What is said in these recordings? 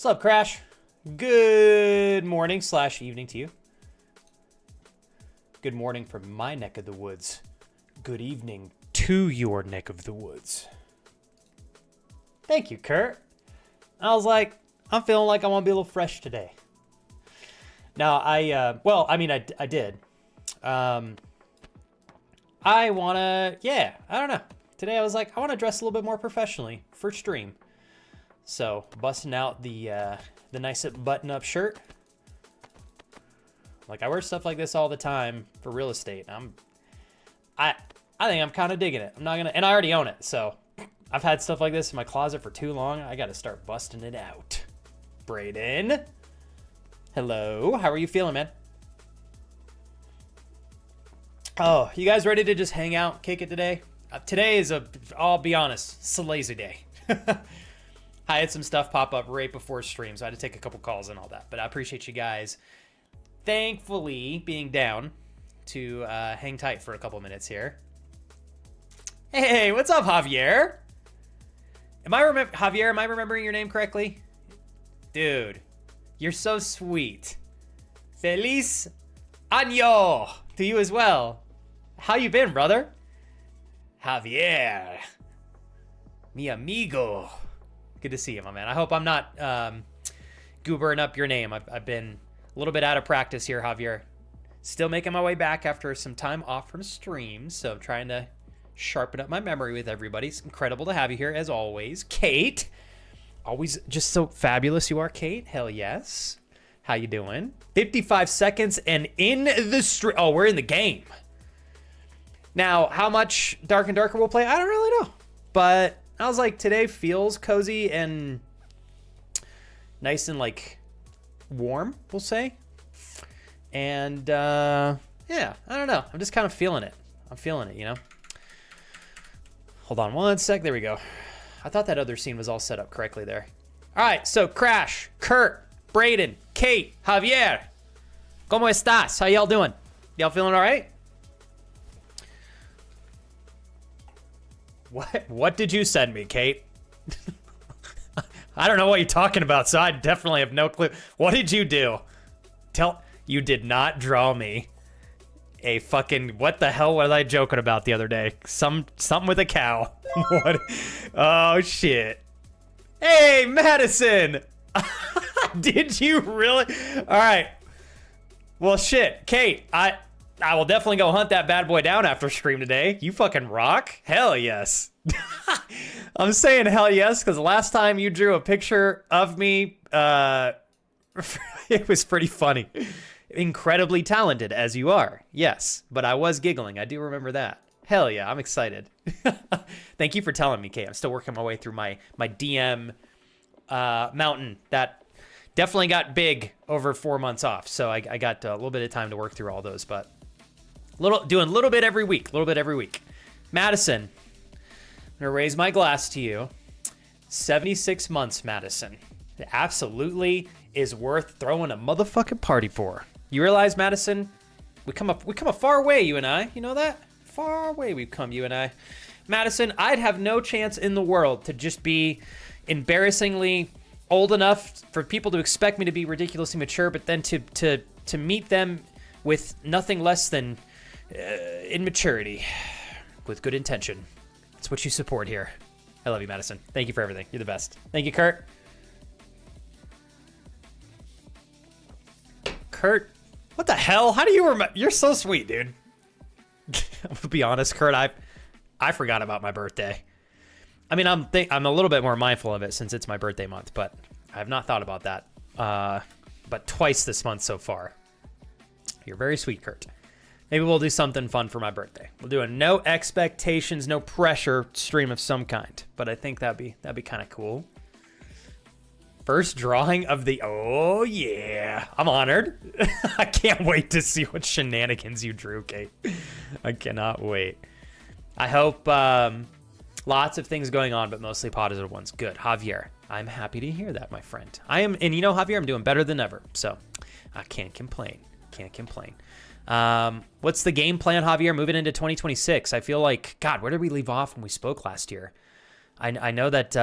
What's up, Crash? Good morning / evening to you. Good morning from my neck of the woods. Good evening to your neck of the woods. Thank you, Kurt. I was like, I'm feeling like I want to be a little fresh today. Now, I did. I want to, I don't know. Today I was like, I want to dress a little bit more professionally for stream. So, busting out the nice button-up shirt. Like, I wear stuff like this all the time for real estate. I think I'm kind of digging it. I'm not gonna, and I already own it. So, I've had stuff like this in my closet for too long. I got to start busting it out. Brayden, hello. How are you feeling, man? Oh, you guys ready to just hang out, kick it today? Today is I'll be honest, it's a lazy day. I had some stuff pop up right before stream, so I had to take a couple calls and all that. But I appreciate you guys, thankfully, being down to hang tight for a couple minutes here. Hey, what's up, Javier? Javier, am I remembering your name correctly? Dude, you're so sweet. Feliz año to you as well. How you been, brother? Javier, mi amigo. Good to see you, my man. I hope I'm not goobering up your name. I've been a little bit out of practice here, Javier. Still making my way back after some time off from streams, so I'm trying to sharpen up my memory with everybody. It's incredible to have you here, as always. Kate, always just so fabulous you are, Kate. Hell yes. How you doing? 55 seconds and in the stream. Oh, we're in the game. Now, how much Dark and Darker we'll play, I don't really know. But I was like, today feels cozy and nice and like warm, we'll say. And yeah, I don't know. I'm just kind of feeling it. I'm feeling it, you know? Hold on one sec. There we go. I thought that other scene was all set up correctly there. All right, so Crash, Kurt, Brayden, Kate, Javier. ¿Cómo estás? How y'all doing? Y'all feeling all right? What did you send me, Kate? I don't know what you're talking about, so I definitely have no clue. What did you do? You did not draw me a fucking, what the hell was I joking about the other day? Something with a cow. What? Oh shit. Hey, Madison. Did you really? All right. Well, shit, Kate, I will definitely go hunt that bad boy down after stream today. You fucking rock. Hell yes. I'm saying hell yes because the last time you drew a picture of me, it was pretty funny. Incredibly talented as you are. Yes, but I was giggling. I do remember that. Hell yeah, I'm excited. Thank you for telling me, Kate. I'm still working my way through my DM mountain that definitely got big over 4 months off. So I got a little bit of time to work through all those, but doing a little bit every week, Madison, I'm gonna raise my glass to you. 76 months, Madison. It absolutely is worth throwing a motherfucking party for. You realize, Madison, we come a far way, you and I. You know that? Far way we've come, you and I. Madison, I'd have no chance in the world to just be embarrassingly old enough for people to expect me to be ridiculously mature, but then to meet them with nothing less than immaturity with good intention. It's what you support here. I love you, Madison. Thank you for everything. You're the best. Thank you, Kurt. Kurt, what the hell? How do you remember? You're so sweet, dude. I'm gonna be honest, Kurt. I forgot about my birthday. I mean, I'm a little bit more mindful of it since it's my birthday month, but I have not thought about that. But twice this month so far. You're very sweet, Kurt. Maybe we'll do something fun for my birthday. We'll do a no expectations, no pressure stream of some kind. But I think that'd be kind of cool. First drawing of the, oh yeah, I'm honored. I can't wait to see what shenanigans you drew, Kate. I cannot wait. I hope lots of things going on, but mostly positive ones. Good, Javier. I'm happy to hear that, my friend. I am, and you know, Javier, I'm doing better than ever, so I can't complain. Can't complain. What's the game plan, Javier, moving into 2026? I feel like, God, where did we leave off when we spoke last year? I know that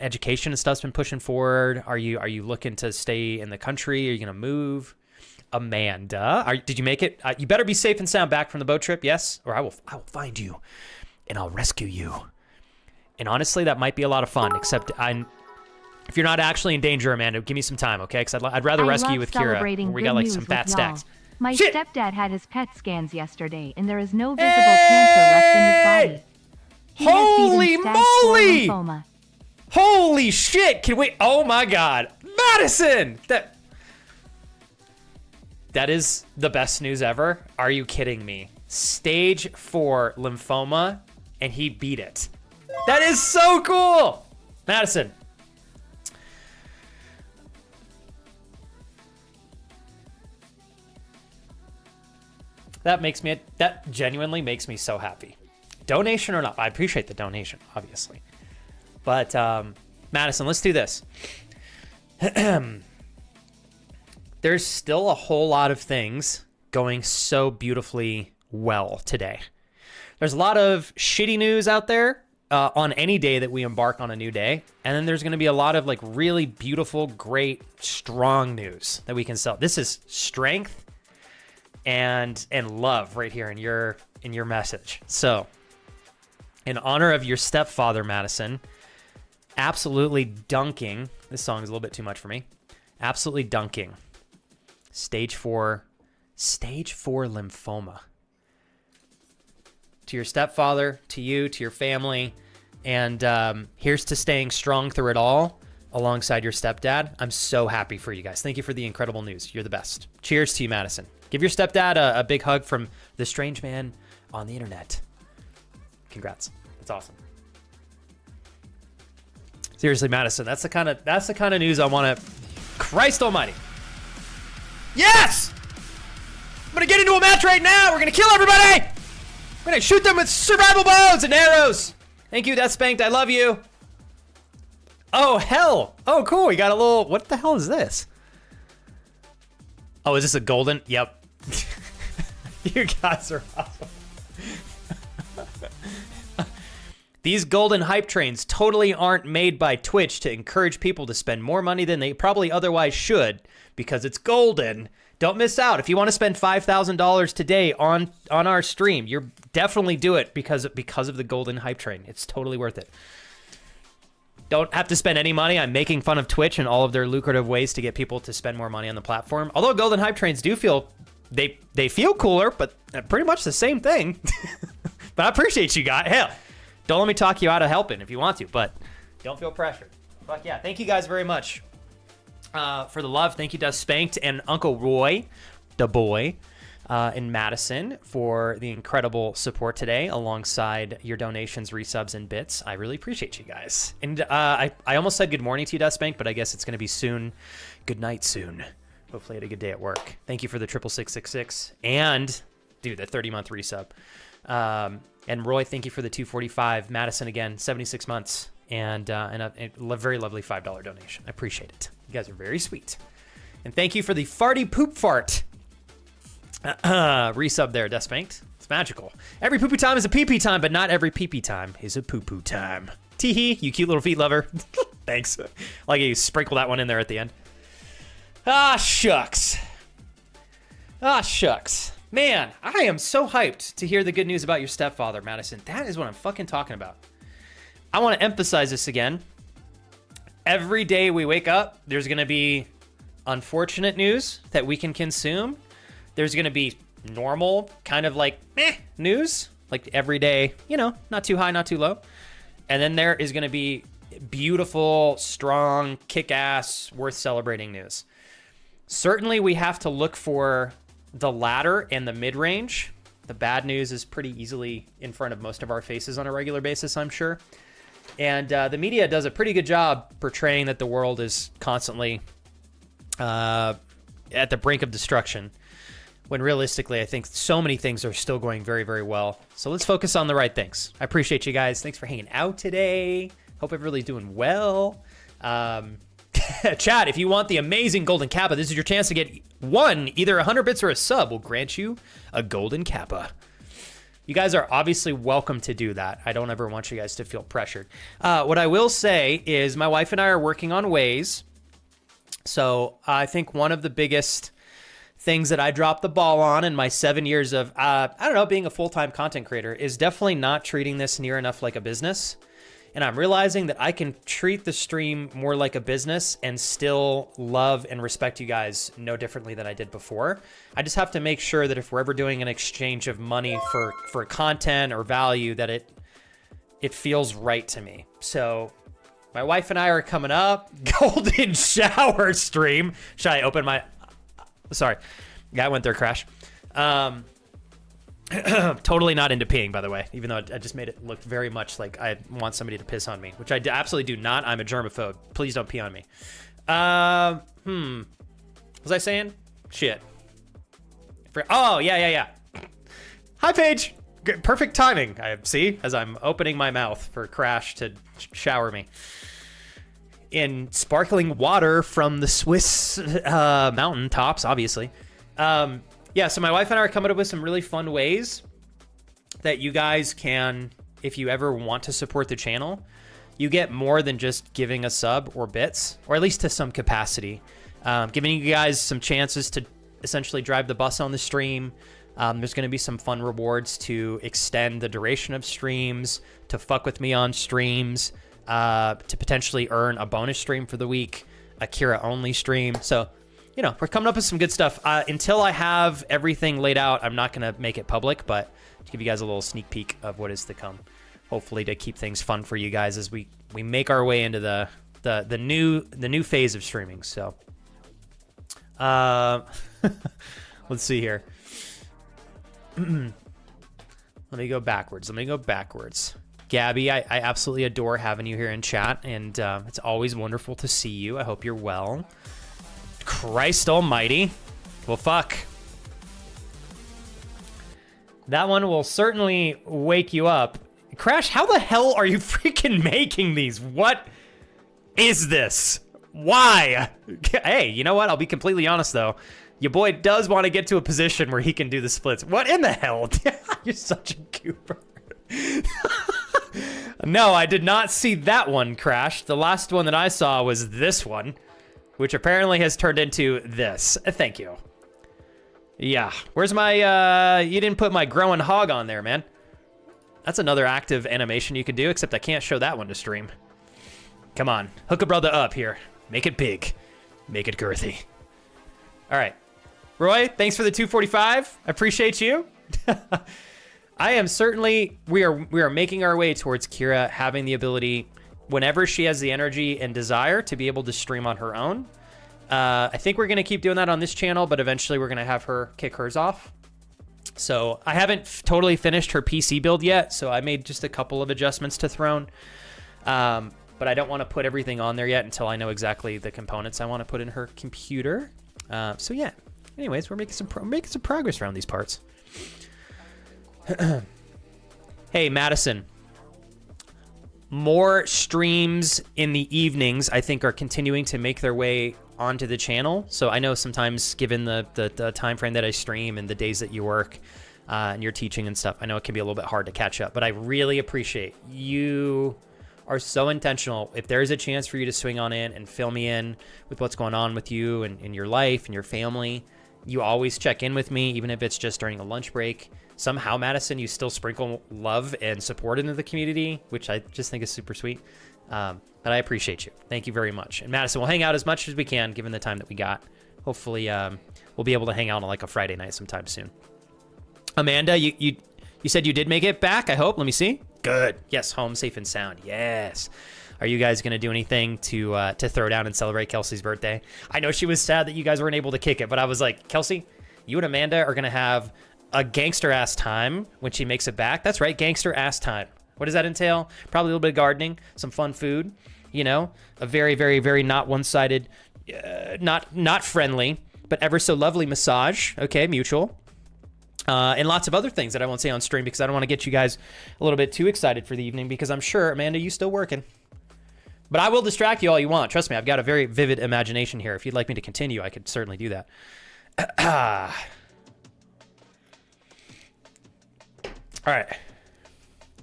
education and stuff's been pushing forward. Are you looking to stay in the country? Are you gonna move? Amanda, did you make it? You better be safe and sound back from the boat trip, yes? Or I will find you, and I'll rescue you. And honestly, that might be a lot of fun, except if you're not actually in danger, Amanda, give me some time, okay? Because I'd rather rescue you with Kira, where we got like some fat stacks. My stepdad had his PET scans yesterday, and there is no visible cancer left in his body. Holy moly! Holy shit! Can we? Oh my God, Madison! That is the best news ever. Are you kidding me? Stage 4 lymphoma, and he beat it. That is so cool, Madison. That genuinely makes me so happy. Donation or not, I appreciate the donation, obviously. But Madison, let's do this. There's still a whole lot of things going so beautifully well today. There's a lot of shitty news out there on any day that we embark on a new day. And then there's going to be a lot of like really beautiful, great, strong news that we can sell. This is strength and love right here in your message. So in honor of your stepfather, Madison, absolutely dunking. This song is a little bit too much for me. Absolutely dunking. Stage 4 lymphoma. To your stepfather, to you, to your family, and here's to staying strong through it all alongside your stepdad. I'm so happy for you guys. Thank you for the incredible news. You're the best. Cheers to you, Madison. Give your stepdad a big hug from the strange man on the internet. Congrats. That's awesome. Seriously, Madison, that's the kind of news I want to. Christ almighty. Yes! I'm gonna get into a match right now. We're gonna kill everybody. We're gonna shoot them with survival bows and arrows. Thank you, Death Spanked. I love you. Oh, hell. Oh, cool. We got a little. What the hell is this? Oh, is this a golden? Yep. You guys are awesome. These golden hype trains totally aren't made by Twitch to encourage people to spend more money than they probably otherwise should because it's golden. Don't miss out. If you want to spend $5,000 today on our stream, you're definitely do it because of the golden hype train. It's totally worth it. Don't have to spend any money. I'm making fun of Twitch and all of their lucrative ways to get people to spend more money on the platform. Although golden hype trains do feel they feel cooler, but pretty much the same thing. But I appreciate you guys. Hell, don't let me talk you out of helping if you want to, but don't feel pressured. Fuck yeah. Thank you guys very much for the love. Thank you, Death Spanked, and Uncle Roy, the boy, in Madison for the incredible support today alongside your donations, resubs, and bits. I really appreciate you guys. And I almost said good morning to you, Death Spanked, but I guess it's going to be soon. Good night soon. Hopefully you had a good day at work. Thank you for the 66666 and, dude, the 30-month resub. And Roy, thank you for the 245. Madison, again, 76 months. And a very lovely $5 donation. I appreciate it. You guys are very sweet. And thank you for the farty poop fart resub there, Death Spanked. It's magical. Every poo-poo time is a pee-pee time, but not every pee-pee time is a poo-poo time. Tee-hee, you cute little feet lover. Thanks. Like you sprinkle that one in there at the end. Ah, shucks. Ah, shucks. Man, I am so hyped to hear the good news about your stepfather, Madison. That is what I'm fucking talking about. I want to emphasize this again. Every day we wake up, there's going to be unfortunate news that we can consume. There's going to be normal, kind of like news, like every day, you know, not too high, not too low. And then there is going to be beautiful, strong, kick-ass, worth celebrating news. Certainly we have to look for the latter and the mid-range. The bad news is pretty easily in front of most of our faces on a regular basis, I'm sure. And the media does a pretty good job portraying that the world is constantly at the brink of destruction, when realistically, I think so many things are still going very, very well. So let's focus on the right things. I appreciate you guys. Thanks for hanging out today. Hope everybody's doing well. Chat, if you want the amazing Golden Kappa, this is your chance to get one, either 100 bits or a sub will grant you a Golden Kappa. you guys are obviously welcome to do that. I don't ever want you guys to feel pressured. What I will say is my wife and I are working on ways. So I think one of the biggest things that I dropped the ball on in my 7 years of, I don't know, being a full-time content creator is definitely not treating this near enough like a business. And I'm realizing that I can treat the stream more like a business and still love and respect you guys no differently than I did before. I just have to make sure that if we're ever doing an exchange of money for content or value, that it feels right to me. So my wife and I are coming up. Golden shower stream. Should I open my... Sorry. Guy went there, Crash. Totally not into peeing, by the way, even though I just made it look very much like I want somebody to piss on me, which I absolutely do not. I'm a germaphobe. Please don't pee on me. What was I saying? Shit. Oh, yeah. Hi, Paige. Perfect timing, I see, as I'm opening my mouth for Crash to shower me in sparkling water from the Swiss mountain tops, obviously. Yeah, so my wife and I are coming up with some really fun ways that you guys can, if you ever want to support the channel, you get more than just giving a sub or bits, or at least to some capacity. Giving you guys some chances to essentially drive the bus on the stream. There's going to be some fun rewards to extend the duration of streams, to fuck with me on streams, to potentially earn a bonus stream for the week, a Kira only stream. So, you know, we're coming up with some good stuff. Until I have everything laid out, I'm not going to make it public, but to give you guys a little sneak peek of what is to come. Hopefully to keep things fun for you guys as we make our way into the new phase of streaming. So, let's see here. Let me go backwards. Gabby, I absolutely adore having you here in chat, and it's always wonderful to see you. I hope you're well. Christ almighty. Well, fuck. That one will certainly wake you up. Crash, how the hell are you freaking making these? What is this? Why? Hey, you know what? I'll be completely honest, though. Your boy does want to get to a position where he can do the splits. What in the hell? You're such a goober. No, I did not see that one, Crash. The last one that I saw was this one, which apparently has turned into this. Thank you. Yeah. Where's my, you didn't put my growing hog on there, man. That's another active animation you could do, except I can't show that one to stream. Come on. Hook a brother up here. Make it big. Make it girthy. All right. Roy, thanks for the 245. I appreciate you. I am certainly, we are making our way towards Kira having the ability, whenever she has the energy and desire, to be able to stream on her own. I think we're going to keep doing that on this channel, but eventually we're going to have her kick hers off. So I haven't totally finished her PC build yet, so I made just a couple of adjustments to Throne. But I don't want to put everything on there yet until I know exactly the components I want to put in her computer. So yeah. Anyways, we're making some progress around these parts. Hey, Madison. More streams in the evenings, I think, are continuing to make their way onto the channel. So I know sometimes, given the time frame that I stream and the days that you work and you're teaching and stuff, I know it can be a little bit hard to catch up. But I really appreciate you are so intentional. If there's a chance for you to swing on in and fill me in with what's going on with you and in your life and your family, you always check in with me, even if it's just during a lunch break. Somehow, Madison, you still sprinkle love and support into the community, which I just think is super sweet. But I appreciate you. Thank you very much. And Madison, we'll hang out as much as we can, given the time that we got. Hopefully, we'll be able to hang out on like a Friday night sometime soon. Amanda, you said you did make it back, I hope. Let me see. Good. Yes, home safe and sound. Yes. Are you guys going to do anything to throw down and celebrate Kelsey's birthday? I know she was sad that you guys weren't able to kick it, but I was like, Kelsey, you and Amanda are going to have a gangster-ass time when she makes it back. That's right, gangster-ass time. What does that entail? Probably a little bit of gardening, some fun food, you know, a very, very, very not one-sided, not friendly, but ever so lovely massage. Okay, mutual. And lots of other things that I won't say on stream because I don't want to get you guys a little bit too excited for the evening because I'm sure, Amanda, you still working. But I will distract you all you want. Trust me, I've got a very vivid imagination here. If you'd like me to continue, I could certainly do that. All right.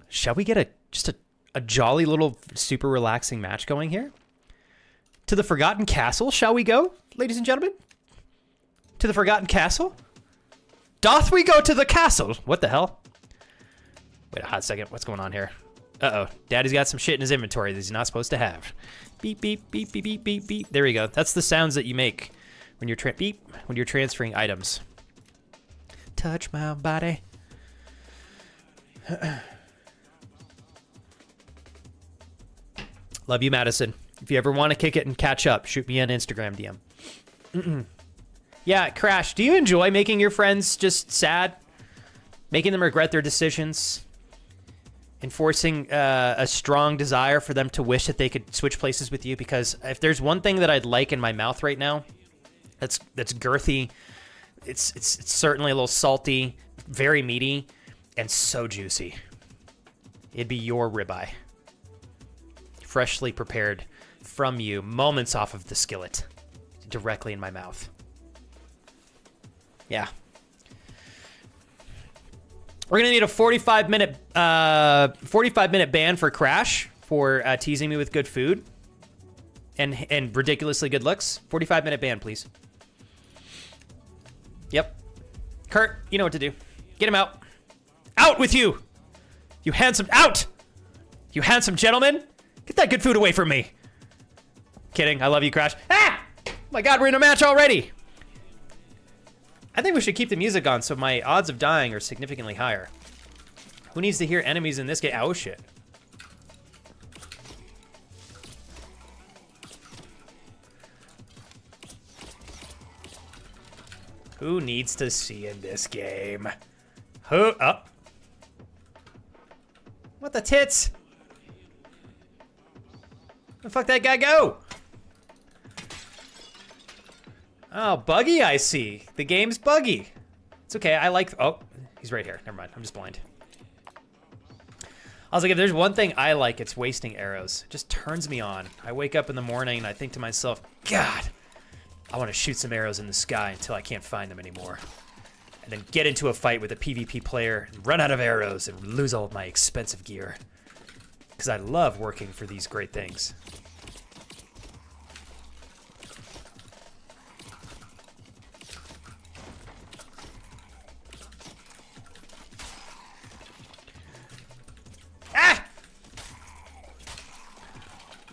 Shall we get just a jolly little super relaxing match going here? To the Forgotten Castle, shall we go, ladies and gentlemen? To the Forgotten Castle? Doth we go to the castle? What the hell? Wait a hot second. What's going on here? Uh-oh. Daddy's got some shit in his inventory that he's not supposed to have. Beep, beep, beep, beep, beep, beep, beep. There we go. That's the sounds that you make when you're when you're transferring items. Touch my body. Love you, Madison. If you ever want to kick it and catch up, shoot me an Instagram DM. Yeah, Crash, do you enjoy making your friends just sad? Making them regret their decisions? Enforcing a strong desire for them to wish that they could switch places with you? Because if there's one thing that I'd like in my mouth right now, that's girthy, it's certainly a little salty, very meaty, and so juicy. It'd be your ribeye. Freshly prepared from you, moments off of the skillet, directly in my mouth. Yeah. We're gonna need a 45-minute ban for Crash for teasing me with good food and ridiculously good looks. 45-minute ban, please. Yep. Kurt, you know what to do. Get him out. Out with you! You handsome... Out! You handsome gentleman! Get that good food away from me! Kidding. I love you, Crash. Ah! My God, we're in a match already! I think we should keep the music on so my odds of dying are significantly higher. Who needs to hear enemies in this game? Oh, shit. Who needs to see in this game? Who? Oh. What the tits? Where the fuck that guy go? Oh, buggy, I see. The game's buggy. It's okay, I like... Oh, he's right here. Never mind, I'm just blind. I was like, if there's one thing I like, it's wasting arrows. It just turns me on. I wake up in the morning and I think to myself, God, I want to shoot some arrows in the sky until I can't find them anymore. And then get into a fight with a PvP player, and run out of arrows, and lose all of my expensive gear. Because I love working for these great things.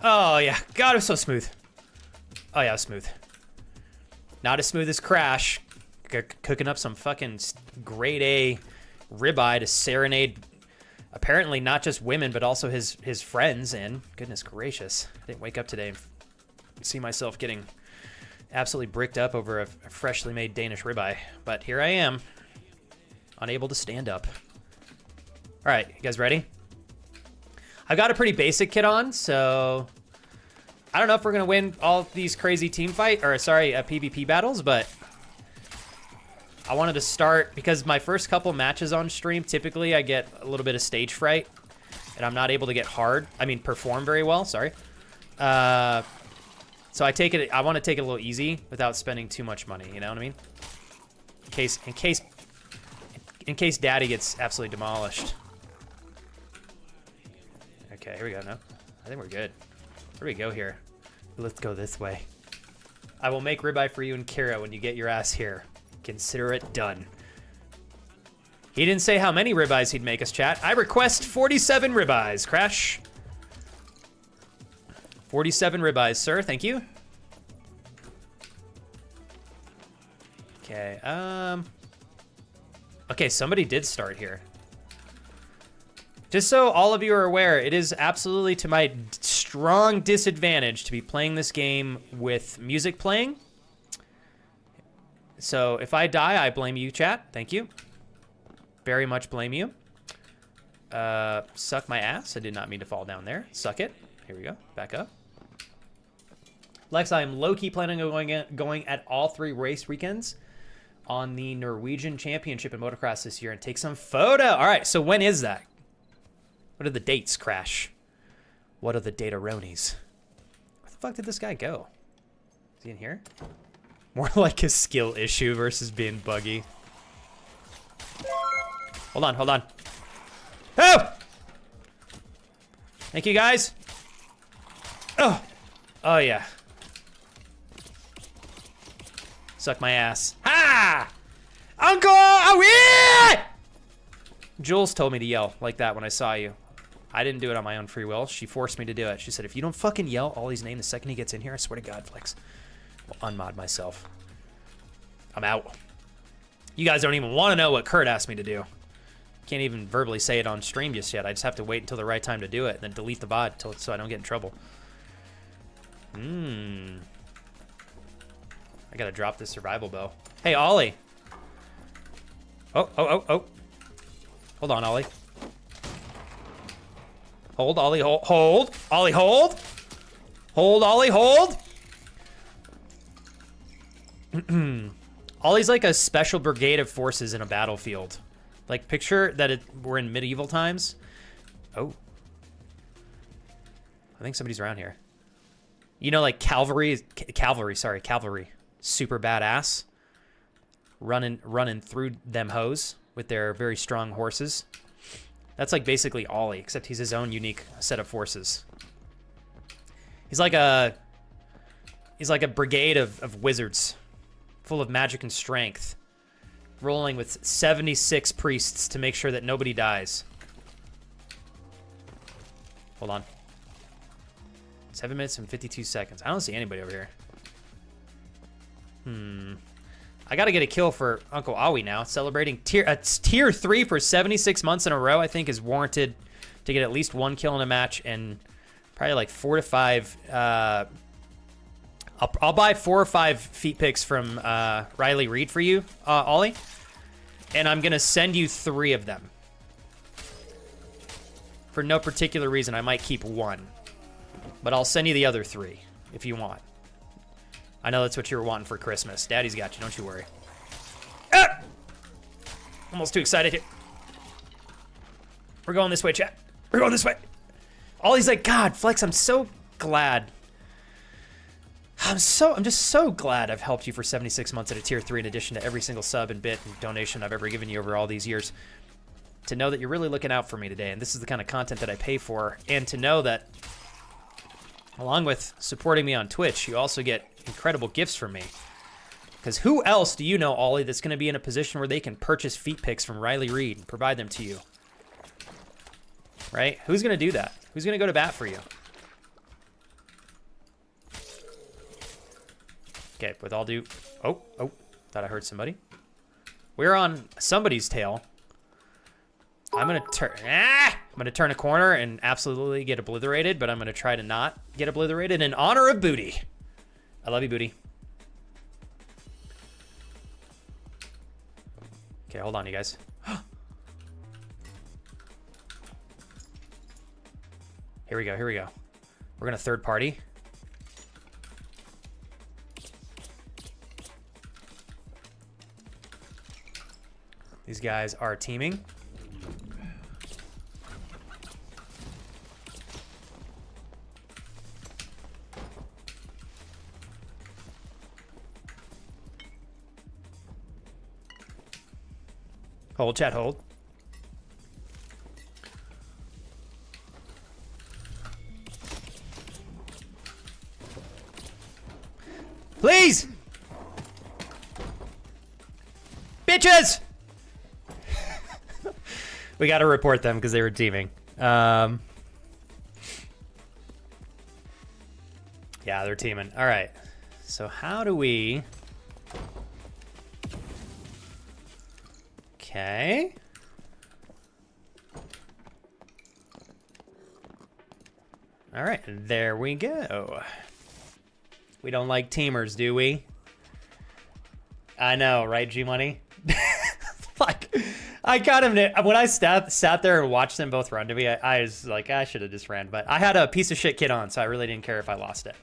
Oh, yeah. God, it was so smooth. Oh, yeah, it was smooth. Not as smooth as Crash. Cooking up some fucking grade A ribeye to serenade, apparently not just women, but also his friends. And goodness gracious, I didn't wake up today and see myself getting absolutely bricked up over a freshly made Danish ribeye. But here I am, unable to stand up. All right, you guys ready? I've got a pretty basic kit on, so I don't know if we're gonna win all these crazy team fight, or sorry, PvP battles, but I wanted to start because my first couple matches on stream, typically I get a little bit of stage fright, and I'm not able to perform very well. Sorry. So I want to take it a little easy without spending too much money. You know what I mean? In case Daddy gets absolutely demolished. Okay, here we go. No, I think we're good. Where do we go here? Let's go this way. I will make ribeye for you and Kira when you get your ass here. Consider it done. He didn't say how many ribeyes he'd make us, chat. I request 47 ribeyes, Crash. 47 ribeyes, sir. Thank you. Okay, okay, somebody did start here. Just so all of you are aware, it is absolutely to my strong disadvantage to be playing this game with music playing. So if I die, I blame you, chat. Thank you. Very much blame you. Suck my ass. I did not mean to fall down there. Suck it. Here we go. Back up. Lex, I am low-key planning on going at all 3 race weekends on the Norwegian Championship in motocross this year and take some photo. All right, so when is that? What are the dates, Crash? What are the dataronies? Where the fuck did this guy go? Is he in here? More like a skill issue versus being buggy. Hold on, hold on. Oh! Thank you, guys. Oh. Oh, yeah. Suck my ass. Ha! Uncle! Oh, yeah! Jules told me to yell like that when I saw you. I didn't do it on my own free will. She forced me to do it. She said, if you don't fucking yell Ollie's name the second he gets in here, I swear to God, Flex, I'll unmod myself. I'm out. You guys don't even want to know what Kurt asked me to do. Can't even verbally say it on stream just yet. I just have to wait until the right time to do it and then delete the VOD so I don't get in trouble. I gotta drop this survival bow. Hey, Ollie. Oh. Hold on, Ollie. Hold, Ollie, hold. Ollie, hold. Hold, Ollie, hold. Ollie's like a special brigade of forces in a battlefield. Like, picture that we're in medieval times. Oh. I think somebody's around here. You know, like cavalry. Super badass. Running through them hoes with their very strong horses. That's like basically Ollie, except he's his own unique set of forces. He's like a brigade of wizards, full of magic and strength, rolling with 76 priests to make sure that nobody dies. Hold on. 7 minutes and 52 seconds. I don't see anybody over here. I gotta get a kill for Uncle Awi now. Celebrating tier 3 for 76 months in a row, I think, is warranted to get at least 1 kill in a match and probably like 4 to 5. I'll buy 4 or 5 feet picks from Riley Reed for you, Ollie, and I'm gonna send you 3 of them. For no particular reason, I might keep 1, but I'll send you the other 3 if you want. I know that's what you were wanting for Christmas. Daddy's got you, don't you worry. Ah! Almost too excited here. We're going this way, chat. We're going this way. Ollie's like, God, Flex, I'm so glad. I'm just so glad I've helped you for 76 months at a tier 3 in addition to every single sub and bit and donation I've ever given you over all these years. To know that you're really looking out for me today, and this is the kind of content that I pay for, and to know that along with supporting me on Twitch, you also get incredible gifts from me. Because who else do you know, Ollie, that's going to be in a position where they can purchase feet picks from Riley Reed and provide them to you? Right? Who's going to do that? Who's going to go to bat for you? Okay, with all due... Oh, thought I heard somebody. We're on somebody's tail. I'm going to turn a corner and absolutely get obliterated, but I'm going to try to not get obliterated in honor of Booty. I love you, Booty. Okay, hold on, you guys. Here we go. We're going to third party. These guys are teaming. Hold, chat, hold. Please! Bitches! We gotta report them because they were teaming. Yeah, they're teaming. All right. So how do we... Okay. All right, there we go. We don't like teamers, do we? I know, right, G-Money? Like, I got him when I sat there and watched them both run to me, I was like, I should have just ran, but I had a piece of shit kit on, so I really didn't care if I lost it.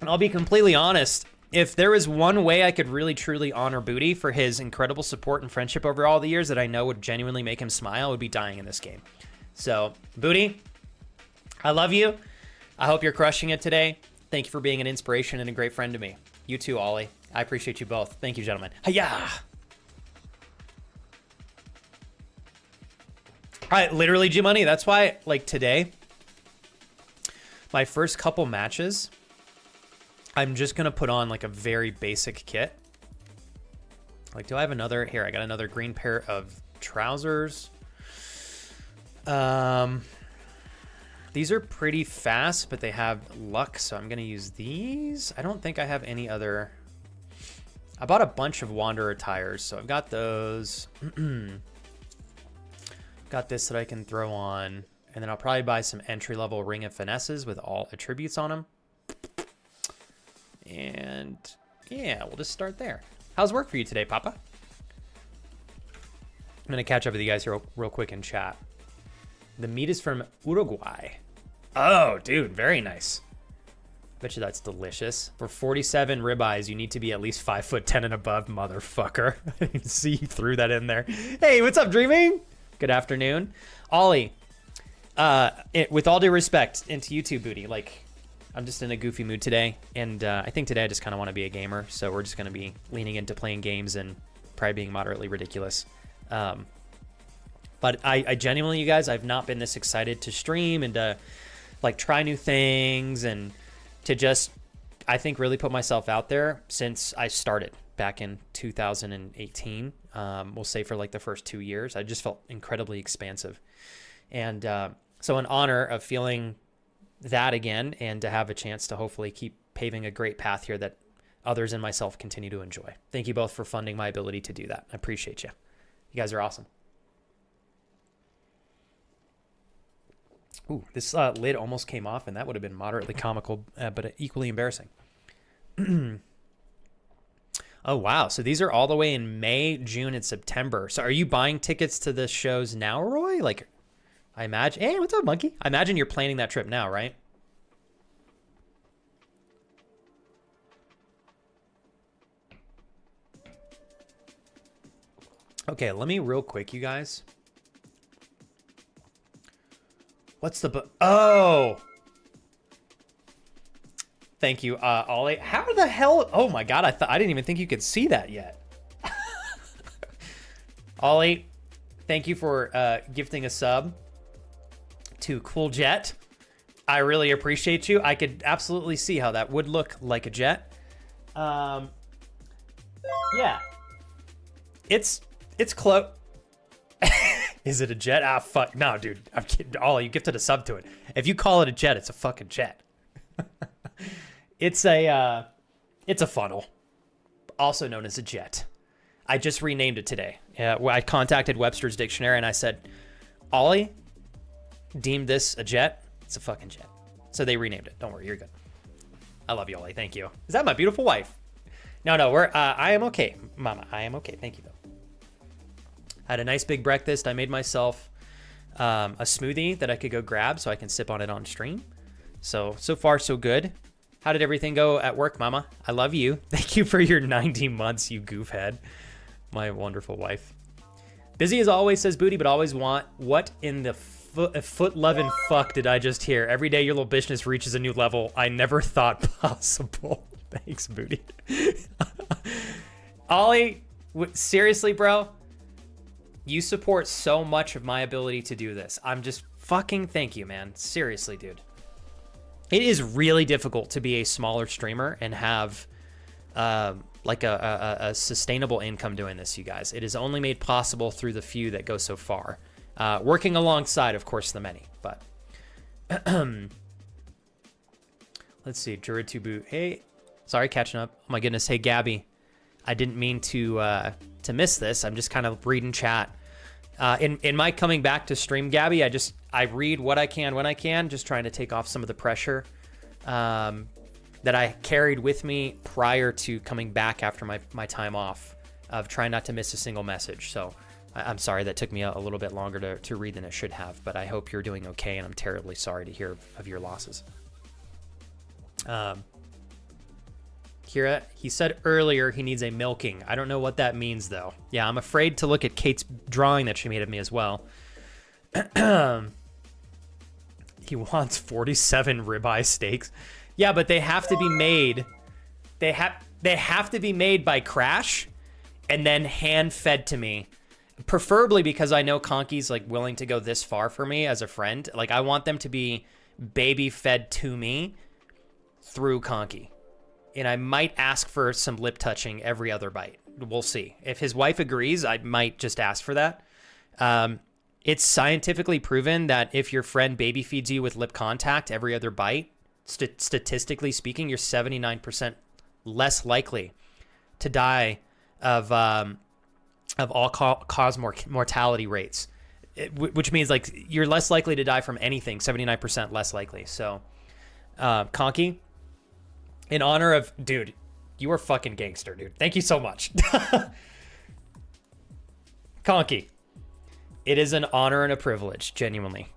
And I'll be completely honest, if there was one way I could really truly honor Booty for his incredible support and friendship over all the years that I know would genuinely make him smile, it would be dying in this game. So, Booty, I love you. I hope you're crushing it today. Thank you for being an inspiration and a great friend to me. You too, Ollie. I appreciate you both. Thank you, gentlemen. Hiya! Literally, G-Money, that's why, like, today, my first couple matches, I'm just going to put on, like, a very basic kit. Like, do I have another? Here, I got another green pair of trousers. These are pretty fast, but they have luck, so I'm going to use these. I don't think I have any other... I bought a bunch of Wanderer tires, so I've got those. Got this that I can throw on. And then I'll probably buy some entry-level Ring of Finesses with all attributes on them. And yeah, we'll just start there. How's work for you today, Papa? I'm going to catch up with you guys here real quick in chat. The meat is from Uruguay. Oh, dude, very nice. Bet you that's delicious. For 47 ribeyes, you need to be at least 5'10" and above, motherfucker. I didn't see you threw that in there. Hey, what's up, Dreaming? Good afternoon. Ollie, with all due respect, into YouTube booty, like, I'm just in a goofy mood today, and I think today I just kind of want to be a gamer, so we're just going to be leaning into playing games and probably being moderately ridiculous. But I genuinely, you guys, I've not been this excited to stream and to, like, try new things and to just, I think, really put myself out there since I started back in 2018. We'll say for, like, the first 2 years. I just felt incredibly expansive. And so in honor of feeling that again and to have a chance to hopefully keep paving a great path here that others and myself continue to enjoy. Thank you both for funding my ability to do that. I appreciate you. You guys are awesome. Ooh, this lid almost came off, and that would have been moderately comical, but equally embarrassing. Oh, wow. So these are all the way in May, June, and September. So are you buying tickets to the shows now, Roy? Like, I imagine... Hey, what's up, Monkey? I imagine you're planning that trip now, right? Okay, let me real quick, you guys... What's the... Oh! Thank you, Ollie. How the hell... Oh my god, I didn't even think you could see that yet. Ollie, thank you for gifting a sub to Cool Jet. I really appreciate you. I could absolutely see how that would look like a jet. Yeah. It's close. Is it a jet? Ah, fuck. No, dude. I'm kidding. Ollie, you gifted a sub to it. If you call it a jet, it's a fucking jet. It's a funnel, also known as a jet. I just renamed it today. I contacted Webster's Dictionary and I said, Ollie deemed this a jet. It's a fucking jet. So they renamed it. Don't worry, you're good. I love you, Ollie. Thank you. Is that my beautiful wife? No, I am okay, Mama. I am okay. Thank you, though. I had a nice big breakfast. I made myself a smoothie that I could go grab so I can sip on it on stream. So far, so good. How did everything go at work, Mama? I love you. Thank you for your 90 months, you goofhead. My wonderful wife. Busy as always, says Booty, but always want. What in the foot loving fuck did I just hear? Every day your little business reaches a new level I never thought possible. Thanks, Booty. Ollie, seriously, bro? You support so much of my ability to do this. I'm just fucking thank you, man. Seriously, dude. It is really difficult to be a smaller streamer and have like a sustainable income doing this, you guys. It is only made possible through the few that go so far. Working alongside, of course, the many. But let's see. Juritubu. Hey, sorry, catching up. Oh my goodness. Hey, Gabby. I didn't mean to miss this. I'm just kind of reading chat. In my coming back to stream, Gabby, I read what I can when I can, just trying to take off some of the pressure that I carried with me prior to coming back after my time off of trying not to miss a single message. So I'm sorry that took me a little bit longer to read than it should have, but I hope you're doing okay, and I'm terribly sorry to hear of your losses. Kira, he said earlier he needs a milking. I don't know what that means, though. Yeah, I'm afraid to look at Kate's drawing that she made of me as well. He wants 47 ribeye steaks. Yeah, but they have to be made. They have to be made by Crash and then hand fed to me preferably because I know Conky's like willing to go this far for me as a friend. Like I want them to be baby fed to me through Conky. And I might ask for some lip touching every other bite. We'll see. If his wife agrees, I might just ask for that. It's scientifically proven that if your friend baby feeds you with lip contact every other bite, statistically speaking, you're 79% less likely to die of all-cause mortality rates, which means like you're less likely to die from anything, 79% less likely. So, Conky, in honor of, dude, you are fucking gangster, dude. Thank you so much. Conky, it is an honor and a privilege, genuinely,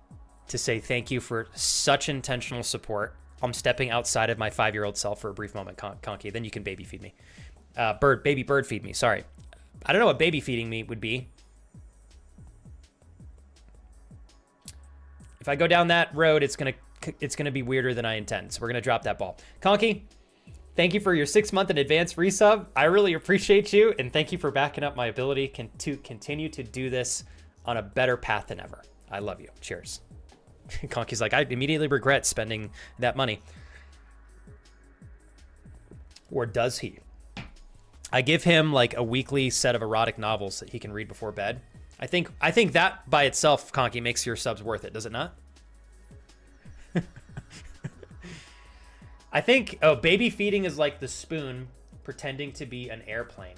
to say thank you for such intentional support. I'm stepping outside of my 5-year-old self for a brief moment, Conky. Then you can baby feed me. Baby bird feed me. Sorry. I don't know what baby feeding me would be. If I go down that road, it's gonna be weirder than I intend. So we're gonna drop that ball. Conky, thank you for your 6-month in advance resub. I really appreciate you, and thank you for backing up my ability to continue to do this on a better path than ever. I love you. Cheers. Conky's like, I immediately regret spending that money. Or does he? I give him like a weekly set of erotic novels that he can read before bed. I think that by itself, Conky, makes your subs worth it, does it not? I think, baby feeding is like the spoon pretending to be an airplane.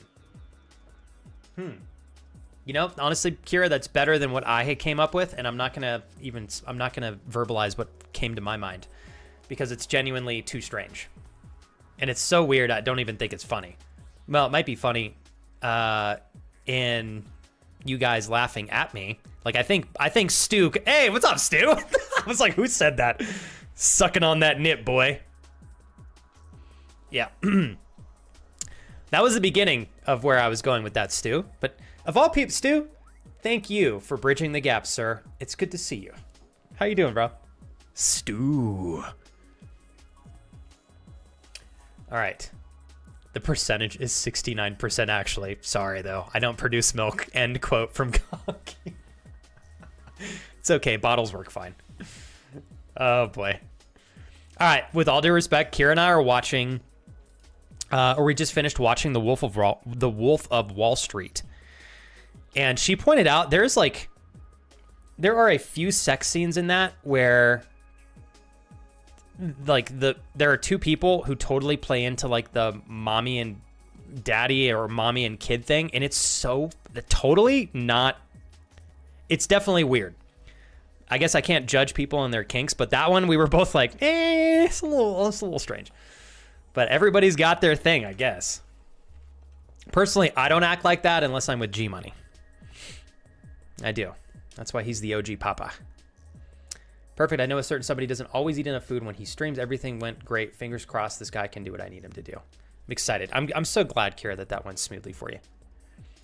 You know, honestly, Kira, that's better than what I had came up with, and I'm not gonna verbalize what came to my mind because it's genuinely too strange. And it's so weird, I don't even think it's funny. Well, it might be funny in you guys laughing at me. Like, I think Stu, hey, what's up, Stu? I was like, who said that? Sucking on that nip, boy. Yeah. That was the beginning of where I was going with that, Stu. But of all people, Stu, thank you for bridging the gap, sir. It's good to see you. How you doing, bro? Stu. All right. The percentage is 69% actually. Sorry, though. I don't produce milk. End quote from Conky. It's okay. Bottles work fine. Oh, boy. All right. With all due respect, Kira and I are watching... or we just finished watching The Wolf of Wall Street. And she pointed out there are a few sex scenes in that where like there are two people who totally play into like the mommy and daddy or mommy and kid thing. And it's so totally not, it's definitely weird. I guess I can't judge people and their kinks, but that one we were both like, it's a little strange. But everybody's got their thing, I guess. Personally, I don't act like that unless I'm with G Money. I do. That's why he's the OG papa. Perfect. I know a certain somebody doesn't always eat enough food. When he streams, everything went great. Fingers crossed this guy can do what I need him to do. I'm excited. I'm so glad, Kira, that went smoothly for you.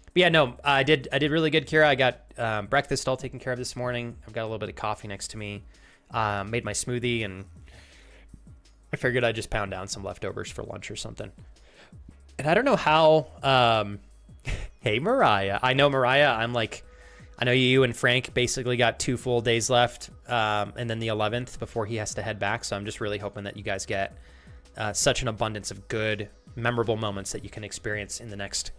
But yeah, no, I did really good, Kira. I got breakfast all taken care of this morning. I've got a little bit of coffee next to me. Made my smoothie, and I figured I'd just pound down some leftovers for lunch or something. And I don't know how... hey, Mariah. I know, Mariah, I know you and Frank basically got 2 full days left, and then the 11th before he has to head back. So I'm just really hoping that you guys get such an abundance of good, memorable moments that you can experience in the next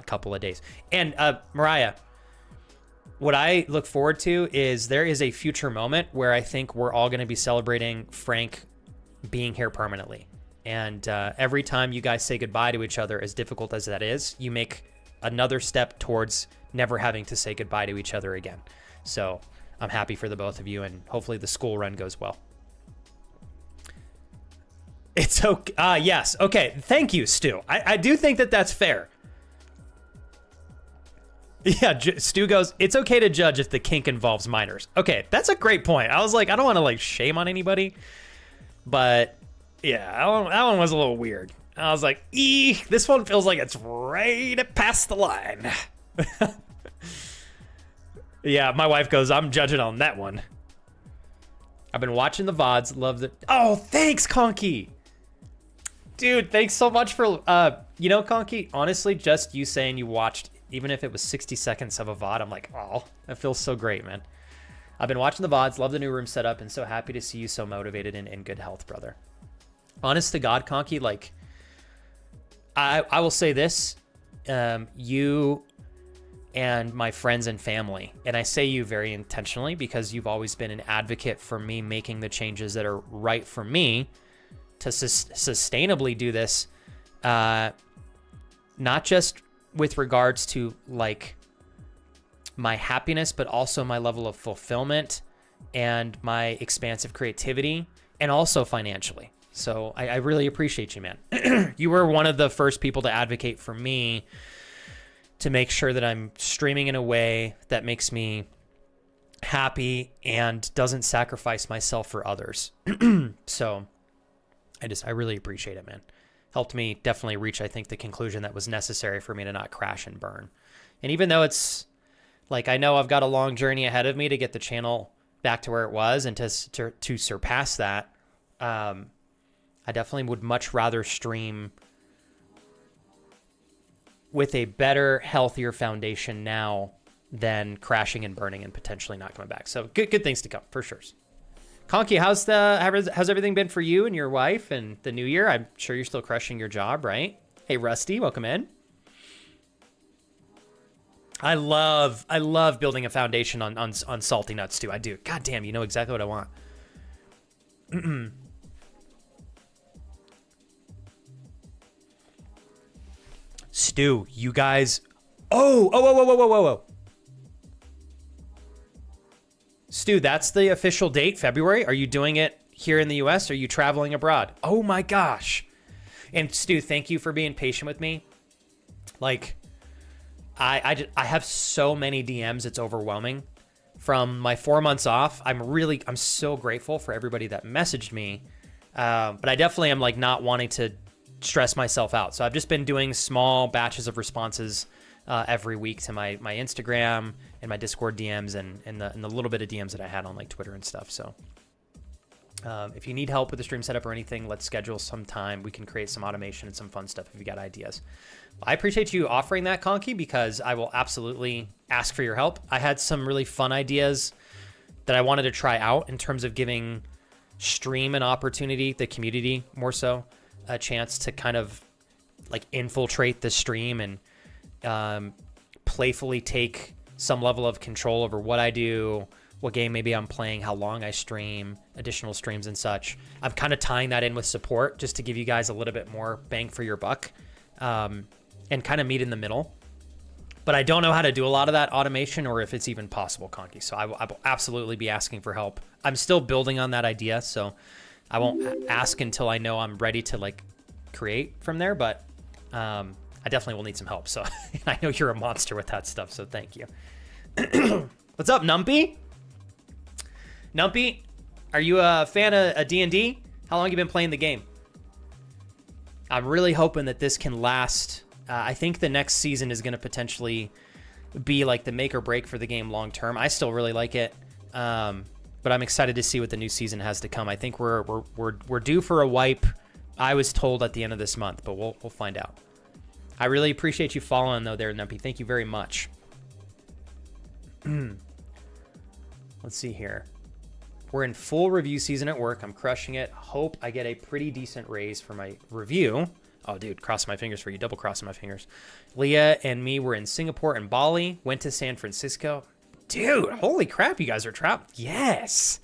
couple of days. And Mariah, what I look forward to is there is a future moment where I think we're all going to be celebrating Frank being here permanently. And every time you guys say goodbye to each other, as difficult as that is, you make another step towards never having to say goodbye to each other again. So I'm happy for the both of you, and hopefully the school run goes well. It's okay. Yes. Okay. Thank you, Stu. I do think that that's fair. Yeah. Stu goes, it's okay to judge if the kink involves minors. Okay. That's a great point. I was like, I don't want to like shame on anybody, but yeah, that one was a little weird. I was like, this one feels like it's right past the line. Yeah, my wife goes, I'm judging on that one. I've been watching the VODs. Love the... Oh, thanks, Conky. Dude, thanks so much for... Conky, honestly, just you saying you watched even if it was 60 seconds of a VOD, I'm like, oh, that feels so great, man. I've been watching the VODs, love the new room setup, and so happy to see you so motivated and in good health, brother. Honest to God, Conky, like, I will say this, you and my friends and family, and I say you very intentionally because you've always been an advocate for me making the changes that are right for me to sustainably do this, not just with regards to like my happiness, but also my level of fulfillment and my expansive creativity, and also financially. So I really appreciate you, man. You were one of the first people to advocate for me to make sure that I'm streaming in a way that makes me happy and doesn't sacrifice myself for others. So I really appreciate it, man. Helped me definitely reach, I think, the conclusion that was necessary for me to not crash and burn. And even though it's like, I know I've got a long journey ahead of me to get the channel back to where it was and to surpass that, I definitely would much rather stream with a better, healthier foundation now than crashing and burning and potentially not coming back. So good things to come for sure. Conky, how's everything been for you and your wife and the new year? I'm sure you're still crushing your job, right? Hey, Rusty, welcome in. I love building a foundation on salty nuts too. I do. God damn, you know exactly what I want. Stu, you guys. Whoa. Stu, that's the official date, February. Are you doing it here in the US? Or are you traveling abroad? Oh my gosh. And Stu, thank you for being patient with me. Like, I have so many DMs, it's overwhelming. From my 4 months off, I'm so grateful for everybody that messaged me. But I definitely am like not wanting to stress myself out. So I've just been doing small batches of responses every week to my Instagram and my Discord DMs and the little bit of DMs that I had on like Twitter and stuff. So if you need help with the stream setup or anything, let's schedule some time. We can create some automation and some fun stuff if you got ideas. I appreciate you offering that, Conky, because I will absolutely ask for your help. I had some really fun ideas that I wanted to try out in terms of giving stream an opportunity, the community more so, a chance to kind of like infiltrate the stream and playfully take some level of control over what I do, what game maybe I'm playing, how long I stream, additional streams and such. I'm kind of tying that in with support just to give you guys a little bit more bang for your buck, and kind of meet in the middle. But I don't know how to do a lot of that automation or if it's even possible, Conky. So I will absolutely be asking for help. I'm still building on that idea, so I won't ask until I know I'm ready to like create from there, but I definitely will need some help. So I know you're a monster with that stuff, so thank you. What's up, Numpy? Numpy, are you a fan of D&D? How long have you been playing the game? I'm really hoping that this can last. I think the next season is going to potentially be like the make or break for the game long term. I still really like it, but I'm excited to see what the new season has to come. I think we're due for a wipe. I was told at the end of this month, but we'll find out. I really appreciate you following though there, Numpy. Thank you very much. Let's see here. We're in full review season at work. I'm crushing it. Hope I get a pretty decent raise for my review. Oh, dude, crossing my fingers for you. Double crossing my fingers. Leah and me were in Singapore and Bali. Went to San Francisco. Dude, holy crap, you guys are trapped. Yes.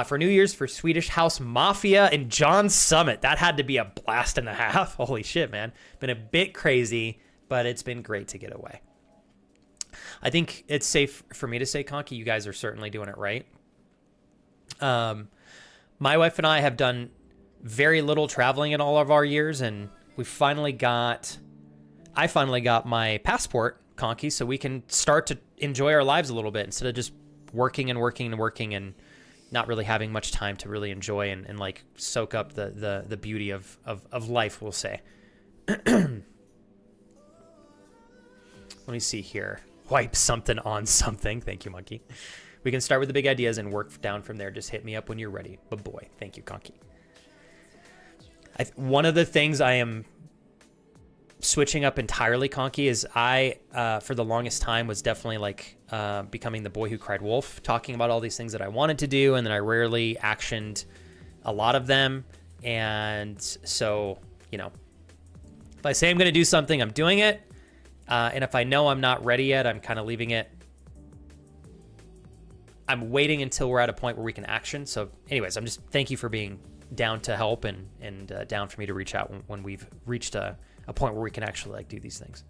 For New Year's for Swedish House Mafia and John Summit. That had to be a blast and a half. Holy shit, man. Been a bit crazy, but it's been great to get away. I think it's safe for me to say, Conky, you guys are certainly doing it right. My wife and I have done very little traveling in all of our years, and I finally got my passport, Conky, so we can start to enjoy our lives a little bit instead of just working and not really having much time to really enjoy and like soak up the beauty of life, we'll say. Let me see here. Wipe something on something. Thank you, Monkey. We can start with the big ideas and work down from there. Just hit me up when you're ready. But boy, thank you, Conky. One of the things I am switching up entirely, Conky, is I, for the longest time, was definitely like becoming the boy who cried wolf, talking about all these things that I wanted to do, and then I rarely actioned a lot of them. And so, you know, if I say I'm going to do something, I'm doing it. And if I know I'm not ready yet, I'm kind of leaving it. I'm waiting until we're at a point where we can action. So anyways, I'm just, thank you for being down to help and down for me to reach out when we've reached a point where we can actually like do these things.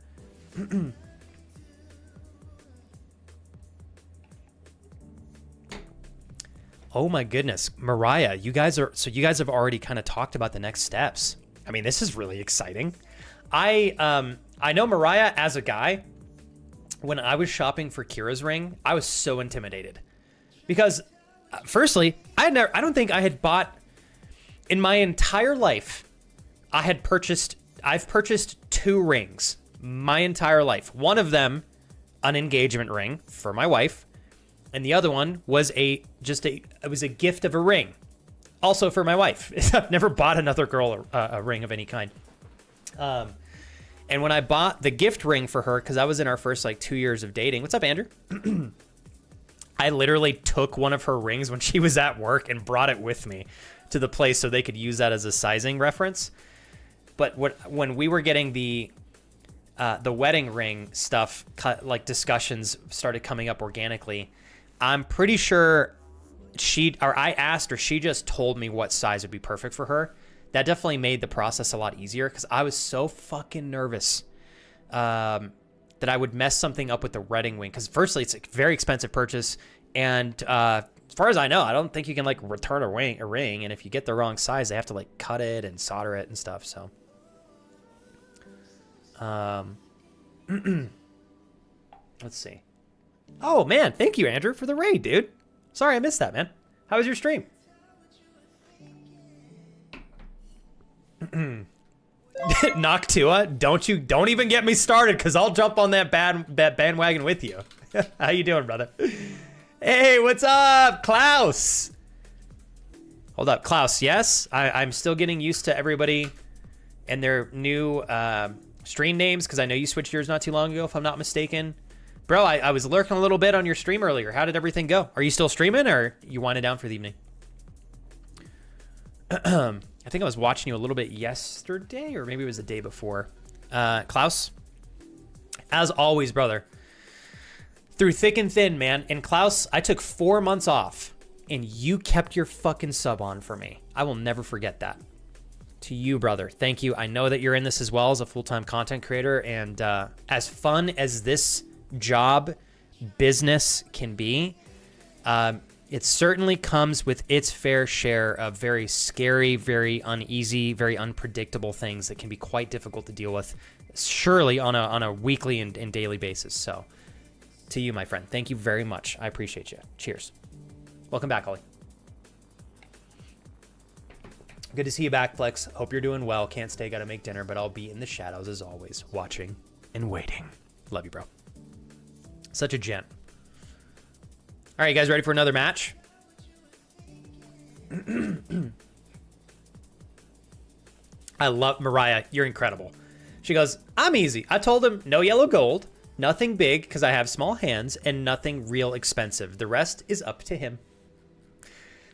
Oh my goodness, Mariah, you guys have already kind of talked about the next steps. I mean, this is really exciting. I know Mariah as a guy, when I was shopping for Kira's ring, I was so intimidated because firstly, I don't think I had bought in my entire life. I've purchased 2 rings my entire life. One of them, an engagement ring for my wife, and the other one was it was a gift of a ring, also for my wife. I've never bought another girl a ring of any kind. And when I bought the gift ring for her, because I was in our first like 2 years of dating. What's up, Andrew? I literally took one of her rings when she was at work and brought it with me to the place so they could use that as a sizing reference. But when we were getting the wedding ring stuff, like discussions started coming up organically, I'm pretty sure I asked or she just told me what size would be perfect for her. That definitely made the process a lot easier because I was so fucking nervous that I would mess something up with the wedding ring. Because firstly, it's a very expensive purchase. And as far as I know, I don't think you can like return a ring. And if you get the wrong size, they have to like cut it and solder it and stuff. So, let's see. Oh man, thank you, Andrew, for the raid, dude. Sorry I missed that, man. How was your stream? Noctua, don't even get me started because I'll jump on that bandwagon with you. How you doing, brother? Hey, what's up, Klaus? Hold up, Klaus. Yes, I'm still getting used to everybody and their new stream names because I know you switched yours not too long ago, if I'm not mistaken. Bro, I was lurking a little bit on your stream earlier. How did everything go? Are you still streaming or you winding down for the evening? I think I was watching you a little bit yesterday or maybe it was the day before. Klaus, as always, brother, through thick and thin, man. And Klaus, I took 4 months off and you kept your fucking sub on for me. I will never forget that. To you, brother, thank you. I know that you're in this as well as a full-time content creator, and as fun as this job business can be, it certainly comes with its fair share of very scary, very uneasy, very unpredictable things that can be quite difficult to deal with, surely on a weekly and daily basis. So to you, my friend, thank you very much. I appreciate you. Cheers. Welcome back, Ollie. Good to see you back, Flex. Hope you're doing well. Can't stay, gotta make dinner, but I'll be in the shadows as always, watching and waiting. Love you, bro. Such a gent. All right, you guys ready for another match? I love Mariah. You're incredible. She goes, I'm easy. I told him no yellow gold, nothing big because I have small hands, and nothing real expensive. The rest is up to him.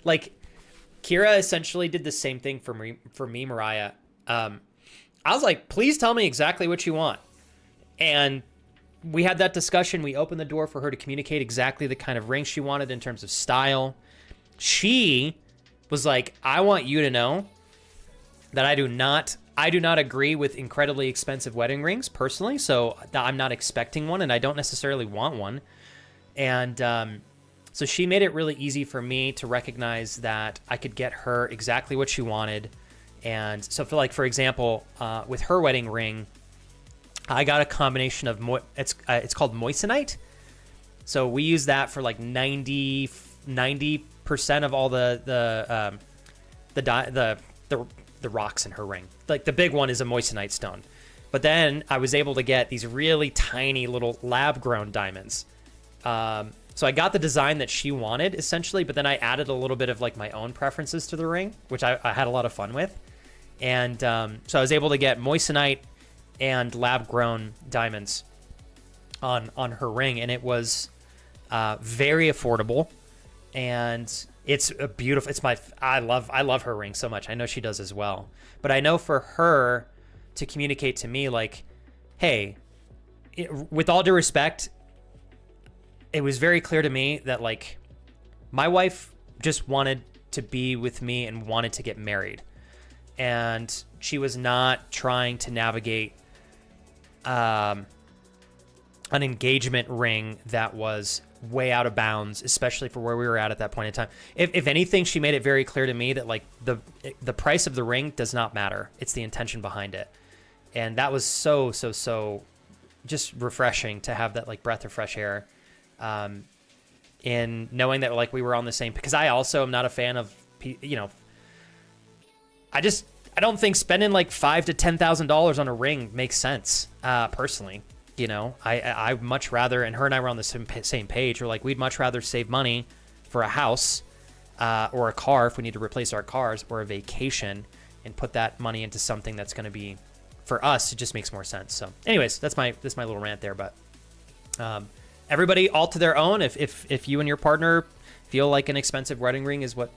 Like, Kira essentially did the same thing for me, Mariah. I was like, please tell me exactly what you want. And we had that discussion. We opened the door for her to communicate exactly the kind of ring she wanted in terms of style. She was like, I want you to know that I do not agree with incredibly expensive wedding rings personally. So I'm not expecting one and I don't necessarily want one. And so she made it really easy for me to recognize that I could get her exactly what she wanted. And so for example, with her wedding ring, I got a combination of it's called moissanite. So we use that for like 90% of all the rocks in her ring. Like the big one is a moissanite stone. But then I was able to get these really tiny little lab grown diamonds. So I got the design that she wanted essentially, but then I added a little bit of like my own preferences to the ring, which I had a lot of fun with. And so I was able to get moissanite and lab-grown diamonds on her ring, and it was very affordable, and it's a beautiful. I love her ring so much. I know she does as well, but I know for her to communicate to me like, hey, with all due respect, it was very clear to me that like my wife just wanted to be with me and wanted to get married, and she was not trying to navigate an engagement ring that was way out of bounds, especially for where we were at that point in time. If anything, she made it very clear to me that like the price of the ring does not matter. It's the intention behind it. And that was so just refreshing to have that like breath of fresh air, in knowing that like we were on the same, because I also am not a fan of, I don't think spending like $5,000 to $10,000 on a ring makes sense, personally. I much rather, and her and I were on the same page. We're like, we'd much rather save money for a house, or a car if we need to replace our cars, or a vacation, and put that money into something that's going to be, for us, it just makes more sense. So anyways, that's my little rant there. But everybody all to their own. If you and your partner feel like an expensive wedding ring is what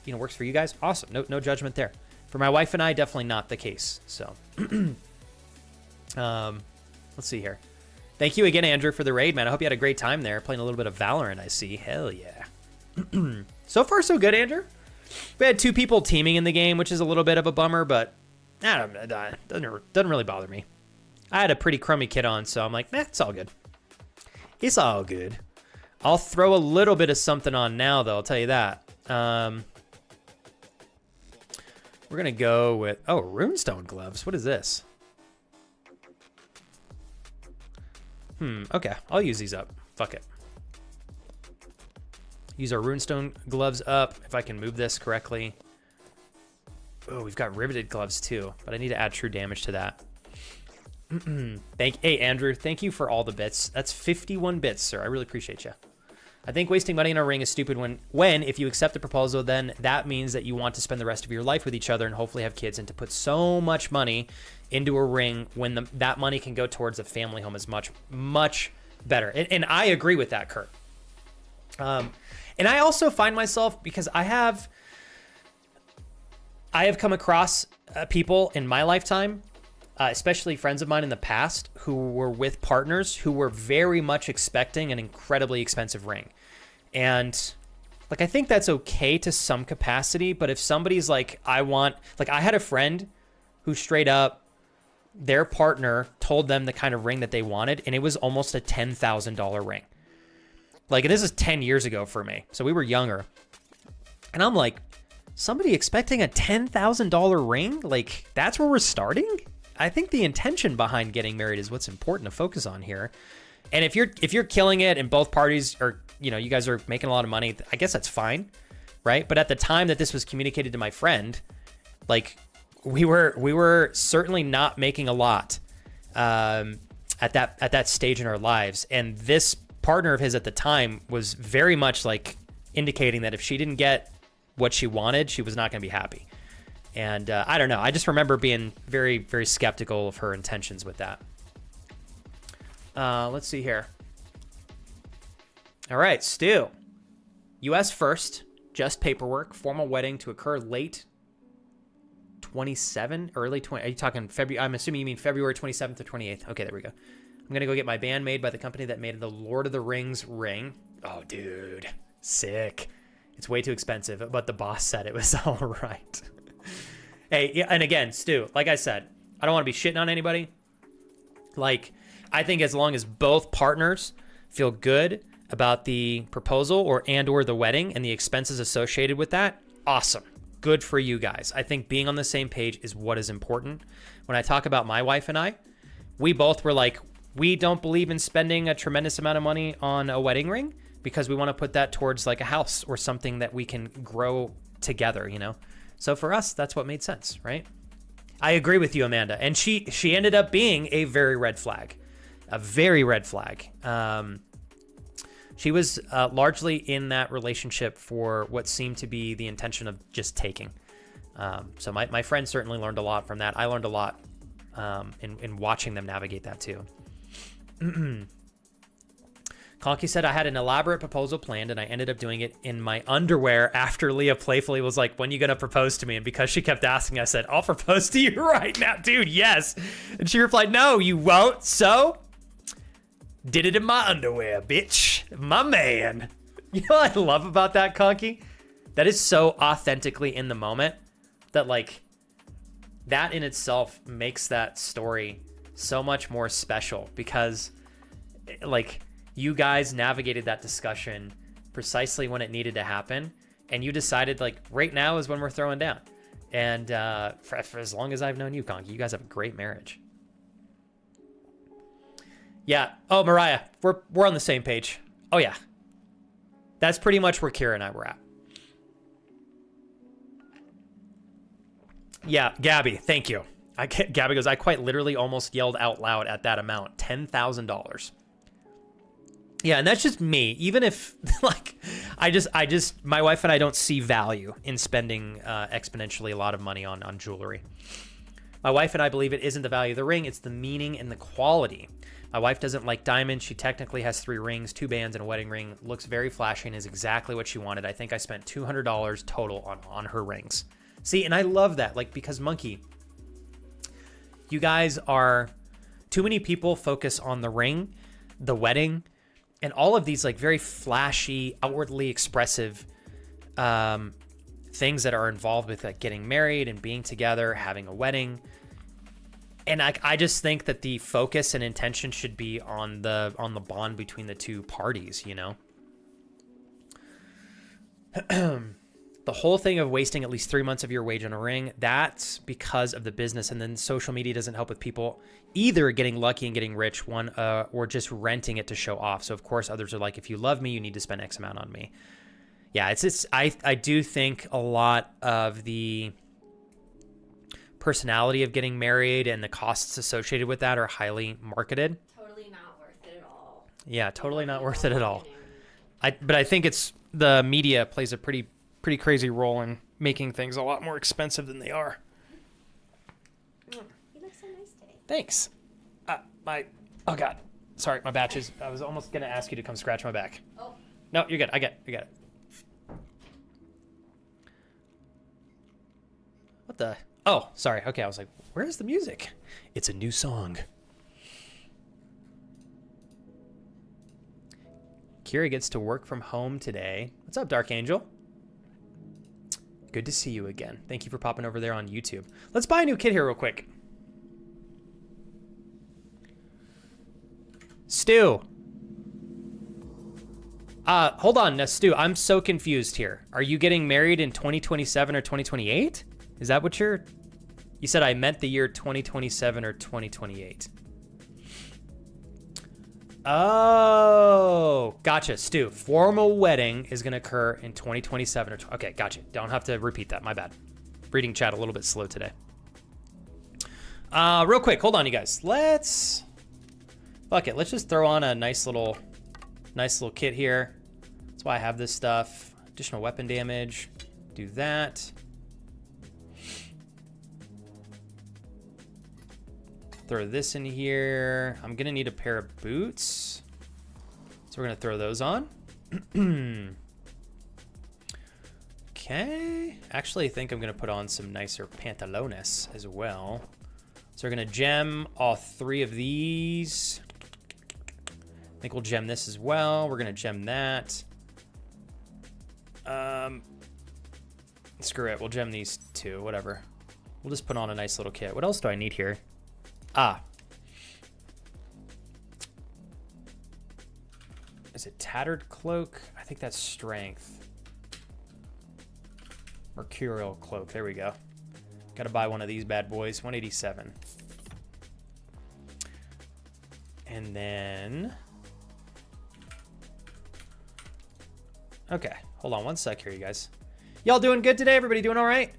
works for you guys, awesome. No judgment there. For my wife and I, definitely not the case. So let's see here. Thank you again, Andrew, for the raid, man. I hope you had a great time there playing a little bit of Valorant. I see. Hell yeah. So far, so good, Andrew. We had 2 people teaming in the game, which is a little bit of a bummer, but doesn't really bother me. I had a pretty crummy kit on, so I'm like, it's all good. It's all good. I'll throw a little bit of something on now, though. I'll tell you that. We're going to go with, runestone gloves. What is this? Okay. I'll use these up. Fuck it. Use our runestone gloves up, if I can move this correctly. Oh, we've got riveted gloves too, but I need to add true damage to that. Hey, Andrew, thank you for all the bits. That's 51 bits, sir. I really appreciate you. I think wasting money on a ring is stupid when if you accept the proposal, then that means that you want to spend the rest of your life with each other and hopefully have kids, and to put so much money into a ring when that money can go towards a family home is much, much better. And I agree with that, Kurt. And I also find myself, because I have come across people in my lifetime, especially friends of mine in the past, who were with partners who were very much expecting an incredibly expensive ring. And like, I think that's okay to some capacity, but if somebody's like, I had a friend who straight up, their partner told them the kind of ring that they wanted, and it was almost a $10,000 ring. Like, this is 10 years ago for me, so we were younger. And I'm like, somebody expecting a $10,000 ring? Like, that's where we're starting? I think the intention behind getting married is what's important to focus on here. And if you're killing it and both parties are, you guys are making a lot of money, I guess that's fine, right? But at the time that this was communicated to my friend, like, we were certainly not making a lot at that stage in our lives. And this partner of his at the time was very much like indicating that if she didn't get what she wanted, she was not going to be happy. And I don't know. I just remember being very, very skeptical of her intentions with that. Let's see here. All right, Stu. U.S. first, just paperwork, formal wedding to occur late 27, early 20. Are you talking February? I'm assuming you mean February 27th or 28th. Okay, there we go. I'm going to go get my band made by the company that made the Lord of the Rings ring. Oh, dude. Sick. It's way too expensive, but the boss said it was all right. Hey, yeah, and again, Stu, like I said, I don't want to be shitting on anybody. Like, I think as long as both partners feel good about the proposal or the wedding and the expenses associated with that, awesome. Good for you guys. I think being on the same page is what is important. When I talk about my wife and I, we both were like, we don't believe in spending a tremendous amount of money on a wedding ring because we want to put that towards like a house or something that we can grow together, So for us, that's what made sense, right? I agree with you, Amanda. And she ended up being a very red flag. A very red flag. She was largely in that relationship for what seemed to be the intention of just taking. So my friend certainly learned a lot from that. I learned a lot in watching them navigate that too. Conky said, I had an elaborate proposal planned and I ended up doing it in my underwear after Leah playfully was like, when you gonna propose to me? And because she kept asking, I said, I'll propose to you right now, dude, yes. And she replied, no, you won't. So did it in my underwear, bitch. My man. You know what I love about that, Conky? That is so authentically in the moment that, like, that in itself makes that story so much more special because, like, you guys navigated that discussion precisely when it needed to happen. And you decided, like, right now is when we're throwing down. And for as long as I've known you, Conky, you guys have a great marriage. Yeah. Oh, Mariah, we're on the same page. Oh, yeah. That's pretty much where Kira and I were at. Yeah, Gabby, thank you. Gabby goes, I quite literally almost yelled out loud at that amount, $10,000. Yeah, and that's just me. Even if, like, my wife and I don't see value in spending exponentially a lot of money on jewelry. My wife and I believe it isn't the value of the ring, it's the meaning and the quality. My wife doesn't like diamonds. She technically has 3 rings, 2 bands, and a wedding ring. Looks very flashy and is exactly what she wanted. I think I spent $200 total on her rings. See, and I love that, like, because Monkey, you guys are, too many people focus on the ring, the wedding, and all of these, like, very flashy, outwardly expressive things that are involved with, like, getting married and being together, having a wedding. And I just think that the focus and intention should be on the bond between the two parties, you know? The whole thing of wasting at least 3 months of your wage on a ring, that's because of the business. And then social media doesn't help with people either getting lucky and getting rich, or just renting it to show off. So, of course, others are like, if you love me, you need to spend X amount on me. Yeah, I do think a lot of the personality of getting married and the costs associated with that are highly marketed. Totally not worth it at all. Yeah, totally not worth it at all. But I think it's the media plays a pretty crazy role in making things a lot more expensive than they are. You look so nice today. Thanks. Oh God, sorry, my batch is. I was almost gonna ask you to come scratch my back. Oh. No, you're good. I got it. What the? Oh, sorry. Okay, I was like, where's the music? It's a new song. Kira gets to work from home today. What's up, Dark Angel? Good to see you again. Thank you for popping over there on YouTube. Let's buy a new kit here real quick. Stu. Hold on, Stu. I'm so confused here. Are you getting married in 2027 or 2028? Is that what you said? I meant the year 2027 or 2028. Oh, gotcha, Stu. Formal wedding is going to occur in 2027 okay, gotcha. Don't have to repeat that. My bad. Reading chat a little bit slow today. Real quick, hold on, you guys. Fuck it. Let's just throw on a nice little kit here. That's why I have this stuff. Additional weapon damage. Do that. Throw this in here. I'm gonna need a pair of boots, so we're gonna throw those on. Okay. Actually, I think I'm gonna put on some nicer pantalones as well. So we're gonna gem all 3 of these. I think we'll gem this as well. We're gonna gem that. Screw it. We'll gem these 2. Whatever. We'll just put on a nice little kit. What else do I need here? Is it tattered cloak? I think that's strength. Mercurial cloak. There we go. Gotta buy one of these bad boys. 187. And then... Okay. Hold on one sec here, you guys. Y'all doing good today? Everybody doing all right?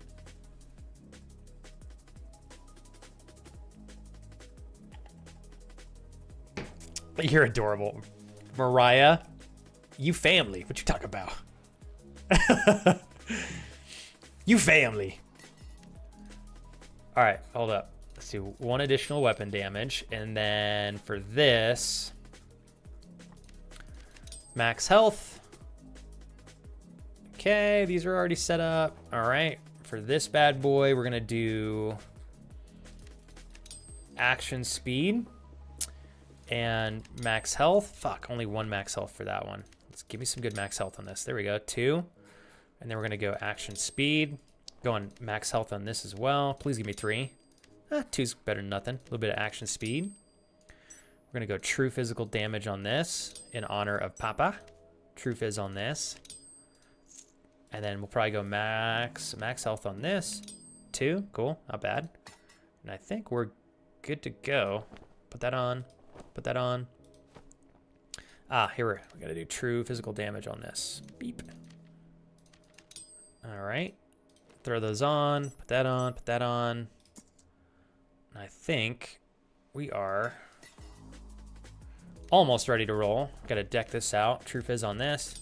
You're adorable. Mariah, you family. What you talk about? You family. All right, hold up. Let's do 1 additional weapon damage. And then for this, max health. Okay, these are already set up. All right, for this bad boy, we're gonna do action speed and max health. Fuck, only 1 max health for that one. Let's give me some good max health on this. There we go, 2. And then we're gonna go action speed. Going max health on this as well. Please give me 3. 2's better than nothing. A little bit of action speed. We're gonna go true physical damage on this in honor of Papa. True phys on this. And then we'll probably go max health on this. 2, cool, not bad. And I think we're good to go. Put that on, put that on. Here we gotta do true physical damage on this. Beep. All right, throw those on, put that on, put that on. And I think we are almost ready to roll. Gotta deck this out. True fizz on this.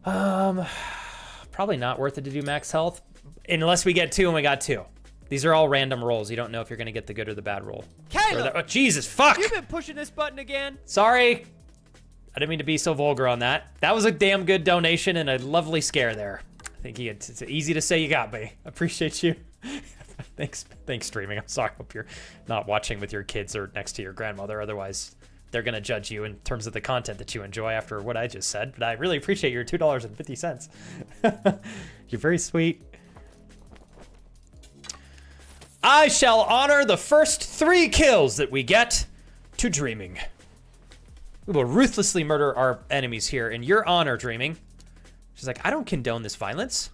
Probably not worth it to do max health unless we get 2 and we got 2. These are all random rolls. You don't know if you're gonna get the good or the bad roll. Caleb! Oh, Jesus, fuck! You've been pushing this button again. Sorry. I didn't mean to be so vulgar on that. That was a damn good donation and a lovely scare there. I think it's easy to say you got me. Appreciate you. Thanks streaming. I'm sorry. I hope you're not watching with your kids or next to your grandmother. Otherwise, they're gonna judge you in terms of the content that you enjoy after what I just said. But I really appreciate your $2.50. You're very sweet. I shall honor the first 3 kills that we get to Dreaming. We will ruthlessly murder our enemies here in your honor, Dreaming. She's like, I don't condone this violence.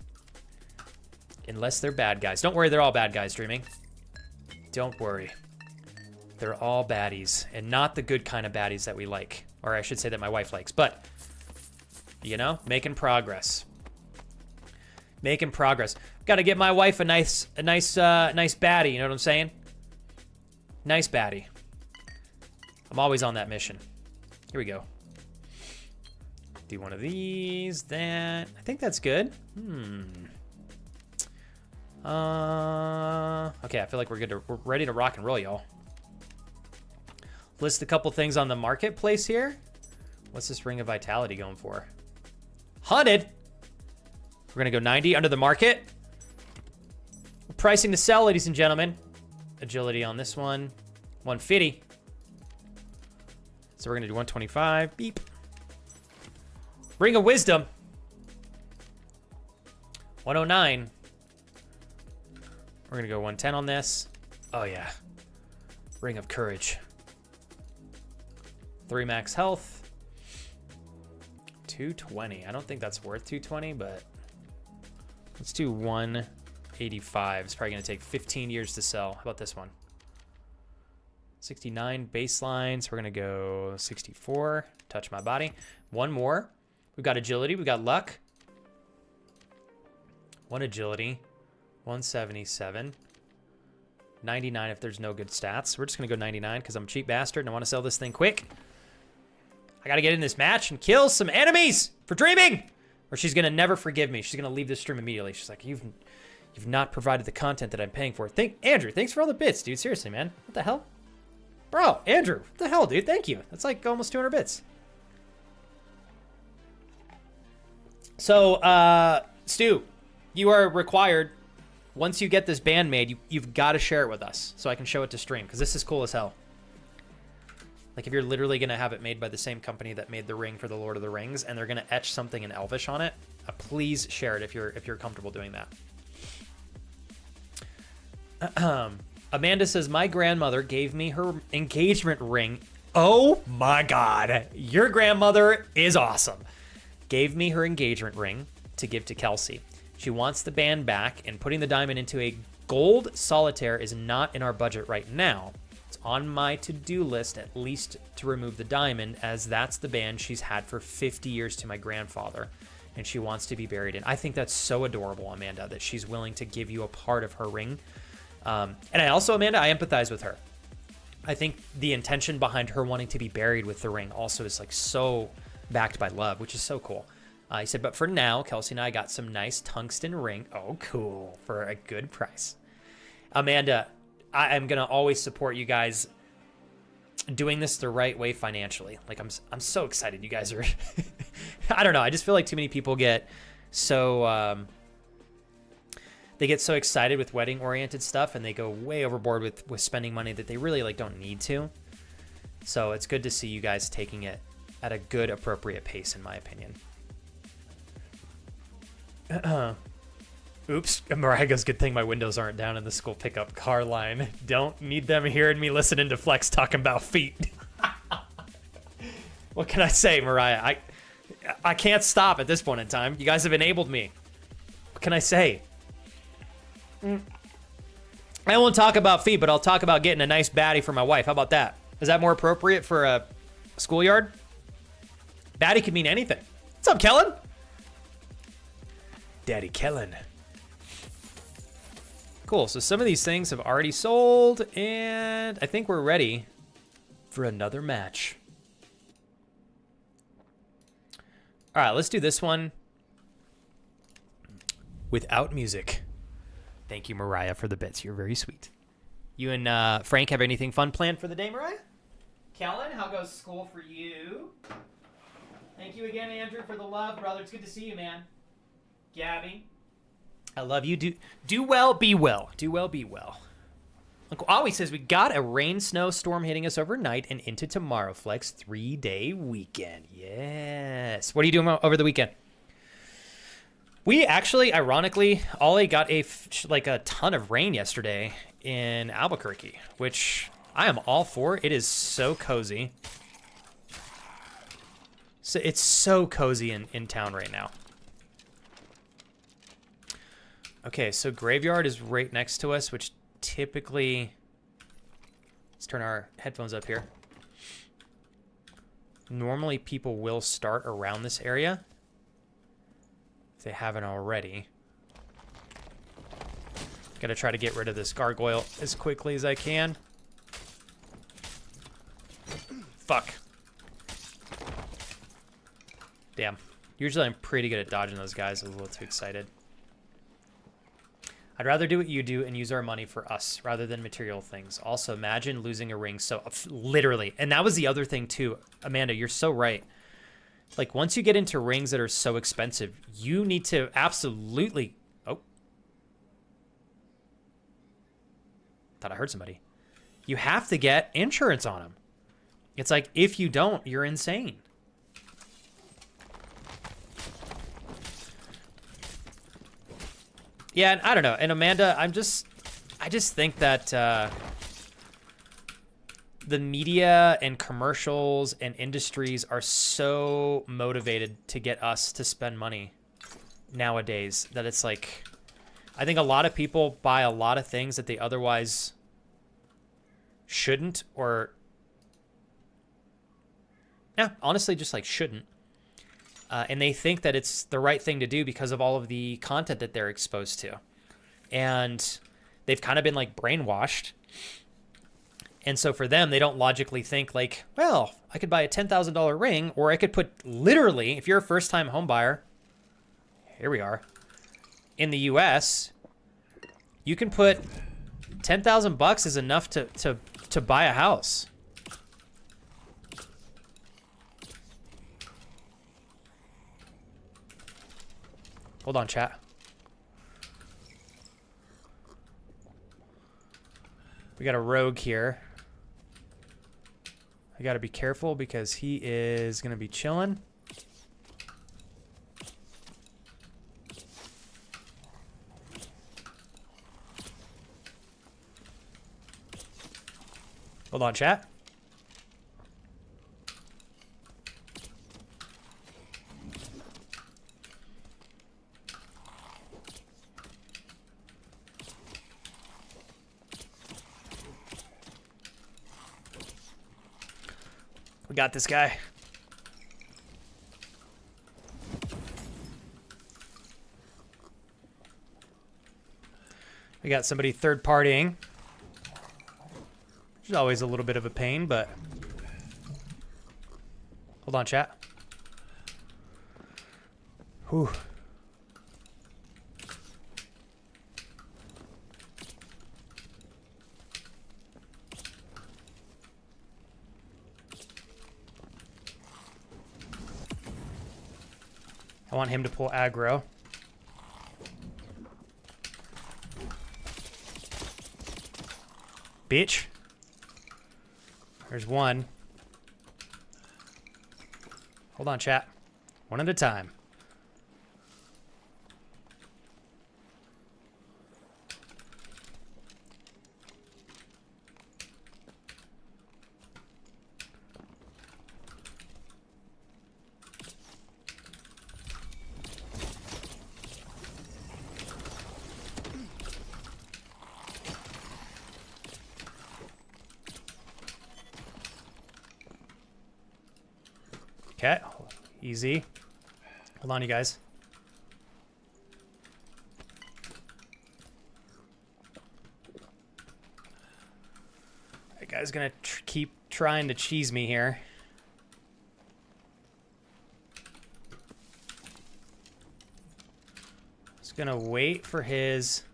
Unless they're bad guys. Don't worry, they're all bad guys, Dreaming. Don't worry. They're all baddies, and not the good kind of baddies that we like. Or I should say that my wife likes, but, you know, making progress. Making progress. Gotta get my wife a nice baddie, you know what I'm saying? Nice baddie. I'm always on that mission. Here we go. Do one of these, that. I think that's good. Okay, I feel like we're good. We're ready to rock and roll, y'all. List a couple things on the marketplace here. What's this Ring of Vitality going for? 100. We're gonna go 90 under the market. Pricing to sell, ladies and gentlemen. Agility on this one, 150. So we're gonna do 125. Beep. Ring of Wisdom, 109. We're gonna go 110 on this. Oh yeah. Ring of Courage. 3 max health. 220. I don't think that's worth 220, but let's do 185. It's probably gonna take 15 years to sell. How about this one? 69 baseline. So we're gonna go 64. Touch my body. One more. We've got agility. We've got luck. 1 agility. 177. 99 if there's no good stats. We're just gonna go 99 because I'm a cheap bastard and I want to sell this thing quick. I gotta get in this match and kill some enemies for Dreaming, or she's gonna never forgive me. She's gonna leave this stream immediately. She's like, you've not provided the content that I'm paying for. Andrew, thanks for all the bits, dude. Seriously, man. What the hell? Bro, Andrew, what the hell, dude? Thank you. That's like almost 200 bits. So, Stu, you are required, once you get this band made, you've got to share it with us so I can show it to stream, because this is cool as hell. Like, if you're literally going to have it made by the same company that made the ring for the Lord of the Rings, and they're going to etch something in Elvish on it, please share it if you're comfortable doing that. Amanda says, my grandmother gave me her engagement ring. Oh my God. Your grandmother is awesome. Gave me her engagement ring to give to Kelsey. She wants the band back, and putting the diamond into a gold solitaire is not in our budget right now. It's on my to-do list, at least to remove the diamond, as that's the band she's had for 50 years to my grandfather, and she wants to be buried in. I think that's so adorable, Amanda, that she's willing to give you a part of her ring. And I also, Amanda, I empathize with her. I think the intention behind her wanting to be buried with the ring also is like so backed by love, which is so cool. He said, but for now, Kelsey and I got some nice tungsten ring. Oh, cool. For a good price. Amanda, I am gonna always support you guys doing this the right way financially. Like I'm so excited you guys are. I don't know. I just feel like too many people get so they get so excited with wedding oriented stuff and they go way overboard with spending money that they really like don't need to. So it's good to see you guys taking it at a good appropriate pace, in my opinion. Oops, Mariah goes, good thing my windows aren't down in the school pickup car line. Don't need them hearing me listening to Flex talking about feet. What can I say, Mariah? I can't stop at this point in time. You guys have enabled me. What can I say? I won't talk about feet, but I'll talk about getting a nice baddie for my wife. How about that? Is that more appropriate for a schoolyard? Baddie could mean anything. What's up, Kellen? Daddy Kellen. Cool, so some of these things have already sold, and I think we're ready for another match. All right, let's do this one without music. Thank you, Mariah, for the bits. You're very sweet. You and Frank have anything fun planned for the day, Mariah? Kellen, how goes school for you? Thank you again, Andrew, for the love, brother. It's good to see you, man. Gabby, I love you. Do well, be well. Do well, be well. Uncle Ollie says we got a rain snow storm hitting us overnight and into tomorrow. Flex 3-day weekend. Yes. What are you doing over the weekend? We actually, ironically, Ollie got a ton of rain yesterday in Albuquerque, which I am all for. It is so cozy. So it's so cozy in town right now. Okay, so Graveyard is right next to us, which typically... Let's turn our headphones up here. Normally people will start around this area, if they haven't already. Gotta try to get rid of this gargoyle as quickly as I can. Fuck. Damn. Usually I'm pretty good at dodging those guys. I was a little too excited. I'd rather do what you do and use our money for us rather than material things. Also, imagine losing a ring so... Literally. And that was the other thing, too. Amanda, you're so right. Like, once you get into rings that are so expensive, you need to absolutely... Oh. Thought I heard somebody. You have to get insurance on them. It's like, if you don't, you're insane. Yeah, and I don't know. And Amanda, I just think that the media and commercials and industries are so motivated to get us to spend money nowadays that it's like, I think a lot of people buy a lot of things that they otherwise shouldn't, or yeah, honestly, just like shouldn't. And they think that it's the right thing to do because of all of the content that they're exposed to. And they've kind of been like brainwashed. And so for them, they don't logically think like, well, I could buy a $10,000 ring, or I could put literally, if you're a first time home buyer, here we are, in the US, you can put 10,000 bucks is enough to buy a house. Hold on, chat. We got a rogue here. I gotta be careful because he is gonna be chilling. Hold on, chat. We got this guy. We got somebody third partying. Which is always a little bit of a pain, but... Hold on, chat. want him to pull aggro. Bitch. There's one. Hold on, chat. One at a time. Okay, easy. Hold on, you guys. That guy's gonna keep trying to cheese me here. Just gonna wait for his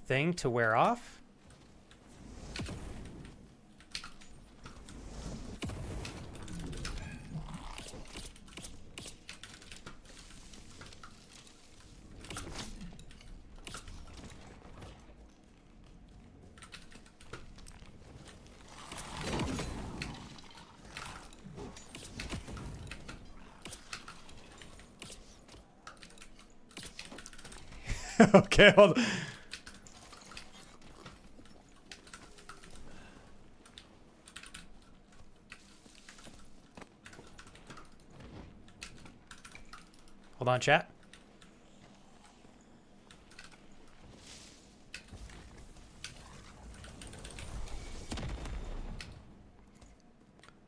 thing to wear off. Okay, hold on. Hold on, chat.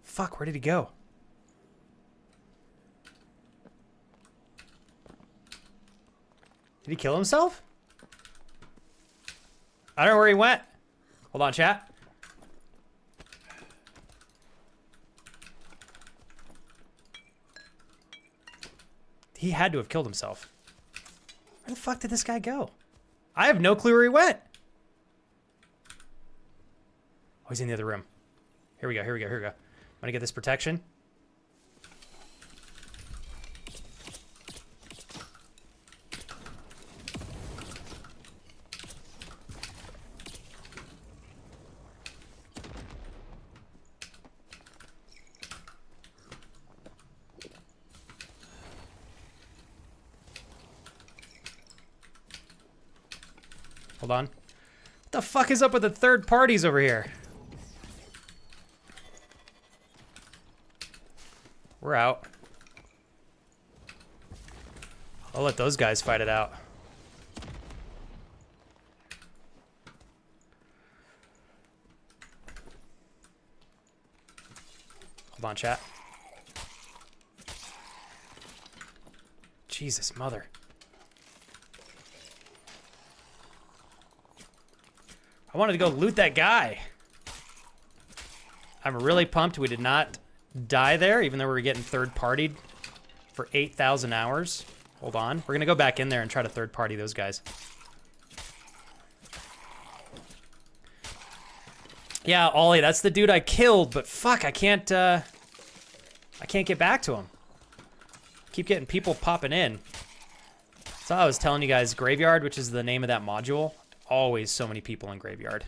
Fuck, where did he go? Did he kill himself? I don't know where he went. Hold on, chat. He had to have killed himself. Where the fuck did this guy go? I have no clue where he went. Oh, he's in the other room. Here we go, here we go, here we go. I'm gonna get this protection. Hold on. What the fuck is up with the third parties over here? We're out. I'll let those guys fight it out. Hold on, chat. Jesus, mother. I wanted to go loot that guy. I'm really pumped we did not die there, even though we were getting third-partied for 8,000 hours. Hold on. We're going to go back in there and try to third-party those guys. Yeah, Ollie, that's the dude I killed, but fuck, I can't get back to him. Keep getting people popping in. So I was telling you guys, Graveyard, which is the name of that module. Always so many people in Graveyard.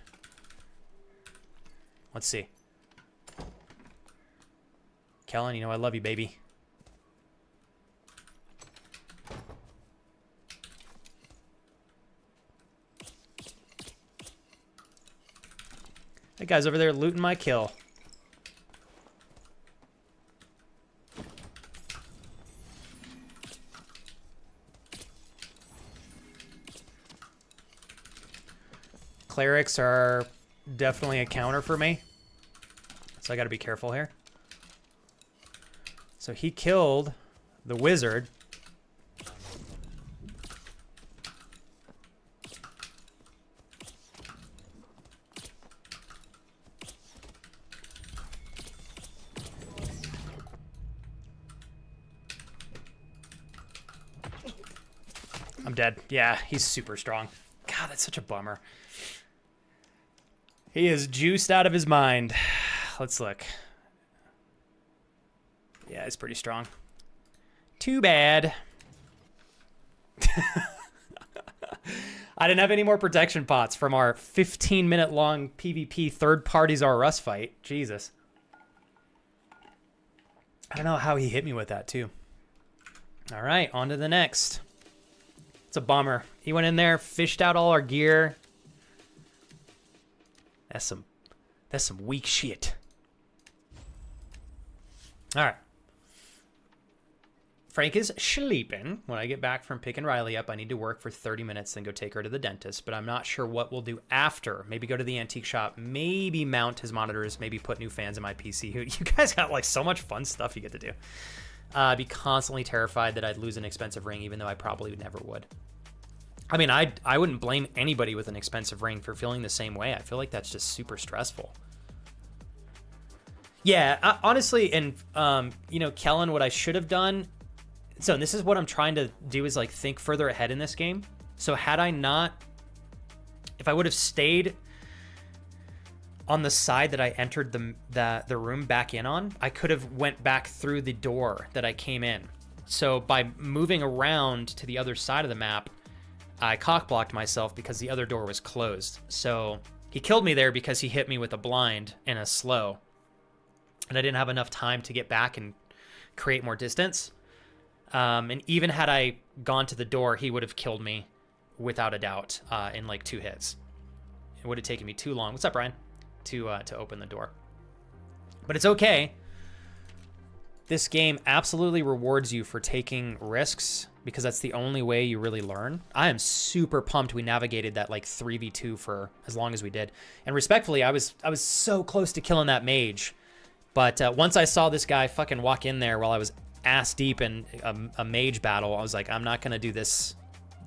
Let's see. Kellen, you know I love you, baby. That guy's over there looting my kill. Clerics are definitely a counter for me. So I gotta be careful here. So he killed the wizard. I'm dead. Yeah, he's super strong. God, that's such a bummer. He is juiced out of his mind. Let's look. Yeah, it's pretty strong. Too bad. I didn't have any more protection pots from our 15-minute long PvP third parties R Us fight. Jesus. I don't know how he hit me with that too. All right, on to the next. It's a bummer. He went in there, fished out all our gear. That's some weak shit. All right. Frank is sleeping. When I get back from picking Riley up, I need to work for 30 minutes, then go take her to the dentist. But I'm not sure what we'll do after. Maybe go to the antique shop. Maybe mount his monitors. Maybe put new fans in my PC. You guys got like so much fun stuff you get to do. I'd be constantly terrified that I'd lose an expensive ring, even though I probably never would. I mean, I wouldn't blame anybody with an expensive ring for feeling the same way. I feel like that's just super stressful. Yeah, honestly, and you know, Kellen, what I should have done. So this is what I'm trying to do is like think further ahead in this game. So had I not, if I would have stayed on the side that I entered the room back in on, I could have went back through the door that I came in. So by moving around to the other side of the map, I cock-blocked myself because the other door was closed. So he killed me there because he hit me with a blind and a slow. And I didn't have enough time to get back and create more distance. And even had I gone to the door, he would have killed me without a doubt in like 2 hits. It would have taken me too long. What's up, Brian? To open the door. But it's okay. This game absolutely rewards you for taking risks because that's the only way you really learn. I am super pumped we navigated that like 3v2 for as long as we did. And respectfully, I was so close to killing that mage. But once I saw this guy fucking walk in there while I was ass deep in a mage battle, I was like, I'm not gonna do this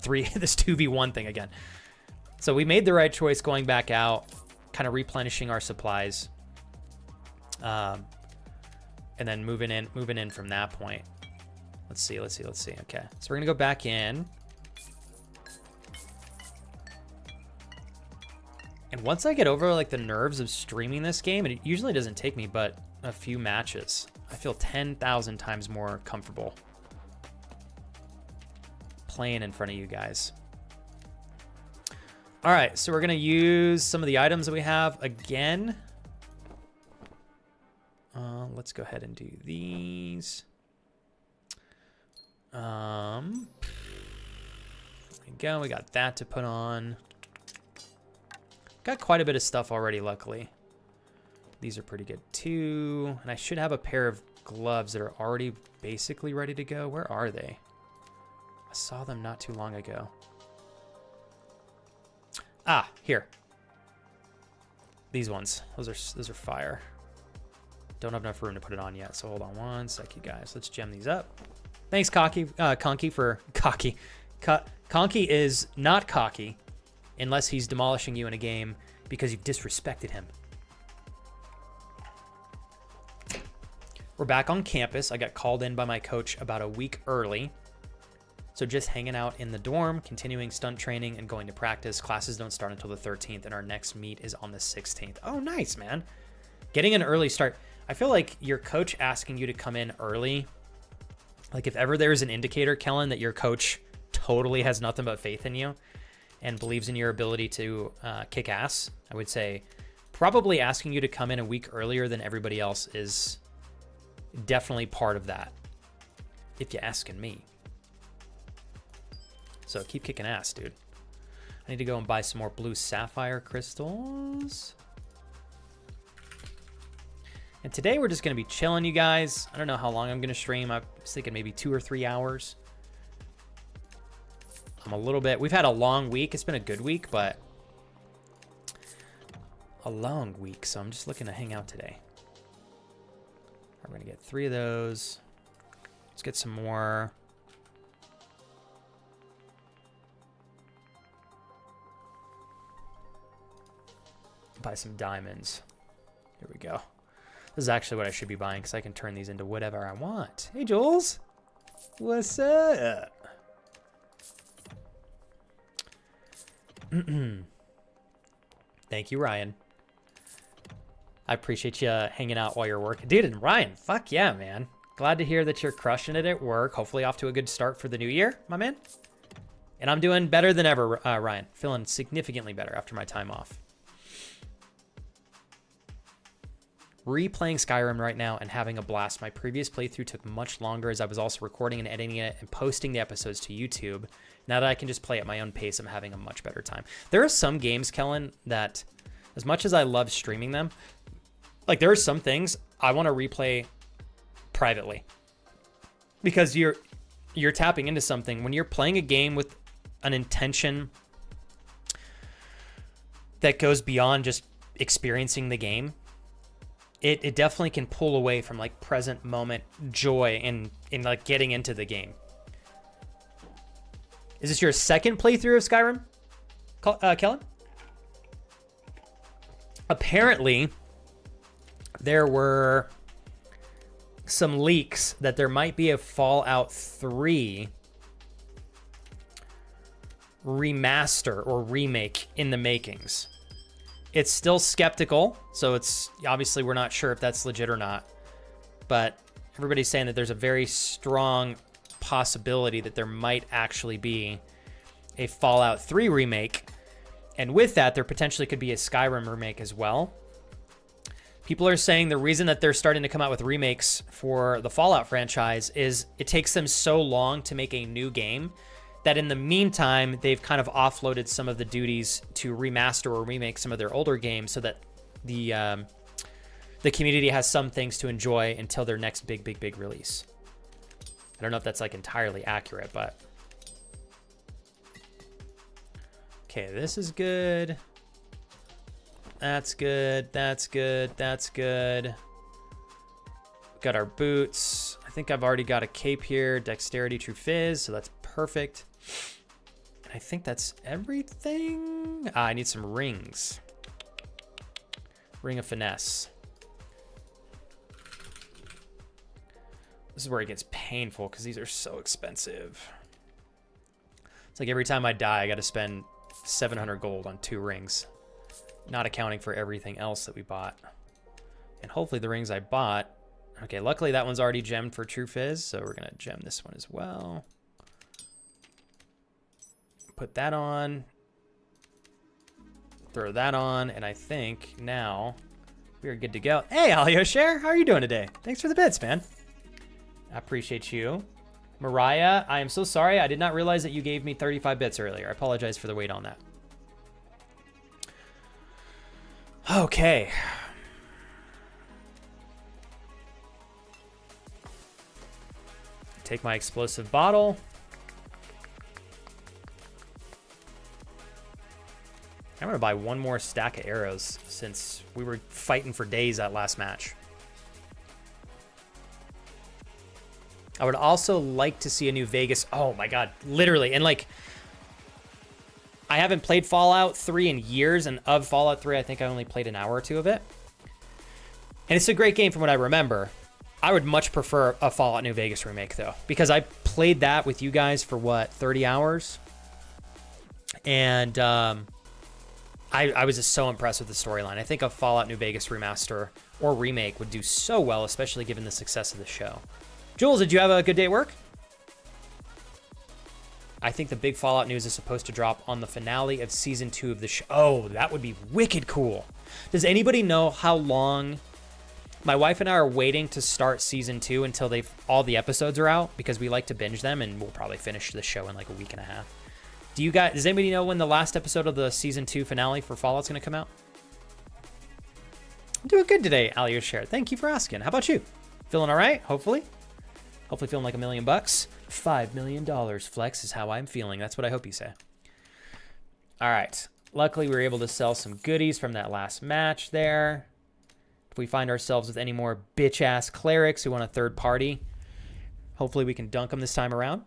2v1 thing again. So we made the right choice going back out, kind of replenishing our supplies, and then moving in from that point. Let's see. Okay, so we're gonna go back in, and once I get over like the nerves of streaming this game, and it usually doesn't take me but a few matches, I feel 10,000 times more comfortable playing in front of you guys. All right, so we're gonna use some of the items that we have again. Let's go ahead and do these. There we go, we got that to put on. Got quite a bit of stuff already, luckily. These are pretty good too. And I should have a pair of gloves that are already basically ready to go. Where are they? I saw them not too long ago. Ah, here. These ones. Those are fire. Don't have enough room to put it on yet, so hold on one sec, you guys. Let's gem these up. Thanks, Conky, for cocky. Conky is not cocky unless he's demolishing you in a game because you've disrespected him. We're back on campus. I got called in by my coach about a week early. So just hanging out in the dorm, continuing stunt training, and going to practice. Classes don't start until the 13th, and our next meet is on the 16th. Oh, nice, man. Getting an early start. I feel like your coach asking you to come in early, like if ever there's an indicator, Kellen, that your coach totally has nothing but faith in you and believes in your ability to kick ass, I would say probably asking you to come in a week earlier than everybody else is definitely part of that, if you're asking me. So keep kicking ass, dude. I need to go and buy some more blue sapphire crystals. And today we're just going to be chilling, you guys. I don't know how long I'm going to stream. I was thinking maybe 2 or 3 hours. I'm a little bit... We've had a long week. It's been a good week, but... a long week, so I'm just looking to hang out today. I'm going to get 3 of those. Let's get some more. Buy some diamonds. Here we go. This is actually what I should be buying because I can turn these into whatever I want. Hey, Jules. What's up? Thank you, Ryan. I appreciate you hanging out while you're working. Dude, and Ryan, fuck yeah, man. Glad to hear that you're crushing it at work. Hopefully off to a good start for the new year, my man. And I'm doing better than ever, Ryan. Feeling significantly better after my time off. Replaying Skyrim right now and having a blast. My previous playthrough took much longer as I was also recording and editing it and posting the episodes to YouTube. Now that I can just play at my own pace, I'm having a much better time. There are some games, Kellen, that as much as I love streaming them, like there are some things I want to replay privately. Because you're tapping into something. When you're playing a game with an intention that goes beyond just experiencing the game, it definitely can pull away from like present moment joy in like getting into the game. Is this your second playthrough of Skyrim, Kellen? Apparently, there were some leaks that there might be a Fallout 3 remaster or remake in the makings. It's still skeptical, so it's obviously we're not sure if that's legit or not. But everybody's saying that there's a very strong possibility that there might actually be a Fallout 3 remake. And with that, there potentially could be a Skyrim remake as well. People are saying the reason that they're starting to come out with remakes for the Fallout franchise is it takes them so long to make a new game that in the meantime, they've kind of offloaded some of the duties to remaster or remake some of their older games so that the community has some things to enjoy until their next big release. I don't know if that's like entirely accurate, but... Okay, this is good. That's good. That's good. That's good. Got our boots. I think I've already got a cape here. Dexterity, True Fizz, so that's perfect. And I think that's everything. I need some rings. Ring of Finesse. This is where it gets painful because these are so expensive. It's like every time I die, I got to spend 700 gold on 2 rings, not accounting for everything else that we bought. And hopefully the rings I bought. Okay, luckily that one's already gemmed for True Fizz, so we're going to gem this one as well. Put that on. Throw that on, and I think now we are good to go. Hey, Alioshare, how are you doing today? Thanks for the bits, man. I appreciate you. Mariah, I am so sorry. I did not realize that you gave me 35 bits earlier. I apologize for the wait on that. Okay. Take my explosive bottle. I'm going to buy one more stack of arrows since we were fighting for days that last match. I would also like to see a new Vegas. Oh my God, literally. And like, I haven't played Fallout 3 in years, and of Fallout 3, I think I only played an hour or two of it. And it's a great game from what I remember. I would much prefer a Fallout New Vegas remake though, because I played that with you guys for what, 30 hours? And I was just so impressed with the storyline. I think a Fallout New Vegas remaster or remake would do so well, especially given the success of the show. Jules, did you have a good day at work? I think the big Fallout news is supposed to drop on the finale of season 2 of the show. Oh, that would be wicked cool. Does anybody know how long? My wife and I are waiting to start season 2 until all the episodes are out, because we like to binge them, and we'll probably finish the show in like a week and a half. Does anybody know when the last episode of the season 2 finale for Fallout's going to come out? I'm doing good today, Alioshare. Thank you for asking. How about you? Feeling all right? Hopefully feeling like $1 million. $5 million flex is how I'm feeling. That's what I hope you say. All right. Luckily, we were able to sell some goodies from that last match there. If we find ourselves with any more bitch-ass clerics who want a third party, hopefully we can dunk them this time around.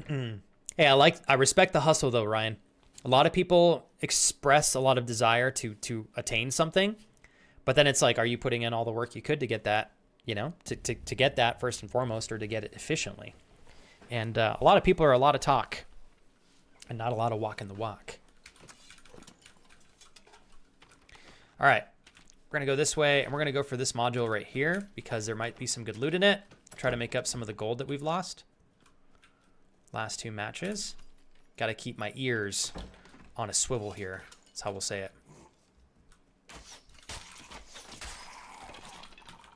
Hey, I respect the hustle though, Ryan. A lot of people express a lot of desire to attain something, but then it's like, are you putting in all the work you could to get that, you know, to get that first and foremost, or to get it efficiently? And a lot of people are a lot of talk and not a lot of walking the walk. All right, We're going to go this way, and we're going to go for this module right here because there might be some good loot in it. Try to make up some of the gold that we've lost. Last 2 matches. Got to keep my ears on a swivel here. That's how we'll say it.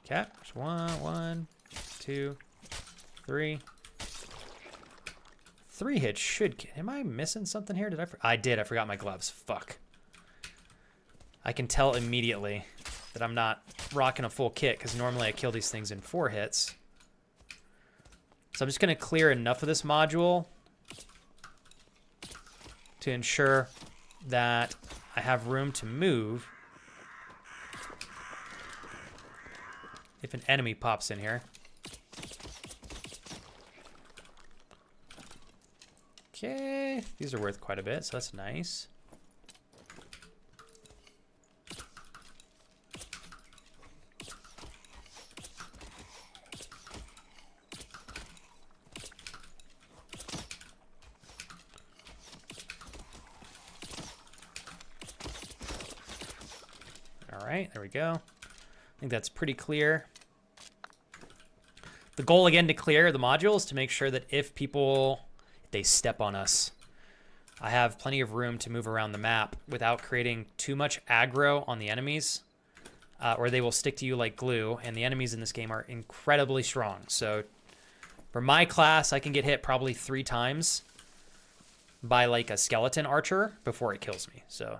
Okay, there's 1, 2, 3. 3 hits should... Am I missing something here? I did. I forgot my gloves. Fuck. I can tell immediately that I'm not rocking a full kit because normally I kill these things in 4 hits. So I'm just going to clear enough of this module to ensure that I have room to move if an enemy pops in here. Okay, these are worth quite a bit, so that's nice. All right, there we go. I think that's pretty clear. The goal, again, to clear the module is to make sure that if they step on us, I have plenty of room to move around the map without creating too much aggro on the enemies, or they will stick to you like glue, and the enemies in this game are incredibly strong. So for my class, I can get hit probably 3 times by like a skeleton archer before it kills me. So,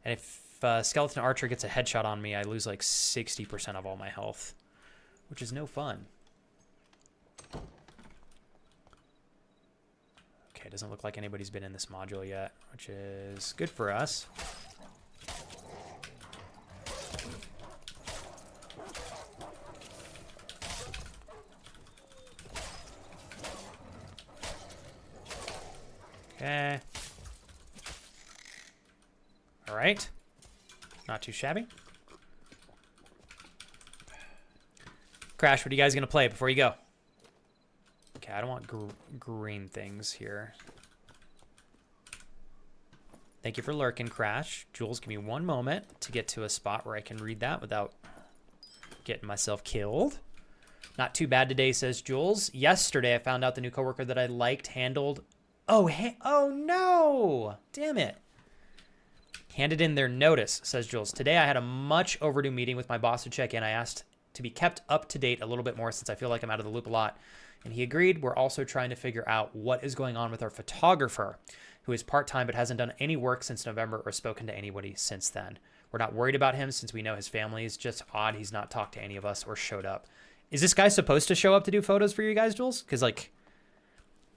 and if a skeleton archer gets a headshot on me, I lose like 60% of all my health, which is no fun. Okay, doesn't look like anybody's been in this module yet, which is good for us. Okay. All right. Not too shabby. Crash, what are you guys going to play before you go? Okay, I don't want green things here. Thank you for lurking, Crash. Jules, give me 1 moment to get to a spot where I can read that without getting myself killed. Not too bad today, says Jules. Yesterday, I found out the new coworker that I liked handled... Oh no! Damn it. Handed in their notice, says Jules. Today, I had a much overdue meeting with my boss to check in. I asked to be kept up to date a little bit more since I feel like I'm out of the loop a lot. And he agreed. We're also trying to figure out what is going on with our photographer, who is part-time but hasn't done any work since November or spoken to anybody since then. We're not worried about him since we know his family. Is just odd he's not talked to any of us or showed up. Is this guy supposed to show up to do photos for you guys, Jules? Because, like,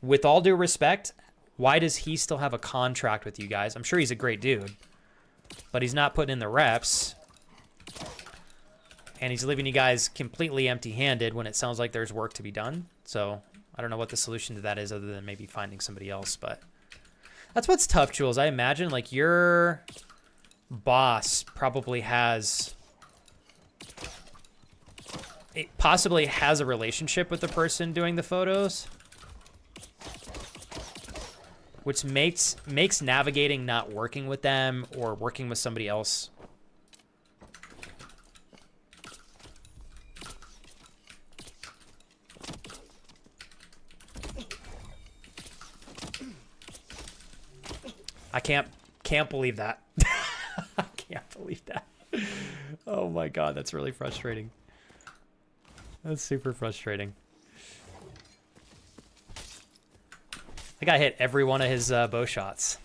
with all due respect, why does he still have a contract with you guys? I'm sure he's a great dude, but he's not putting in the reps. And he's leaving you guys completely empty-handed when it sounds like there's work to be done. So I don't know what the solution to that is other than maybe finding somebody else. But that's what's tough, Jules. I imagine like your boss probably has... It possibly has a relationship with the person doing the photos, which makes navigating not working with them or working with somebody else I can't believe that. I can't believe that. Oh my god, that's really frustrating. That's super frustrating. I got hit every one of his bow shots.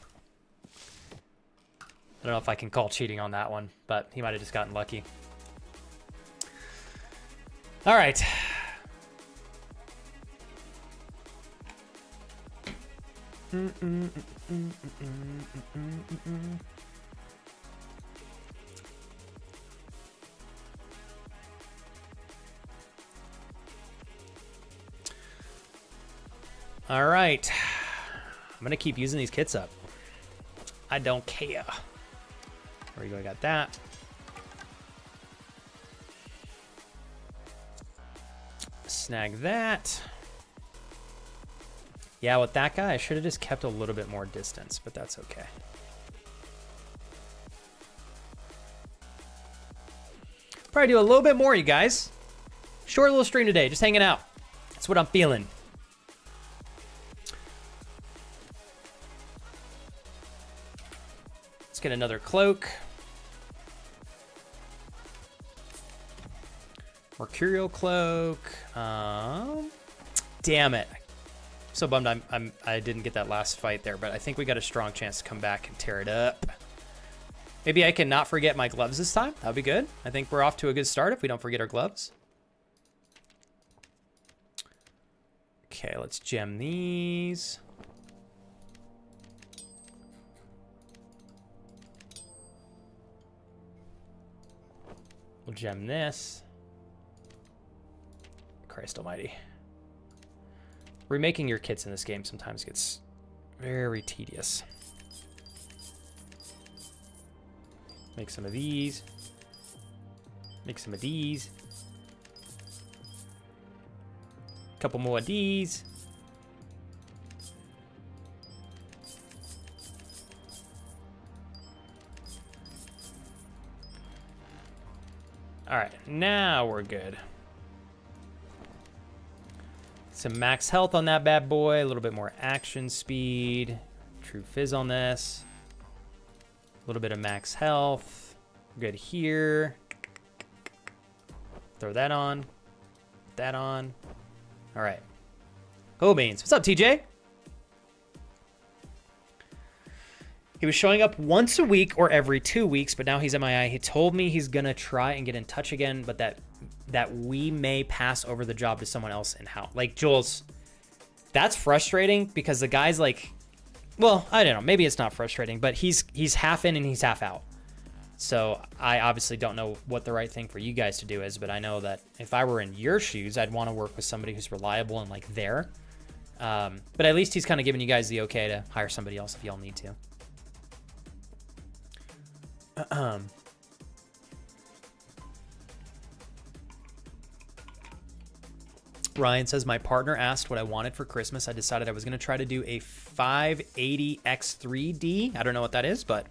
I don't know if I can call cheating on that one, but he might have just gotten lucky. All right. All right. I'm going to keep using these kits up. I don't care. There we go. I got that. Snag that. Yeah, with that guy, I should have just kept a little bit more distance, but that's okay. Probably do a little bit more, you guys. Short little stream today, just hanging out. That's what I'm feeling. Let's get another cloak. Mercurial cloak. Damn it. So bummed I didn't get that last fight there, but I think we got a strong chance to come back and tear it up. Maybe I can not forget my gloves this time. That would be good. I think we're off to a good start if we don't forget our gloves. Okay, let's gem these. We'll gem this. Christ almighty. Remaking your kits in this game sometimes gets very tedious. Make some of these. Make some of these. Couple more of these. All right, now we're good. Some max health on that bad boy, a little bit more action speed. True fizz on this. A little bit of max health. Good here. Throw that on. That on. All right. Oh, Beans. What's up, TJ? He was showing up once a week or every 2 weeks, but now he's MIA. He told me he's going to try and get in touch again, but that we may pass over the job to someone else in-house. Like, Jules, that's frustrating because the guy's like, well, I don't know. Maybe it's not frustrating, but he's half in and he's half out. So I obviously don't know what the right thing for you guys to do is, but I know that if I were in your shoes, I'd want to work with somebody who's reliable and like there. But at least he's kind of giving you guys the okay to hire somebody else if y'all need to. Ryan says, my partner asked what I wanted for Christmas. I decided I was going to try to do a 580X3D. I don't know what that is, but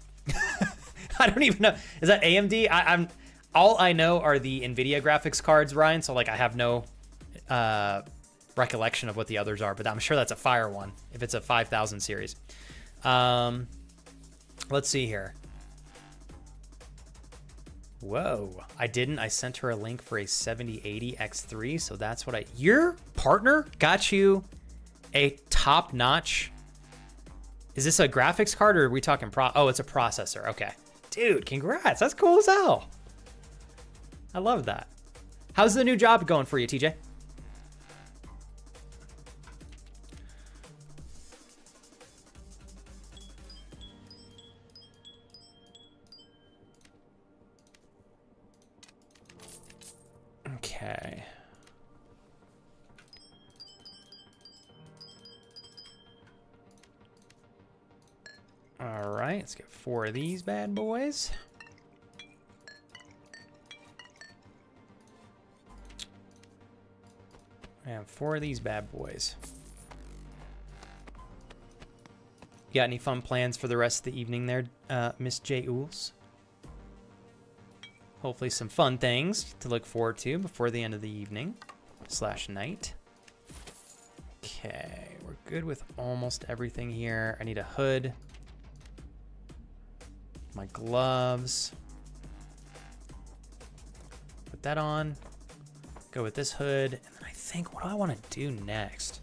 I don't even know. Is that AMD? I'm all I know are the NVIDIA graphics cards, Ryan. So like I have no recollection of what the others are, but I'm sure that's a fire one if it's a 5000 series. Let's see here. Whoa, I didn't. I sent her a link for a 7080 X3, so that's what your partner got you a top-notch. Is this a graphics card or are we talking oh, it's a processor. Okay. Dude, congrats. That's cool as hell. I love that. How's the new job going for you, TJ? Okay. All right, let's get 4 of these bad boys. And 4 of these bad boys. You got any fun plans for the rest of the evening there, Miss J. Ools? Hopefully some fun things to look forward to before the end of the evening / night. Okay, we're good with almost everything here. I need a hood. My gloves. Put that on. Go with this hood. And then I think, what do I want to do next?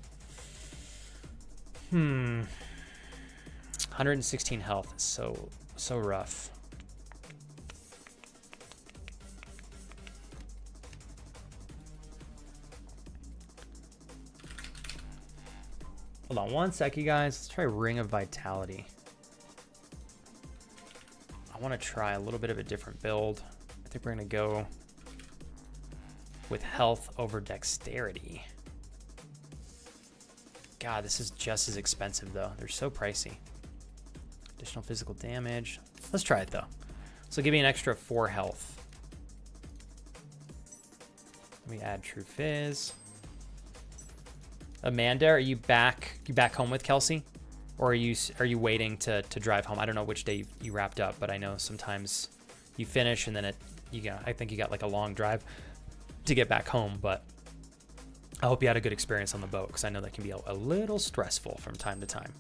116 health is so rough. Hold on one sec, you guys. Let's try Ring of Vitality. I want to try a little bit of a different build. I think we're going to go with health over dexterity. God, this is just as expensive, though. They're so pricey. Additional physical damage. Let's try it, though. So give me an extra 4 health. Let me add True Fizz. Amanda, are you back home with Kelsey? Or are you waiting to drive home? I don't know which day you wrapped up, but I know sometimes you finish and then I think you got like a long drive to get back home, but I hope you had a good experience on the boat, because I know that can be a little stressful from time to time.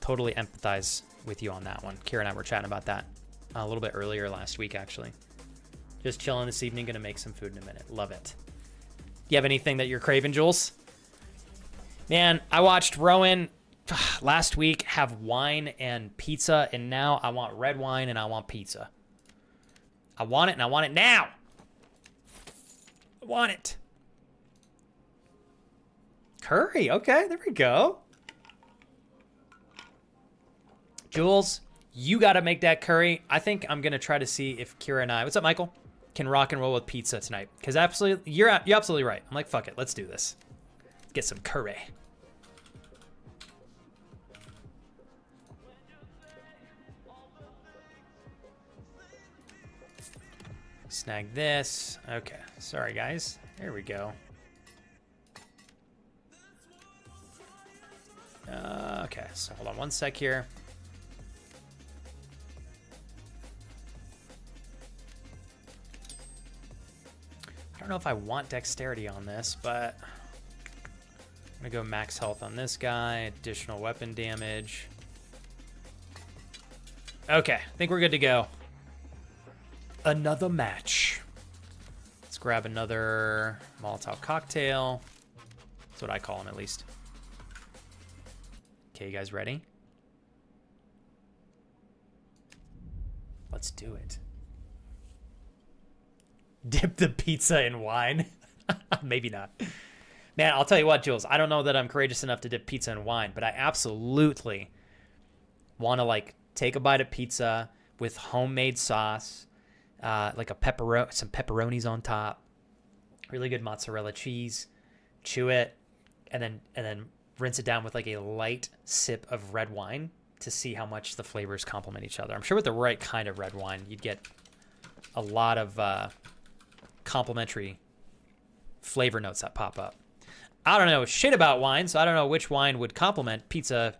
Totally empathize with you on that one. Kira and I were chatting about that a little bit earlier last week, actually. Just chilling this evening, gonna make some food in a minute. Love it. You have anything that you're craving, Jules? Man, I watched Rowan last week have wine and pizza, and now I want red wine and I want pizza. I want it, and I want it now. I want it. Curry, okay, there we go. Jules, you got to make that curry. I think I'm going to try to see if Kira and I, what's up, Michael, can rock and roll with pizza tonight. Because absolutely, you're absolutely right. I'm like, fuck it, let's do this. Let's get some curry. Snag this. Okay, sorry guys. There we go. Okay, so hold on one sec here. I don't know if I want dexterity on this, but I'm gonna go max health on this guy, additional weapon damage. Okay, I think we're good to go. Another match. Let's grab another Molotov cocktail. That's what I call them, at least. Okay, you guys ready? Let's do it. Dip the pizza in wine? Maybe not. Man, I'll tell you what, Jules. I don't know that I'm courageous enough to dip pizza in wine, but I absolutely want to, like, take a bite of pizza with homemade sauce, like some pepperonis on top, really good mozzarella cheese, chew it, and then rinse it down with like a light sip of red wine to see how much the flavors complement each other. I'm sure with the right kind of red wine, you'd get a lot of complementary flavor notes that pop up. I don't know shit about wine, so I don't know which wine would complement pizza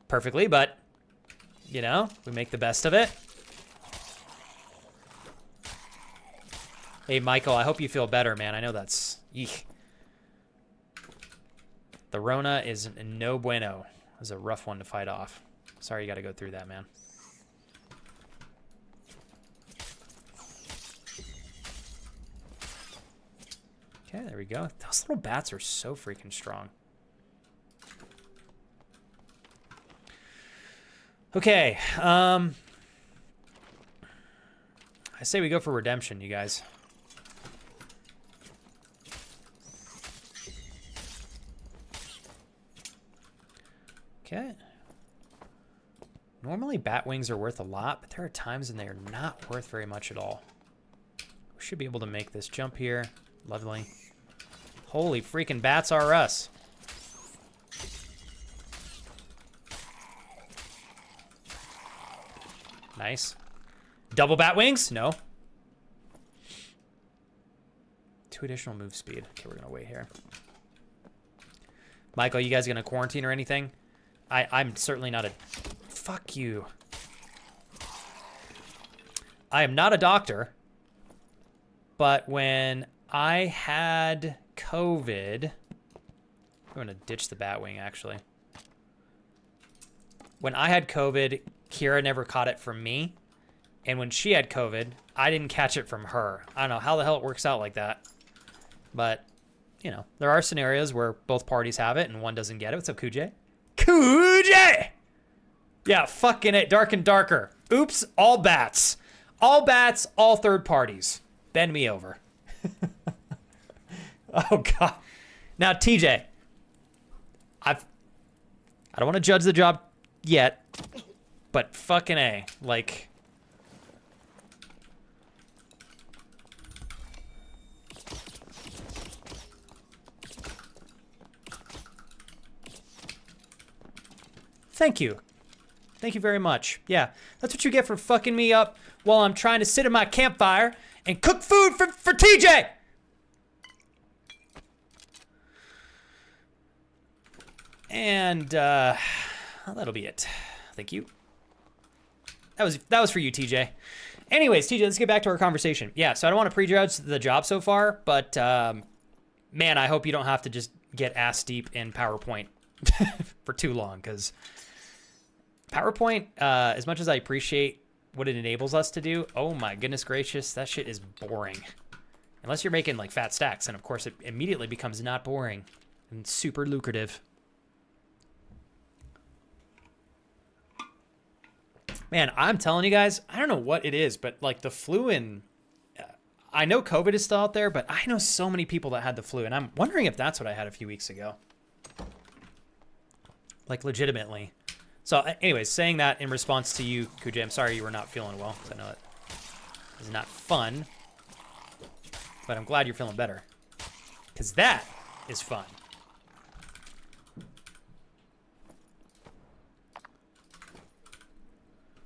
perfectly, but, you know, we make the best of it. Hey, Michael, I hope you feel better, man. I know that's... Eek. The Rona is no bueno. It was a rough one to fight off. Sorry you got to go through that, man. Okay, there we go. Those little bats are so freaking strong. Okay, I say we go for redemption, you guys. Okay. Normally bat wings are worth a lot, but there are times when they are not worth very much at all. We should be able to make this jump here. Lovely. Holy freaking bats are us. Nice. Double bat wings? No. 2 additional move speed. Okay, we're gonna wait here. Michael, you guys gonna quarantine or anything? I'm certainly not a... Fuck you. I am not a doctor, but when I had COVID... I'm gonna ditch the Batwing, actually. When I had COVID, Kira never caught it from me. And when she had COVID, I didn't catch it from her. I don't know how the hell it works out like that. But, you know, there are scenarios where both parties have it and one doesn't get it. What's up, Kujay? Kujay! Yeah, fucking it. Dark and darker. Oops, all bats. All bats, all third parties. Bend me over. Oh, God. Now, TJ. I don't want to judge the job yet, but fucking A. Like... Thank you. Thank you very much. Yeah, that's what you get for fucking me up while I'm trying to sit at my campfire and cook food for TJ! And, that'll be it. Thank you. That was for you, TJ. Anyways, TJ, let's get back to our conversation. Yeah, so I don't want to prejudge the job so far, but man, I hope you don't have to just get ass deep in PowerPoint for too long, because PowerPoint, as much as I appreciate what it enables us to do, oh my goodness gracious, that shit is boring. Unless you're making like fat stacks, and of course it immediately becomes not boring and super lucrative. Man, I'm telling you guys, I don't know what it is, but like the flu and I know COVID is still out there, but I know so many people that had the flu, and I'm wondering if that's what I had a few weeks ago. Like legitimately. So anyways, saying that in response to you, Kuja, I'm sorry you were not feeling well, because I know it is not fun, but I'm glad you're feeling better, because that is fun.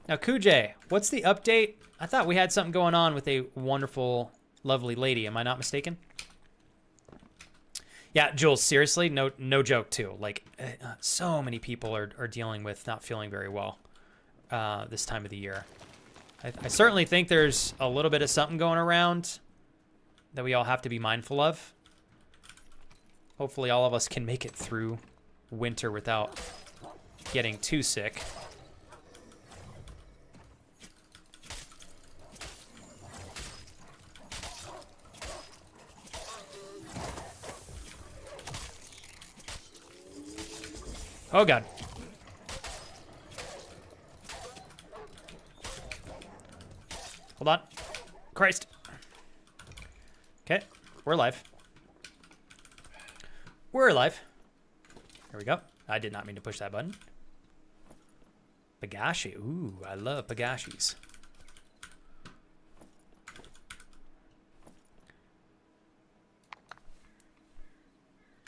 Now, Kuja, what's the update? I thought we had something going on with a wonderful, lovely lady. Am I not mistaken? Yeah, Jules, seriously, no joke, too. Like, so many people are dealing with not feeling very well this time of the year. I certainly think there's a little bit of something going around that we all have to be mindful of. Hopefully all of us can make it through winter without getting too sick. Oh, God. Hold on. Christ. Okay. We're alive. We're alive. There we go. I did not mean to push that button. Pagashi. Ooh, I love Pagashis.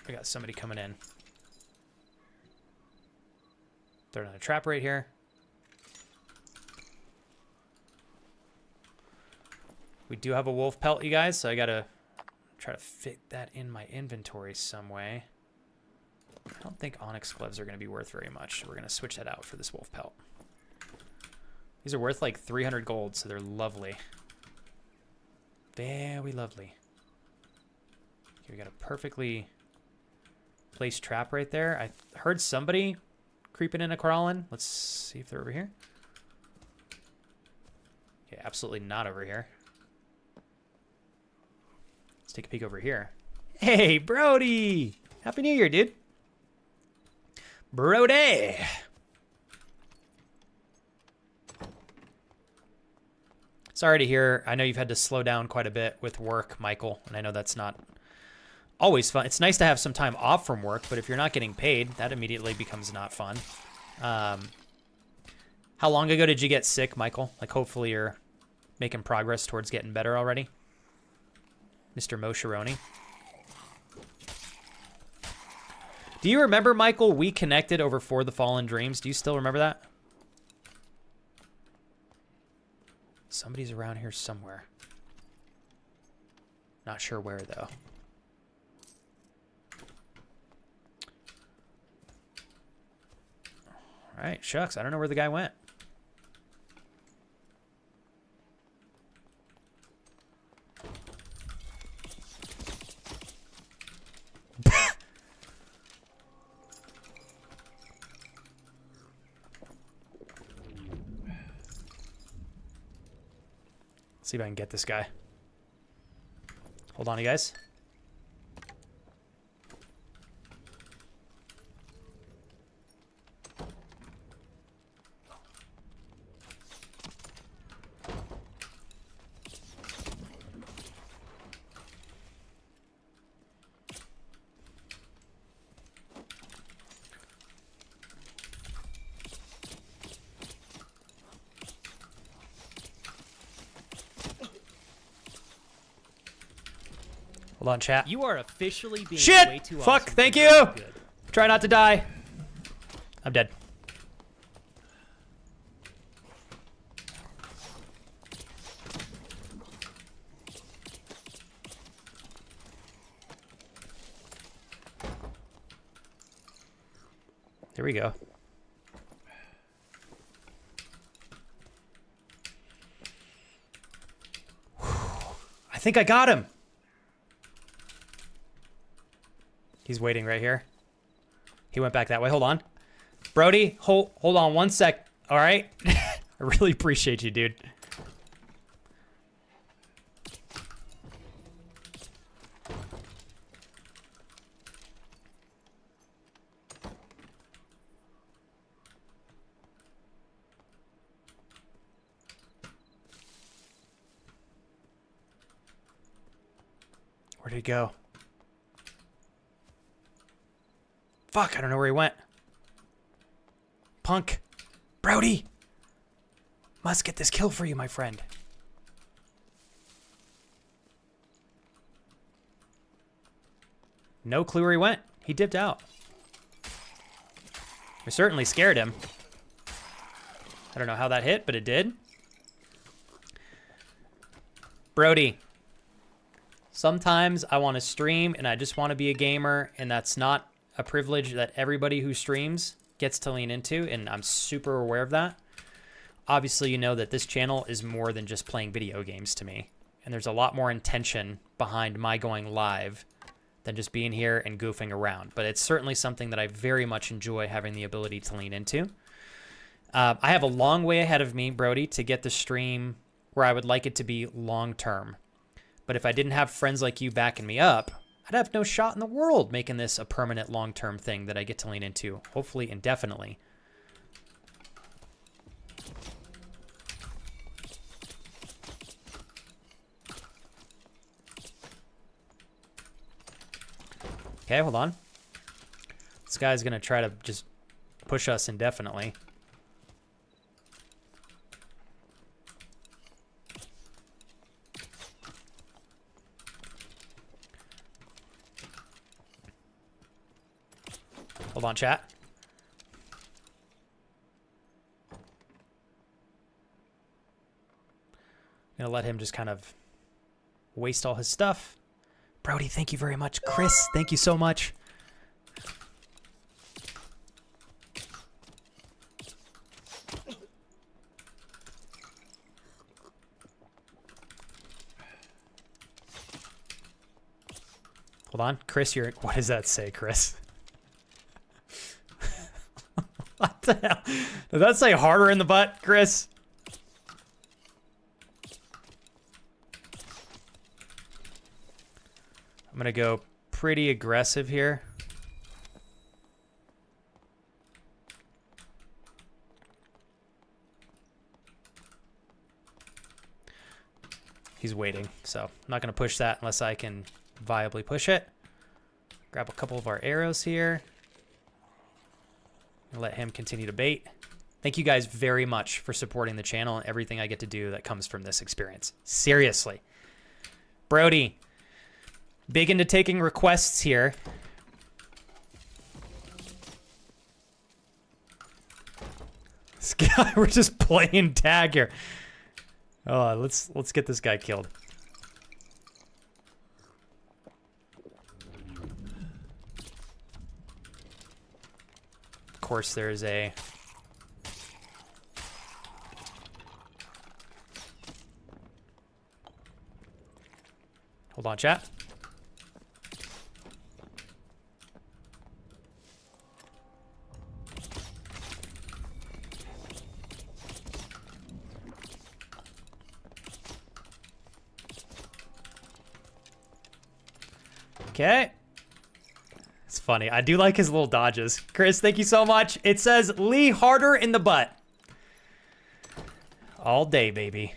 I got somebody coming in. Throw down a trap right here. We do have a wolf pelt, you guys, so I gotta try to fit that in my inventory some way. I don't think onyx gloves are gonna be worth very much. We're gonna switch that out for this wolf pelt. These are worth like 300 gold, so they're lovely. Very lovely. Okay, we got a perfectly placed trap right there. I heard somebody creeping in and crawling. Let's see if they're over here. Okay, absolutely not over here. Let's take a peek over here. Hey, Brody! Happy New Year, dude. Brody! Sorry to hear. I know you've had to slow down quite a bit with work, Michael, and I know that's not always fun. It's nice to have some time off from work, but if you're not getting paid, that immediately becomes not fun. How long ago did you get sick, Michael? Like, hopefully you're making progress towards getting better already. Mr. Mosheroni. Do you remember, Michael, we connected over For the Fallen Dreams? Do you still remember that? Somebody's around here somewhere. Not sure where, though. All right, shucks. I don't know where the guy went. See if I can get this guy. Hold on, you guys. Hold on, chat. You are officially being Shit! way too Fuck, awesome thank for you! being good. Try not to die. I'm dead. There we go. I think I got him. He's waiting right here. He went back that way. Hold on. Brody, hold on 1 sec. All right? I really appreciate you, dude. Where'd he go? Fuck, I don't know where he went. Punk. Brody! Must get this kill for you, my friend. No clue where he went. He dipped out. We certainly scared him. I don't know how that hit, but it did. Brody. Sometimes I want to stream and I just want to be a gamer, and that's not a privilege that everybody who streams gets to lean into, and I'm super aware of that. Obviously, you know that this channel is more than just playing video games to me, and there's a lot more intention behind my going live than just being here and goofing around, but it's certainly something that I very much enjoy having the ability to lean into. I have a long way ahead of me, Brody, to get the stream where I would like it to be long term. But if I didn't have friends like you backing me up, I'd have no shot in the world making this a permanent long-term thing that I get to lean into, hopefully indefinitely. Okay, hold on. This guy's gonna try to just push us indefinitely. Hold on, chat. I'm gonna let him just kind of waste all his stuff. Brody, thank you very much. Chris, thank you so much. Hold on, Chris, what does that say, Chris? What the hell? Does that say harder in the butt, Chris? I'm gonna go pretty aggressive here. He's waiting, so I'm not gonna push that unless I can viably push it. Grab a couple of our arrows here. Let him continue to bait. Thank you guys very much for supporting the channel and everything I get to do that comes from this experience. Seriously. Brody, big into taking requests here. This guy, we're just playing tag here. Oh, let's get this guy killed. Of course, there's a hold on, chat. Okay. It's funny. I do like his little dodges. Chris, thank you so much. It says Lee harder in the butt. All day, baby.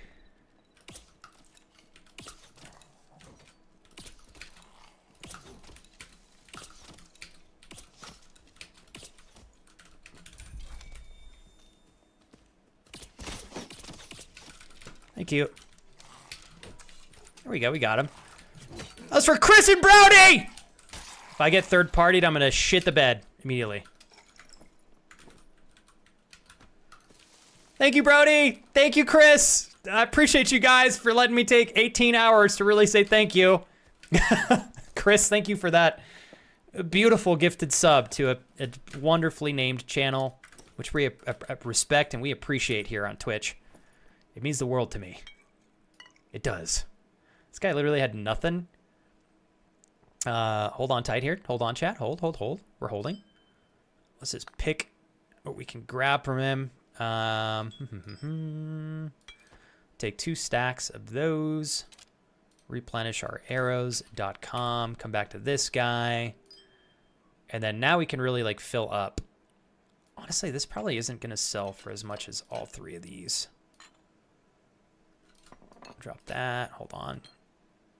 Thank you. There we go. We got him. That's for Chris and Brody! If I get third-partied, I'm gonna shit the bed immediately. Thank you, Brody. Thank you, Chris. I appreciate you guys for letting me take 18 hours to really say thank you. Chris, thank you for that beautiful gifted sub to a wonderfully named channel, which we respect and we appreciate here on Twitch. It means the world to me. It does. This guy literally had nothing. Hold on tight here. Hold on, chat. Hold. We're holding. Let's just pick what we can grab from him. Take 2 stacks of those. Replenish our arrows.com. Come back to this guy. And then now we can really like fill up. Honestly, this probably isn't going to sell for as much as all 3 of these. Drop that. Hold on.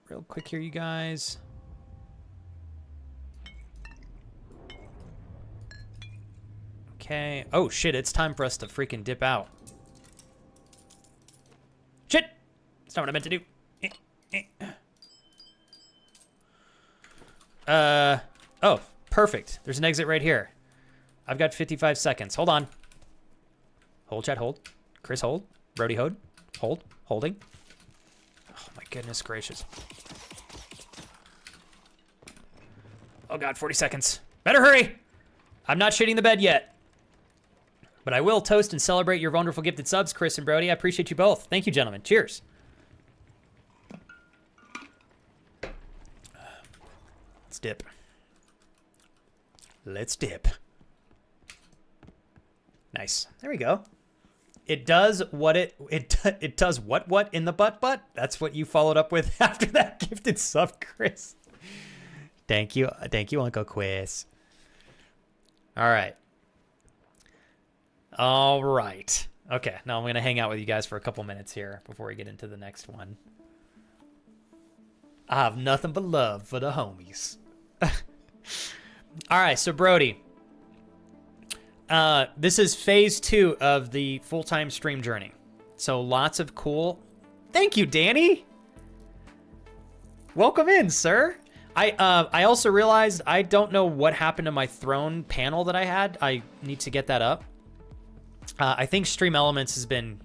Real quick here, you guys. Okay. Oh, shit. It's time for us to freaking dip out. Shit! That's not what I meant to do. Oh, perfect. There's an exit right here. I've got 55 seconds. Hold on. Hold, chat, hold. Chris, hold. Brody, hold. Hold. Holding. Oh, my goodness gracious. Oh, God, 40 seconds. Better hurry. I'm not shitting the bed yet. But I will toast and celebrate your wonderful gifted subs, Chris and Brody. I appreciate you both. Thank you, gentlemen. Cheers. Let's dip. Let's dip. Nice. There we go. It does what it does what in the butt. That's what you followed up with after that gifted sub, Chris. Thank you, Uncle Quiz. All right. Okay, now I'm gonna hang out with you guys for a couple minutes here before we get into the next one. I have nothing but love for the homies. All right, so Brody. This is phase 2 of the full-time stream journey. So lots of cool... Thank you, Danny! Welcome in, sir. I also realized I don't know what happened to my throne panel that I had. I need to get that up. I think Stream Elements has been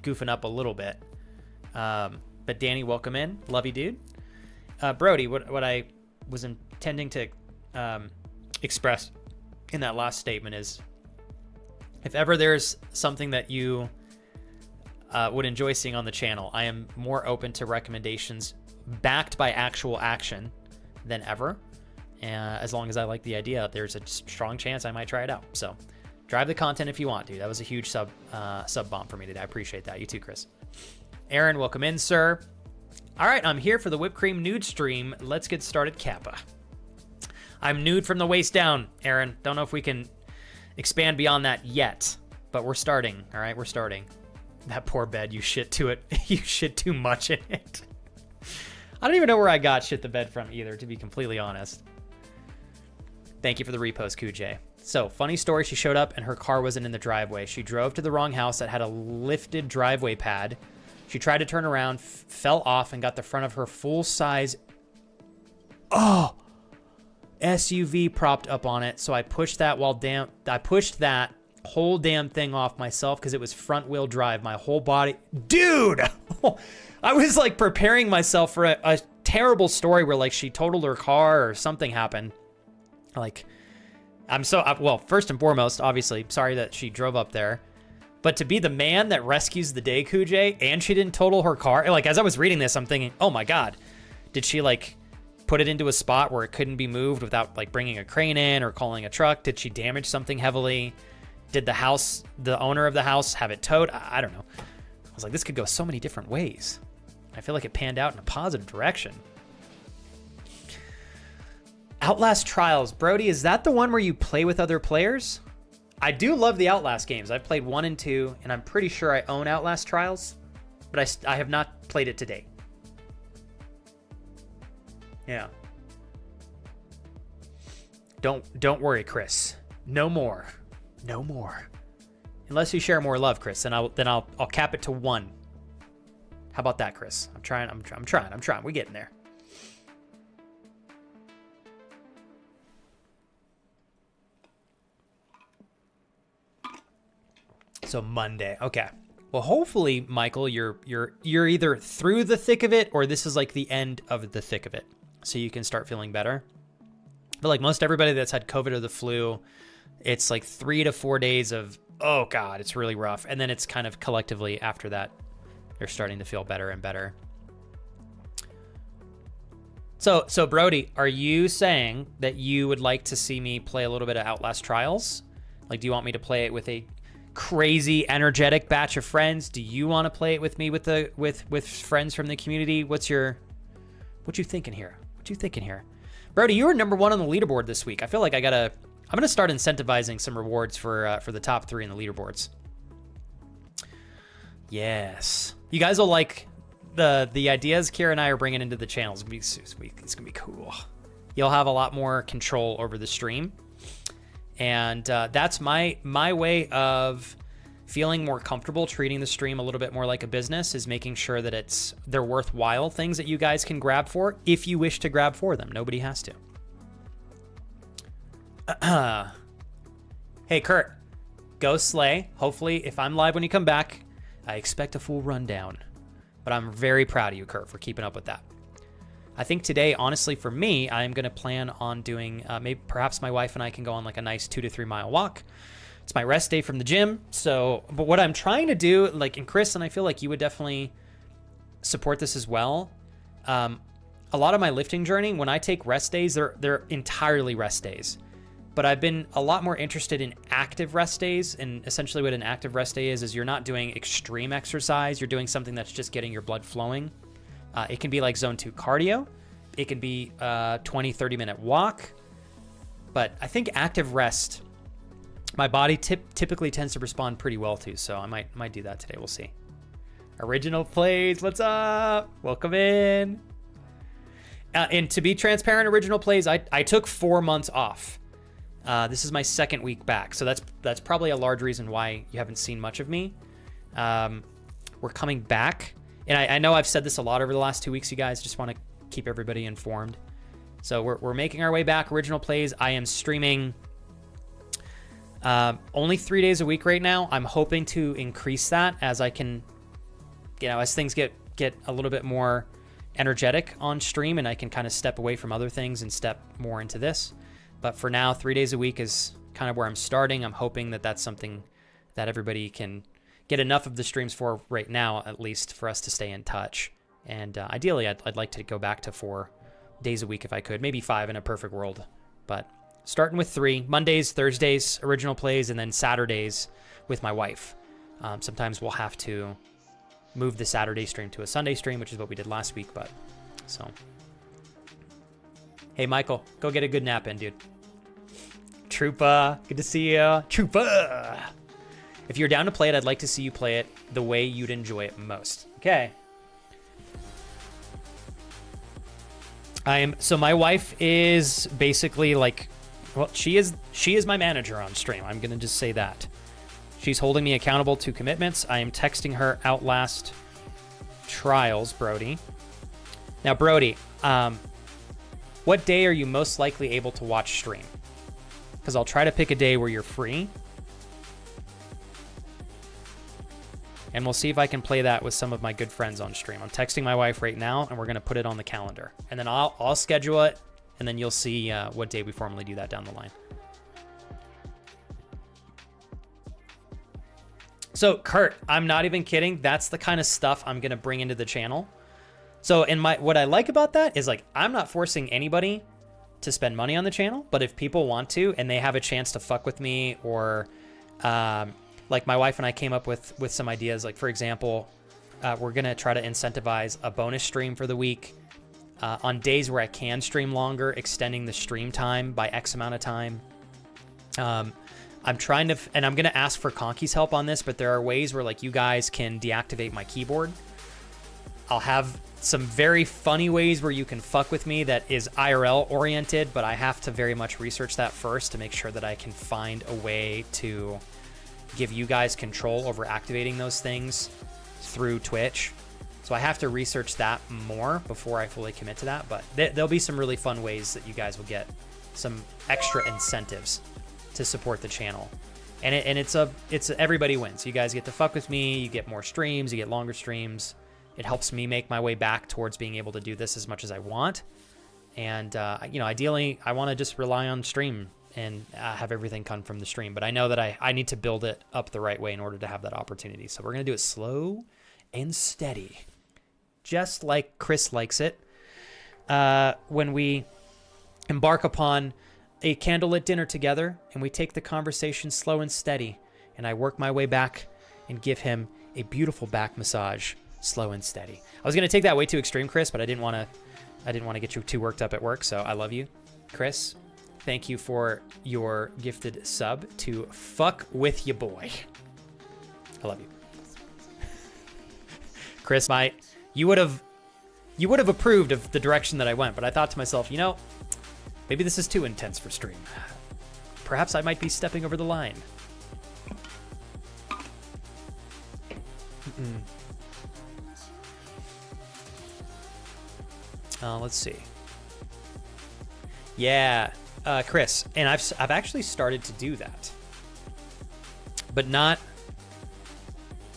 goofing up a little bit. But Danny, welcome in. Love you, dude. Brody, what I was intending to express in that last statement is, if ever there's something that you would enjoy seeing on the channel, I am more open to recommendations backed by actual action than ever. As long as I like the idea, there's a strong chance I might try it out. So drive the content if you want, dude. That was a huge sub bomb for me today. I appreciate that. You too, Chris. Aaron, welcome in, sir. All right, I'm here for the whipped cream nude stream. Let's get started, Kappa. I'm nude from the waist down, Aaron. Don't know if we can expand beyond that yet, but we're starting. All right, we're starting. That poor bed, you shit to it. You shit too much in it. I don't even know where I got shit the bed from either, to be completely honest. Thank you for the repost, Kuj. So, funny story, she showed up and her car wasn't in the driveway. She drove to the wrong house that had a lifted driveway pad. She tried to turn around, fell off, and got the front of her full-size SUV propped up on it. So I pushed that whole damn thing off myself because it was front-wheel drive. My whole body... Dude! I was, like, preparing myself for a terrible story where, like, she totaled her car or something happened. Like, well, first and foremost, obviously, sorry that she drove up there. But to be the man that rescues the day, Kuj, and she didn't total her car, like, as I was reading this, I'm thinking, oh my God, did she, like, put it into a spot where it couldn't be moved without, like, bringing a crane in or calling a truck? Did she damage something heavily? Did the owner of the house have it towed? I don't know. I was like, this could go so many different ways. I feel like it panned out in a positive direction. Outlast Trials. Brody, is that the one where you play with other players? I do love the Outlast games. I've played 1 and 2, and I'm pretty sure I own Outlast Trials, but I have not played it to date. Yeah. Don't worry, Chris. No more. No more. Unless you share more love, Chris, then I'll cap it to 1. How about that, Chris? I'm trying. We're getting there. So Monday. Okay. Well, hopefully, Michael, you're either through the thick of it or this is like the end of the thick of it. So you can start feeling better. But like most everybody that's had COVID or the flu, it's like 3 to 4 days of, oh God, it's really rough. And then it's kind of collectively after that, they're starting to feel better and better. So Brody, are you saying that you would like to see me play a little bit of Outlast Trials? Like, do you want me to play it with a crazy, energetic batch of friends? Do you want to play it with me with friends from the community? What you thinking here? What you thinking here? Brody, you were number 1 on the leaderboard this week. I feel like I'm gonna start incentivizing some rewards for the top 3 in the leaderboards. Yes, you guys will like the ideas Kira and I are bringing into the channel. It's gonna be cool. You'll have a lot more control over the stream, and that's my way of feeling more comfortable treating the stream a little bit more like a business, is making sure that they're worthwhile things that you guys can grab for if you wish to grab for them. Nobody has to. Hey Kurt, go slay. Hopefully if I'm live when you come back, I expect a full rundown. But I'm very proud of you, Kurt, for keeping up with that. I think today, honestly, for me, I'm going to plan on doing, perhaps my wife and I can go on like a nice 2 to 3 mile walk. It's my rest day from the gym. But what I'm trying to do, like, and Chris, and I feel like you would definitely support this as well. A lot of my lifting journey, when I take rest days, they're entirely rest days. But I've been a lot more interested in active rest days. And essentially what an active rest day is you're not doing extreme exercise. You're doing something that's just getting your blood flowing. It can be like zone 2 cardio. It can be a 20, 30-minute walk. But I think active rest, my body typically tends to respond pretty well to. So I might do that today. We'll see. Original Plays, what's up? Welcome in. And to be transparent, Original Plays, I took 4 months off. This is my 2nd week back, so that's probably a large reason why you haven't seen much of me. We're coming back, and I know I've said this a lot over the last 2 weeks, you guys. Just want to keep everybody informed. So we're making our way back. Original Plays. I am streaming only 3 days a week right now. I'm hoping to increase that as I can, as things get a little bit more energetic on stream, and I can kind of step away from other things and step more into this. But for now, 3 days a week is kind of where I'm starting. I'm hoping that that's something that everybody can get enough of the streams for right now, at least for us to stay in touch. And ideally, I'd like to go back to 4 days a week if I could, maybe 5 in a perfect world. But starting with 3, Mondays, Thursdays, Original Plays, and then Saturdays with my wife. Sometimes we'll have to move the Saturday stream to a Sunday stream, which is what we did last week. But so... Hey, Michael, go get a good nap in, dude. Troopa, good to see you. Troopa! If you're down to play it, I'd like to see you play it the way you'd enjoy it most. Okay. So my wife is basically like, well, she is my manager on stream. I'm going to just say that. She's holding me accountable to commitments. I am texting her Outlast Trials, Brody. Now, Brody, what day are you most likely able to watch stream? Because I'll try to pick a day where you're free. And we'll see if I can play that with some of my good friends on stream. I'm texting my wife right now, and we're going to put it on the calendar. And then I'll schedule it, and then you'll see what day we formally do that down the line. So, Kurt, I'm not even kidding. That's the kind of stuff I'm going to bring into the channel. So what I like about that is, like, I'm not forcing anybody to spend money on the channel, but if people want to and they have a chance to fuck with me, or like my wife and I came up with some ideas, like for example, we're gonna try to incentivize a bonus stream for the week on days where I can stream longer, extending the stream time by X amount of time. I'm trying to, and I'm gonna ask for Conky's help on this, but there are ways where like you guys can deactivate my keyboard. I'll have some very funny ways where you can fuck with me that is IRL oriented, but I have to very much research that first to make sure that I can find a way to give you guys control over activating those things through Twitch. So I have to research that more before I fully commit to that, but there'll be some really fun ways that you guys will get some extra incentives to support the channel. And it's everybody wins. You guys get to fuck with me, you get more streams, you get longer streams. It helps me make my way back towards being able to do this as much as I want. And, ideally, I want to just rely on stream and have everything come from the stream. But I know that I need to build it up the right way in order to have that opportunity. So we're going to do it slow and steady, just like Chris likes it. when we embark upon a candlelit dinner together and we take the conversation slow and steady, and I work my way back and give him a beautiful back massage, slow and steady. I was gonna take that way too extreme, Chris, but I didn't want to get you too worked up at work. So I love you, Chris. Thank you for your gifted sub to Fuck With Ya Boy. I love you. Chris, you would have approved of the direction that I went, but I thought to myself, you know, maybe this is too intense for stream. Perhaps I might be stepping over the line. Let's see. Yeah, Chris, and I've actually started to do that, but not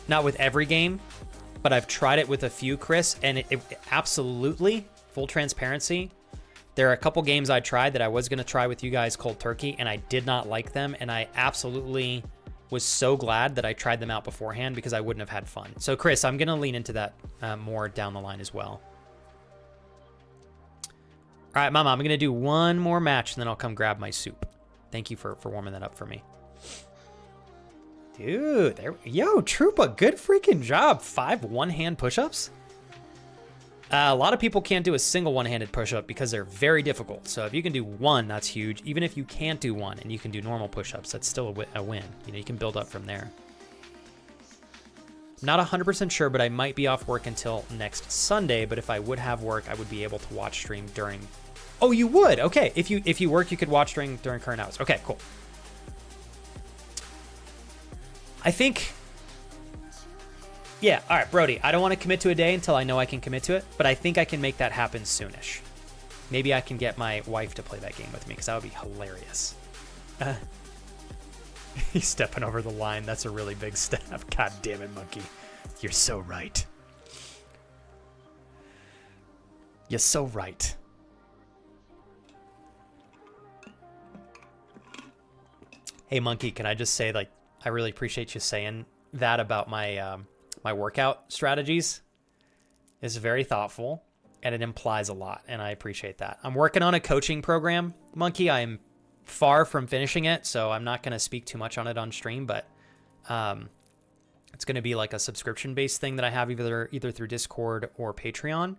with every game. But I've tried it with a few, Chris, and it absolutely, full transparency, there are a couple games I tried that I was going to try with you guys cold turkey, and I did not like them, and I absolutely was so glad that I tried them out beforehand because I wouldn't have had fun. So, Chris, I'm going to lean into that more down the line as well. All right, Mama, I'm going to do one more match, and then I'll come grab my soup. Thank you for warming that up for me. Dude, yo, Troopa, good freaking job. 5 one-hand push-ups. A lot of people can't do a single one-handed push-up because they're very difficult. So if you can do one, that's huge. Even if you can't do one and you can do normal push-ups, that's still a win. You know, you can build up from there. I'm not 100% sure, but I might be off work until next Sunday. But if I would have work, I would be able to watch stream during. Oh, you would? Okay. If you work, you could watch during current hours. Okay, cool. I think, yeah, all right, Brody, I don't want to commit to a day until I know I can commit to it, but I think I can make that happen soonish. Maybe I can get my wife to play that game with me, because that would be hilarious. He's stepping over the line. That's a really big step. God damn it, Monkey. You're so right. You're so right. Hey, Monkey, can I just say, like, I really appreciate you saying that about my my workout strategies. It's very thoughtful, and it implies a lot, and I appreciate that. I'm working on a coaching program, Monkey. I'm far from finishing it, so I'm not going to speak too much on it on stream, but it's going to be like a subscription-based thing that I have either through Discord or Patreon.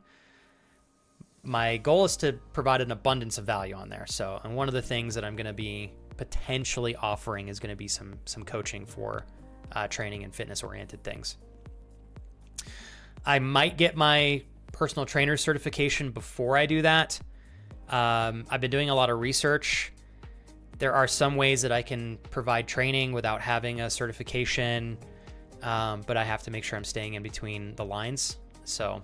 My goal is to provide an abundance of value on there. So, and one of the things that I'm going to be potentially offering is going to be some coaching for training and fitness oriented things. I might get my personal trainer certification before I do that. I've been doing a lot of research. There are some ways that I can provide training without having a certification, but I have to make sure I'm staying in between the lines. So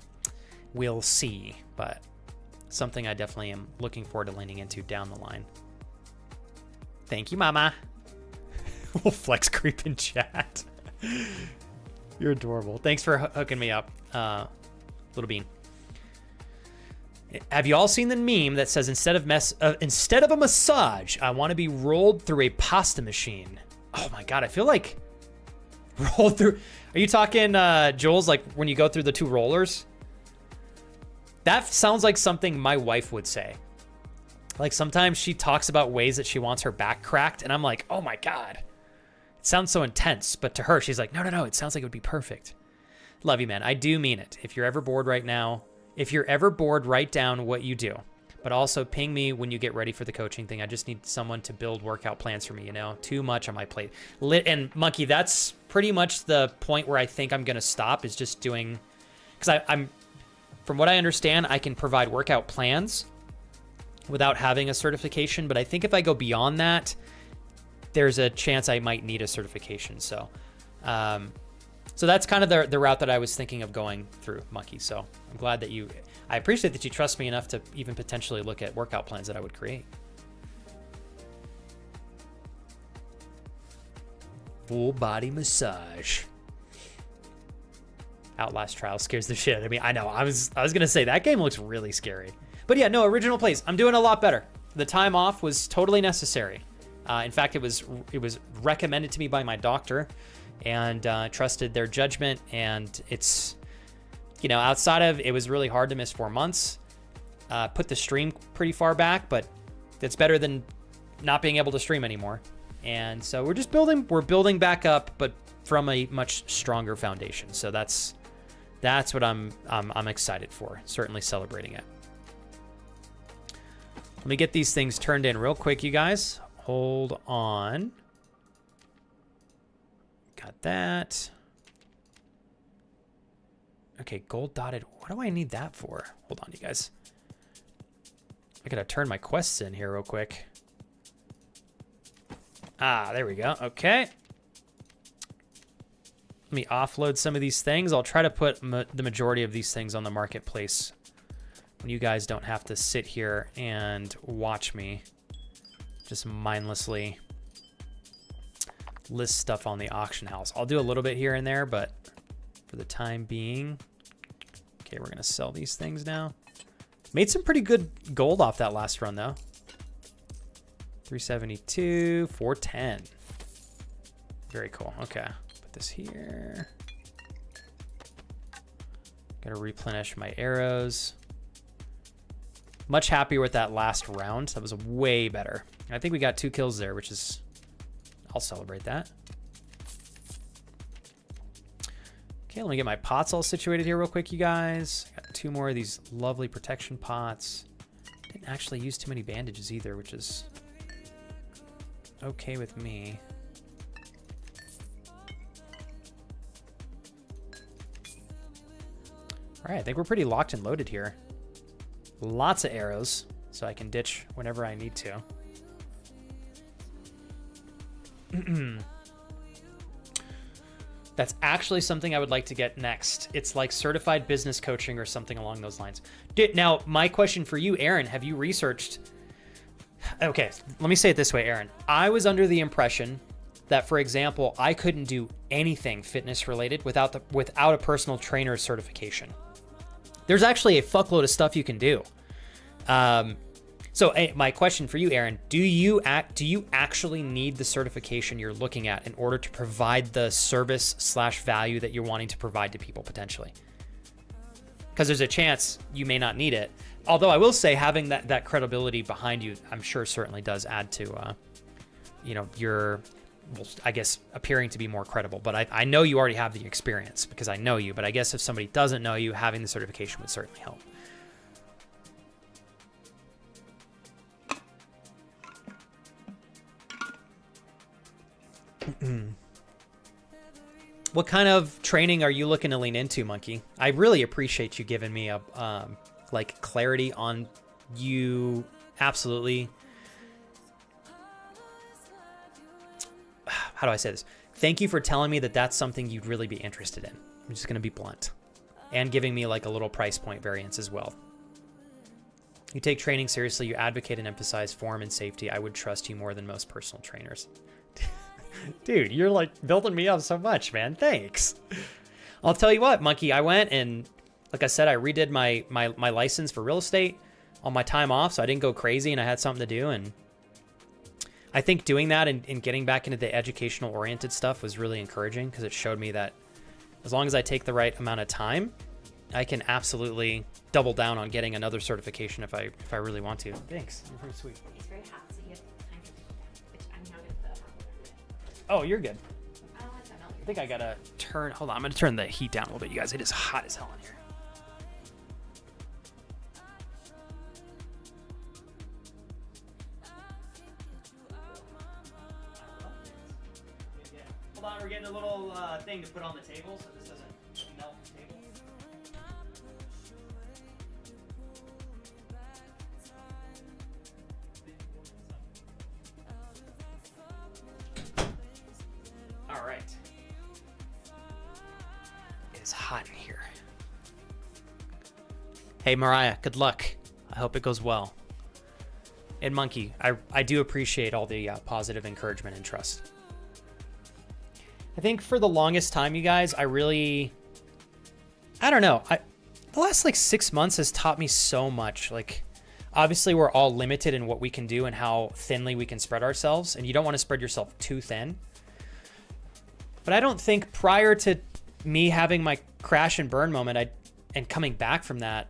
we'll see, but something I definitely am looking forward to leaning into down the line. Thank you, Mama. We'll flex creep in chat. You're adorable. Thanks for hooking me up, Little Bean. Have you all seen the meme that says instead of a massage, I want to be rolled through a pasta machine? Oh my god, I feel like rolled through. Are you talking, Jules, like when you go through the 2 rollers? That sounds like something my wife would say. Like sometimes she talks about ways that she wants her back cracked, and I'm like, oh my god, it sounds so intense. But to her, she's like, no, it sounds like it would be perfect. Love you, man. I do mean it. If you're ever bored right now, write down what you do. But also ping me when you get ready for the coaching thing. I just need someone to build workout plans for me, you know? Too much on my plate. And Monkey, that's pretty much the point where I think I'm going to stop, is just doing... Because I'm... From what I understand, I can provide workout plans without having a certification, but I think if I go beyond that, there's a chance I might need a certification. So so that's kind of the route that I was thinking of going through, Monkey. So I'm glad that I appreciate that you trust me enough to even potentially look at workout plans that I would create. Full body massage. Outlast Trial scares the shit. I mean, I know. I was gonna say that game looks really scary. But yeah, no, original plays. I'm doing a lot better. The time off was totally necessary. In fact, it was recommended to me by my doctor, and trusted their judgment. And it's, you know, outside of, it was really hard to miss 4 months. put the stream pretty far back, but it's better than not being able to stream anymore. And so we're just building back up, but from a much stronger foundation. So that's what I'm excited for. Certainly celebrating it. Let me get these things turned in real quick, you guys. Hold on. Got that. Okay, gold dotted. What do I need that for? Hold on, you guys. I gotta turn my quests in here real quick. Ah, there we go. Okay. Let me offload some of these things. I'll try to put the majority of these things on the marketplace when you guys don't have to sit here and watch me just mindlessly list stuff on the auction house. I'll do a little bit here and there, but for the time being, okay, we're gonna sell these things now. Made some pretty good gold off that last run though. 372, 410. Very cool. Okay, put this here. Gotta replenish my arrows. Much happier with that last round. That was way better. I think we got 2 kills there, which is, I'll celebrate that. Okay, let me get my pots all situated here real quick, you guys. Got 2 more of these lovely protection pots. Didn't actually use too many bandages either, which is okay with me. All right, I think we're pretty locked and loaded here. Lots of arrows, so I can ditch whenever I need to. That's actually something I would like to get next. It's like certified business coaching or something along those lines. Now, my question for you, Aaron, have you researched? Okay, let me say it this way, Aaron. I was under the impression that, for example, I couldn't do anything fitness related without a personal trainer certification. There's actually a fuckload of stuff you can do. So my question for you, Aaron, do you actually need the certification you're looking at in order to provide the service/value that you're wanting to provide to people potentially? Because there's a chance you may not need it. Although I will say having that credibility behind you, I'm sure certainly does add to, your, well, I guess, appearing to be more credible. But I know you already have the experience because I know you. But I guess if somebody doesn't know you, having the certification would certainly help. What kind of training are you looking to lean into, Monkey? I really appreciate you giving me a like clarity on you. Absolutely. How do I say this? Thank you for telling me that that's something you'd really be interested in. I'm just going to be blunt. And giving me like a little price point variance as well. You take training seriously. You advocate and emphasize form and safety. I would trust you more than most personal trainers. Dude, you're like building me up so much, man. Thanks. I'll tell you what, Monkey, I went and, like I said, I redid my license for real estate on my time off, so I didn't go crazy and I had something to do. And I think doing that and getting back into the educational oriented stuff was really encouraging because it showed me that as long as I take the right amount of time, I can absolutely double down on getting another certification if I really want to. Thanks. You're pretty sweet. It's very hot, so you have time to cool down, which I'm not at the hot water. Oh, you're good. I don't want to melt your I think I gotta turn, hold on, I'm gonna turn the heat down a little bit, you guys. It is hot as hell in here. Hold on, we're getting a little thing to put on the table so this doesn't melt the table. All right. It is hot in here. Hey, Mariah, good luck. I hope it goes well. And Monkey, I do appreciate all the positive encouragement and trust. I think for the longest time, you guys, I don't know. The last like 6 months has taught me so much. Like, obviously we're all limited in what we can do and how thinly we can spread ourselves. And you don't want to spread yourself too thin. But I don't think prior to me having my crash and burn moment and coming back from that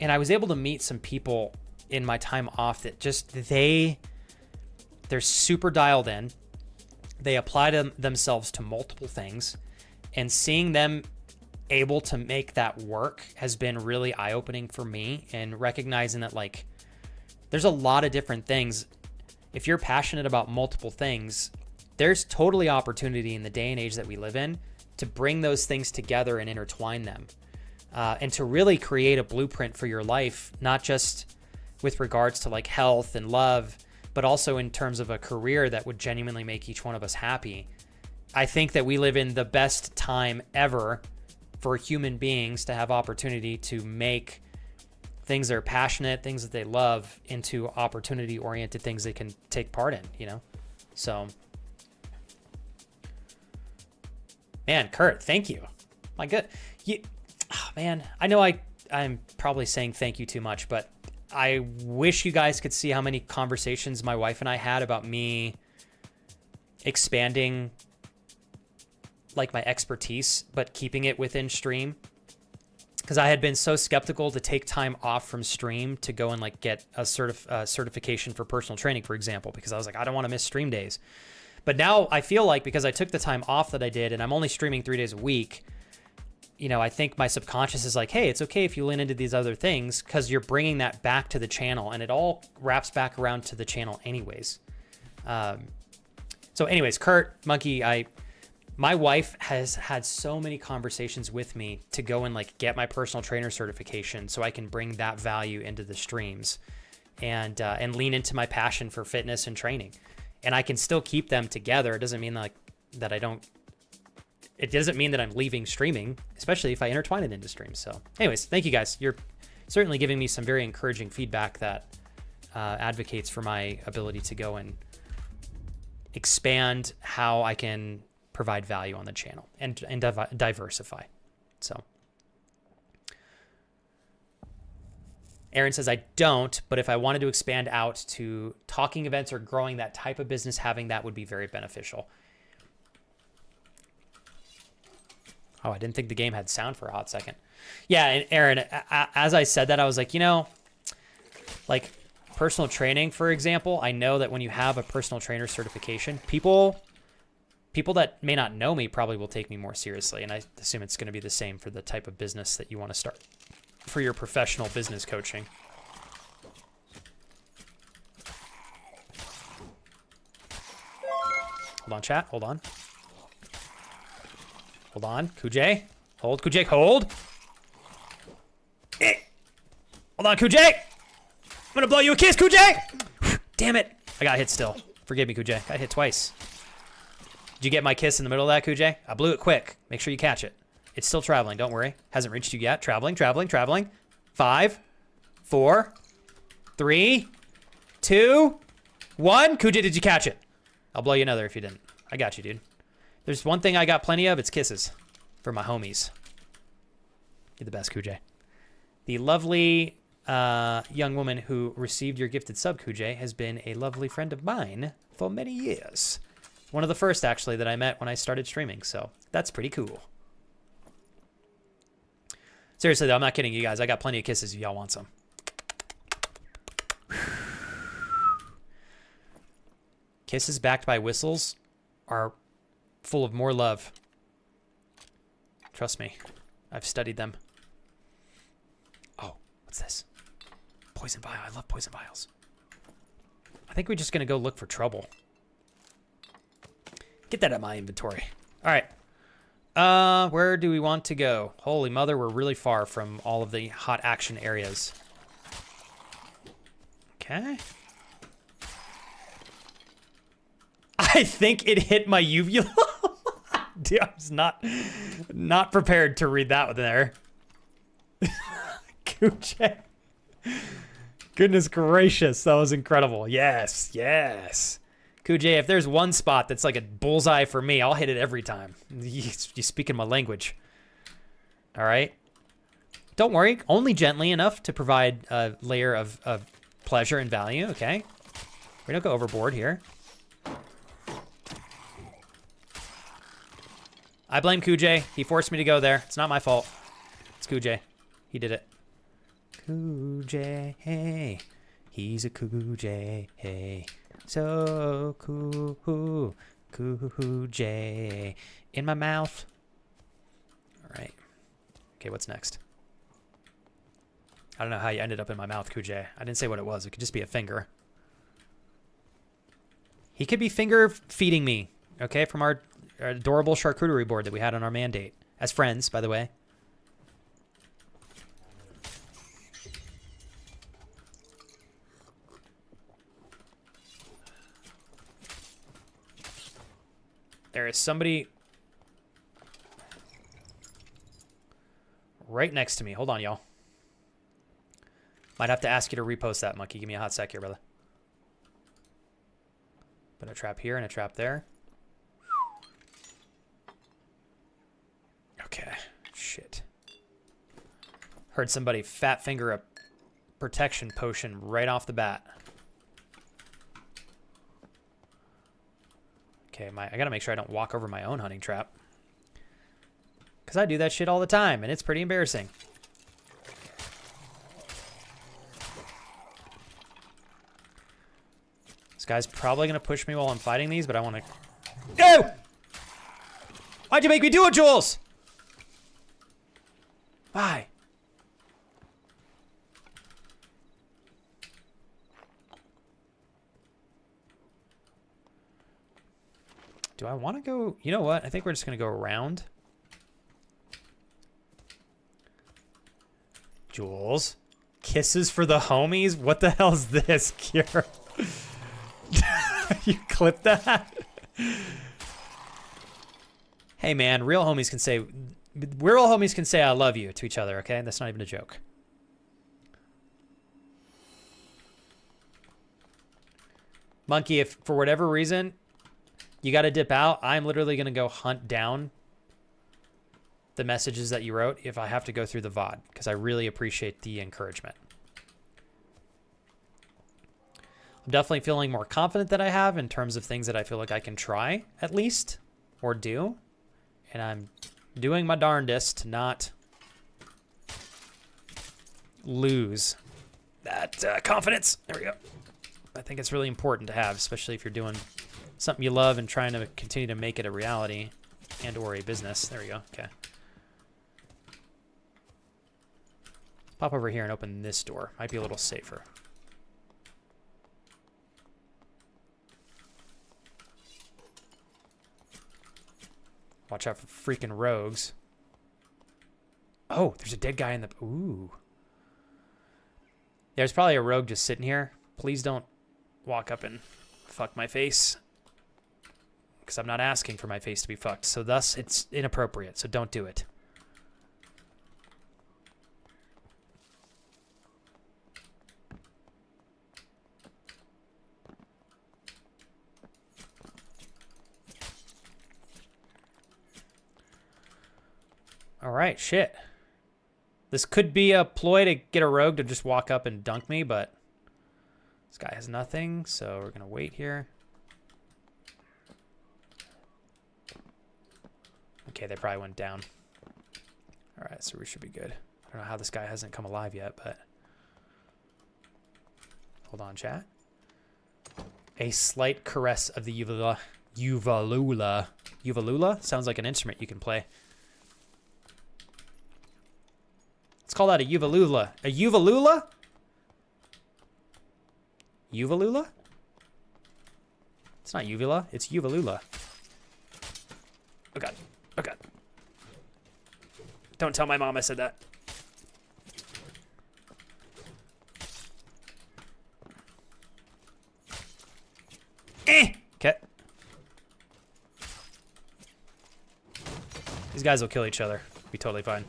And I was able to meet some people in my time off that just, they're super dialed in. They apply themselves to multiple things, and seeing them able to make that work has been really eye-opening for me, and recognizing that like there's a lot of different things. If you're passionate about multiple things, there's totally opportunity in the day and age that we live in to bring those things together and intertwine them, and to really create a blueprint for your life, not just with regards to like health and love, but also in terms of a career that would genuinely make each one of us happy. I think that we live in the best time ever for human beings to have opportunity to make things that are passionate, things that they love, into opportunity-oriented things they can take part in, you know? So, man, Kurt, thank you. My good, man, I know I'm probably saying thank you too much, but I wish you guys could see how many conversations my wife and I had about me expanding like my expertise, but keeping it within stream. Because I had been so skeptical to take time off from stream to go and like get a certification for personal training, for example, because I was like, I don't want to miss stream days. But now I feel like, because I took the time off that I did, and I'm only streaming 3 days a week, you know, I think my subconscious is like, hey, it's okay if you lean into these other things, because you're bringing that back to the channel, and it all wraps back around to the channel anyways. So anyways, Kurt, Monkey, my wife has had so many conversations with me to go and like get my personal trainer certification so I can bring that value into the streams, and lean into my passion for fitness and training. And I can still keep them together. It doesn't mean like that it doesn't mean that I'm leaving streaming, especially if I intertwine it into streams. So anyways, thank you guys. You're certainly giving me some very encouraging feedback that advocates for my ability to go and expand how I can provide value on the channel and diversify. So Aaron says, I don't, but if I wanted to expand out to talking events or growing that type of business, having that would be very beneficial. Oh, I didn't think the game had sound for a hot second. Yeah, and Aaron, as I said that, I was like, you know, like personal training, for example, I know that when you have a personal trainer certification, people that may not know me probably will take me more seriously. And I assume it's going to be the same for the type of business that you want to start for your professional business coaching. Hold on, chat. Hold on. Hold on. Kujay. Hold. Kujay, hold. Hold on, Kujay. I'm going to blow you a kiss, Kujay. Damn it. I got hit still. Forgive me, Kujay. Got hit twice. Did you get my kiss in the middle of that, Kujay? I blew it quick. Make sure you catch it. It's still traveling. Don't worry. Hasn't reached you yet. Traveling, traveling, traveling. 5, 4, 3, 2, 1. Kujay, did you catch it? I'll blow you another if you didn't. I got you, dude. There's one thing I got plenty of. It's kisses for my homies. You're the best, Kujay. The lovely young woman who received your gifted sub, Kujay, has been a lovely friend of mine for many years. One of the first, actually, that I met when I started streaming. So that's pretty cool. Seriously, though, I'm not kidding you guys. I got plenty of kisses if y'all want some. Kisses backed by whistles are full of more love. Trust me. I've studied them. Oh, what's this? Poison vial. I love poison vials. I think we're just going to go look for trouble. Get that out of my inventory. All right. Where do we want to go? Holy mother, we're really far from all of the hot action areas. Okay. I think it hit my uvula. Dude, I was not prepared to read that one there. Kuche. Goodness gracious, that was incredible. Yes, yes. Kujay, if there's one spot that's like a bullseye for me, I'll hit it every time. You speaking my language. All right. Don't worry. Only gently enough to provide a layer of pleasure and value, okay? We don't go overboard here. I blame Kujay. He forced me to go there. It's not my fault. It's Kujay. He did it. Kuj. He's a Kuj. So cool. Kuj. In my mouth. All right. Okay, what's next? I don't know how you ended up in my mouth, Kuj. I didn't say what it was. It could just be a finger. He could be finger feeding me, okay, from our adorable charcuterie board that we had on our mandate. As friends, by the way. There is somebody right next to me. Hold on, y'all. Might have to ask you to repost that, Monkey. Give me a hot sec here, brother. Put a trap here and a trap there. Okay. Shit. Heard somebody fat finger a protection potion right off the bat. Okay, I gotta make sure I don't walk over my own hunting trap. Because I do that shit all the time, and it's pretty embarrassing. This guy's probably going to push me while I'm fighting these, but I want to... No! Why'd you make me do it, Jules? Why? Do I want to go... You know what? I think we're just going to go around. Jules. Kisses for the homies? What the hell's this, Kier? You clipped that? Hey man, real homies can say I love you to each other, okay? That's not even a joke. Monkey, if for whatever reason you got to dip out, I'm literally going to go hunt down the messages that you wrote if I have to go through the VOD, because I really appreciate the encouragement. I'm definitely feeling more confident than I have in terms of things that I feel like I can try, at least, or do. And I'm doing my darndest to not lose that confidence. There we go. I think it's really important to have, especially if you're doing something you love and trying to continue to make it a reality and or a business. There we go. Okay. Pop over here and open this door. Might be a little safer. Watch out for freaking rogues. Oh, there's a dead guy in the... Ooh. There's probably a rogue just sitting here. Please don't walk up and fuck my face. Because I'm not asking for my face to be fucked. So thus, it's inappropriate. So don't do it. All right, shit. This could be a ploy to get a rogue to just walk up and dunk me, but this guy has nothing, so we're going to wait here. Okay, they probably went down. All right, so we should be good. I don't know how this guy hasn't come alive yet, but... Hold on, chat. A slight caress of the uvalula. Uvalula? Sounds like an instrument you can play. Let's call that a uvalula. A uvalula? Uvalula? It's not uvula, it's uvalula. Oh god. Oh god. Don't tell my mom I said that. Okay. These guys will kill each other. Be totally fine.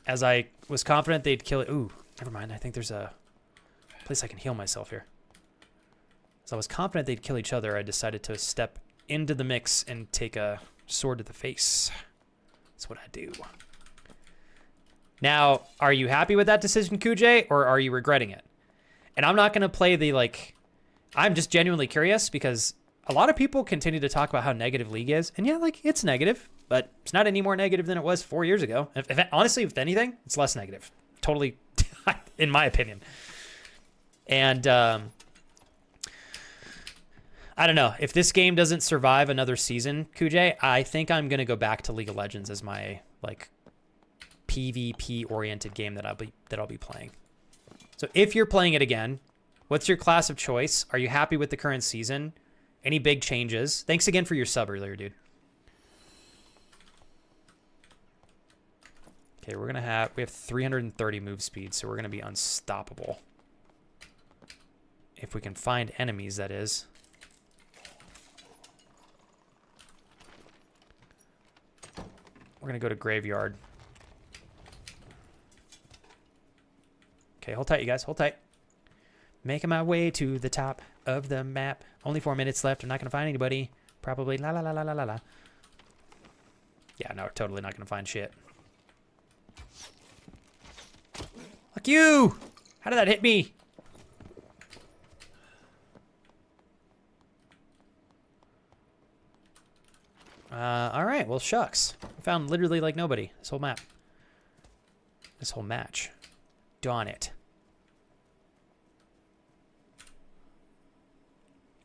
As I was confident they'd kill it. Ooh, never mind. I think there's a place I can heal myself here. As I was confident they'd kill each other, I decided to step into the mix and take a sword to the face. That's what I do. Now, are you happy with that decision, Kuj, or are you regretting it? And I'm not going to play the, like... I'm just genuinely curious because a lot of people continue to talk about how negative League is. And yeah, like, it's negative, but it's not any more negative than it was 4 years ago. Honestly, if anything, it's less negative. Totally, in my opinion. And I don't know. If this game doesn't survive another season, Kujay, I think I'm going to go back to League of Legends as my, like, PvP-oriented game that I'll be playing. So if you're playing it again, what's your class of choice? Are you happy with the current season? Any big changes? Thanks again for your sub earlier, dude. Okay, we have 330 move speed, so we're going to be unstoppable. If we can find enemies, that is. We're going to go to Graveyard. Okay, hold tight, you guys. Hold tight. Making my way to the top of the map. Only 4 minutes left. I'm not going to find anybody. Probably la la la la la la la. Yeah, no, totally not going to find shit. Fuck you! How did that hit me? All right, well, shucks. I found literally like nobody. This whole map. This whole match. Darn it.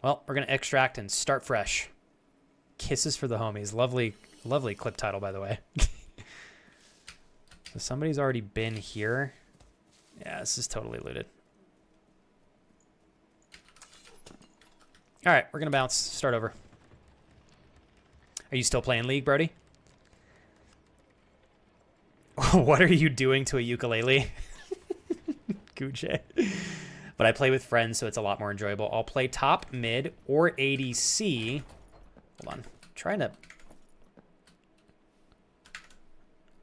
Well, we're going to extract and start fresh. Kisses for the homies. Lovely, lovely clip title, by the way. So somebody's already been here. Yeah, this is totally looted. All right, we're going to bounce. Start over. Are you still playing League, Brody? What are you doing to a ukulele? Gucci. But I play with friends, so it's a lot more enjoyable. I'll play top, mid, or ADC. Hold on. Trying to...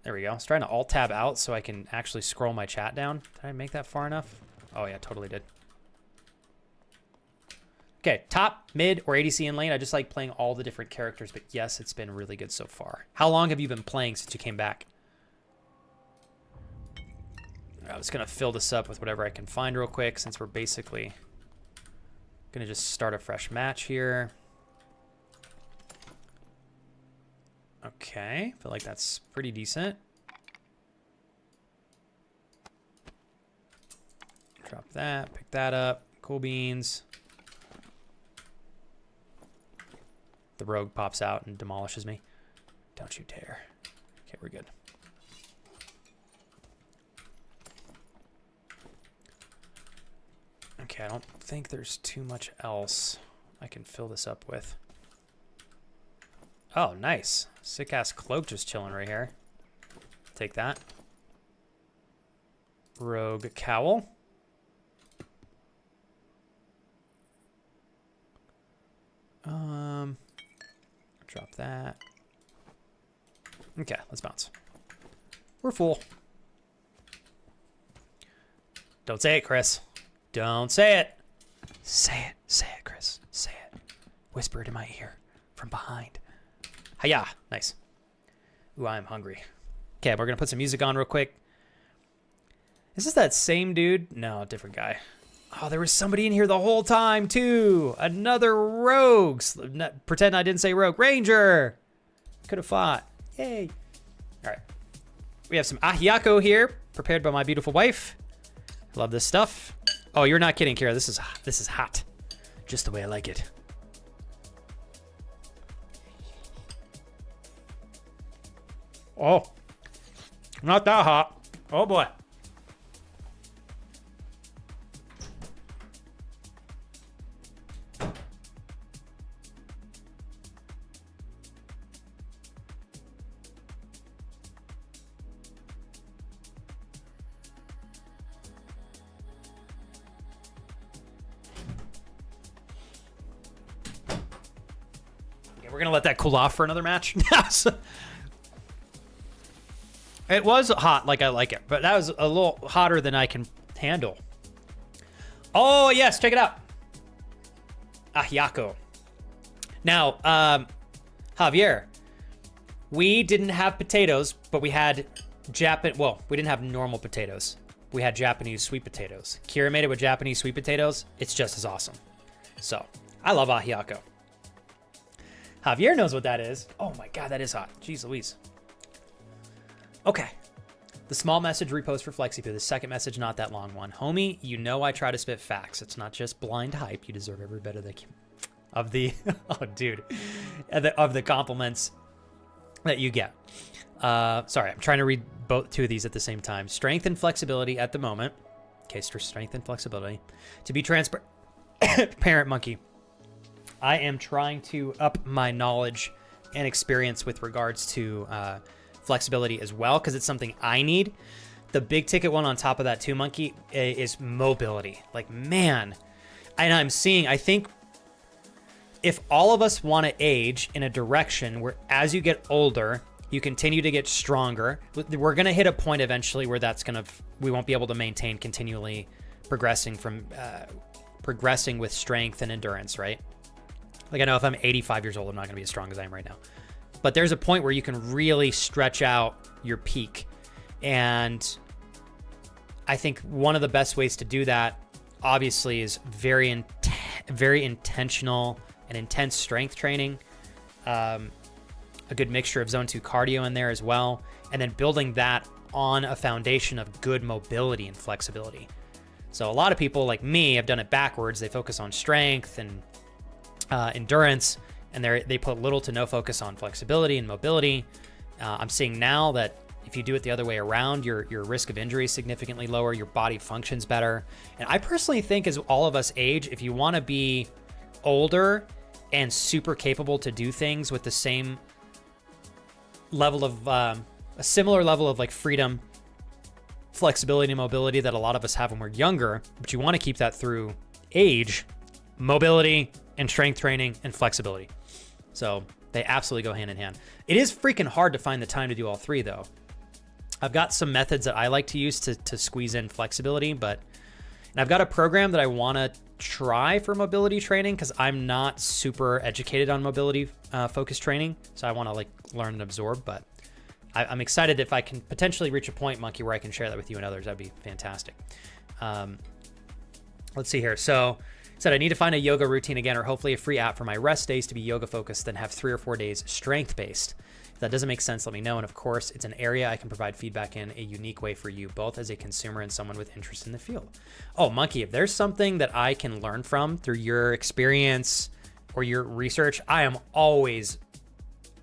There we go. I was trying to alt-tab out so I can actually scroll my chat down. Did I make that far enough? Oh, yeah, totally did. Okay, top, mid, or ADC in lane. I just like playing all the different characters, but yes, it's been really good so far. How long have you been playing since you came back? I'm just going to fill this up with whatever I can find real quick since we're basically going to just start a fresh match here. Okay, I feel like that's pretty decent. Drop that, pick that up. Cool beans. The rogue pops out and demolishes me. Don't you dare. Okay, we're good. Okay, I don't think there's too much else I can fill this up with. Oh, nice. Sick-ass cloak just chilling right here. Take that. Rogue cowl. Drop that. Okay, let's bounce. We're full. Don't say it, Chris. Don't say it. Say it. Say it, Chris. Say it. Whisper it in my ear from behind. Hiya. Nice. Ooh, I'm hungry. Okay, we're going to put some music on real quick. Is this that same dude? No, different guy. Oh, there was somebody in here the whole time, too. Another rogue. Pretend I didn't say rogue. Ranger. Could have fought. Yay. All right. We have some ahiako here, prepared by my beautiful wife. Love this stuff. Oh, you're not kidding, Kira. This is hot. Just the way I like it. Oh. Not that hot. Oh, boy. We're going to let that cool off for another match. It was hot like I like it, but that was a little hotter than I can handle. Oh, yes. Check it out. Ahiako. Now, Javier, we didn't have potatoes, but we had we didn't have normal potatoes. We had Japanese sweet potatoes. Kira made it with Japanese sweet potatoes. It's just as awesome. So, I love ahiako. Javier knows what that is. Oh my God, that is hot. Jeez Louise. Okay. The small message repost for FlexiPoo. The second message, not that long one. Homie, you know I try to spit facts. It's not just blind hype. You deserve every bit of the oh dude, of the compliments that you get. Sorry, I'm trying to read two of these at the same time. Strength and flexibility at the moment. Okay, strength and flexibility. To be transparent, parent monkey. I am trying to up my knowledge and experience with regards to flexibility as well, because it's something I need. The big ticket one on top of that too, monkey, is mobility. Like, man, and I think if all of us want to age in a direction where as you get older, you continue to get stronger, we're going to hit a point eventually where we won't be able to maintain continually progressing with strength and endurance, right? Like, I know if I'm 85 years old, I'm not going to be as strong as I am right now. But there's a point where you can really stretch out your peak. And I think one of the best ways to do that, obviously, is very intentional and intense strength training. A good mixture of zone 2 cardio in there as well. And then building that on a foundation of good mobility and flexibility. So a lot of people like me have done it backwards. They focus on strength and endurance, and they put little to no focus on flexibility and mobility. I'm seeing now that if you do it the other way around, your risk of injury is significantly lower, your body functions better. And I personally think as all of us age, if you want to be older and super capable to do things with the same level of, a similar level of like freedom, flexibility, and mobility that a lot of us have when we're younger, but you want to keep that through age, mobility, and strength training and flexibility. So they absolutely go hand in hand. It is freaking hard to find the time to do all three though. I've got some methods that I like to use to squeeze in flexibility, and I've got a program that I want to try for mobility training because I'm not super educated on mobility focused training. So I want to like learn and absorb, but I'm excited if I can potentially reach a point, Monkey, where I can share that with you and others. That'd be fantastic. Let's see here. So said I need to find a yoga routine again, or hopefully a free app for my rest days to be yoga focused, then have 3 or 4 days strength based. If that doesn't make sense, let me know. And of course, it's an area I can provide feedback in a unique way for you, both as a consumer and someone with interest in the field. Oh, Monkey, if there's something that I can learn from through your experience or your research, I am always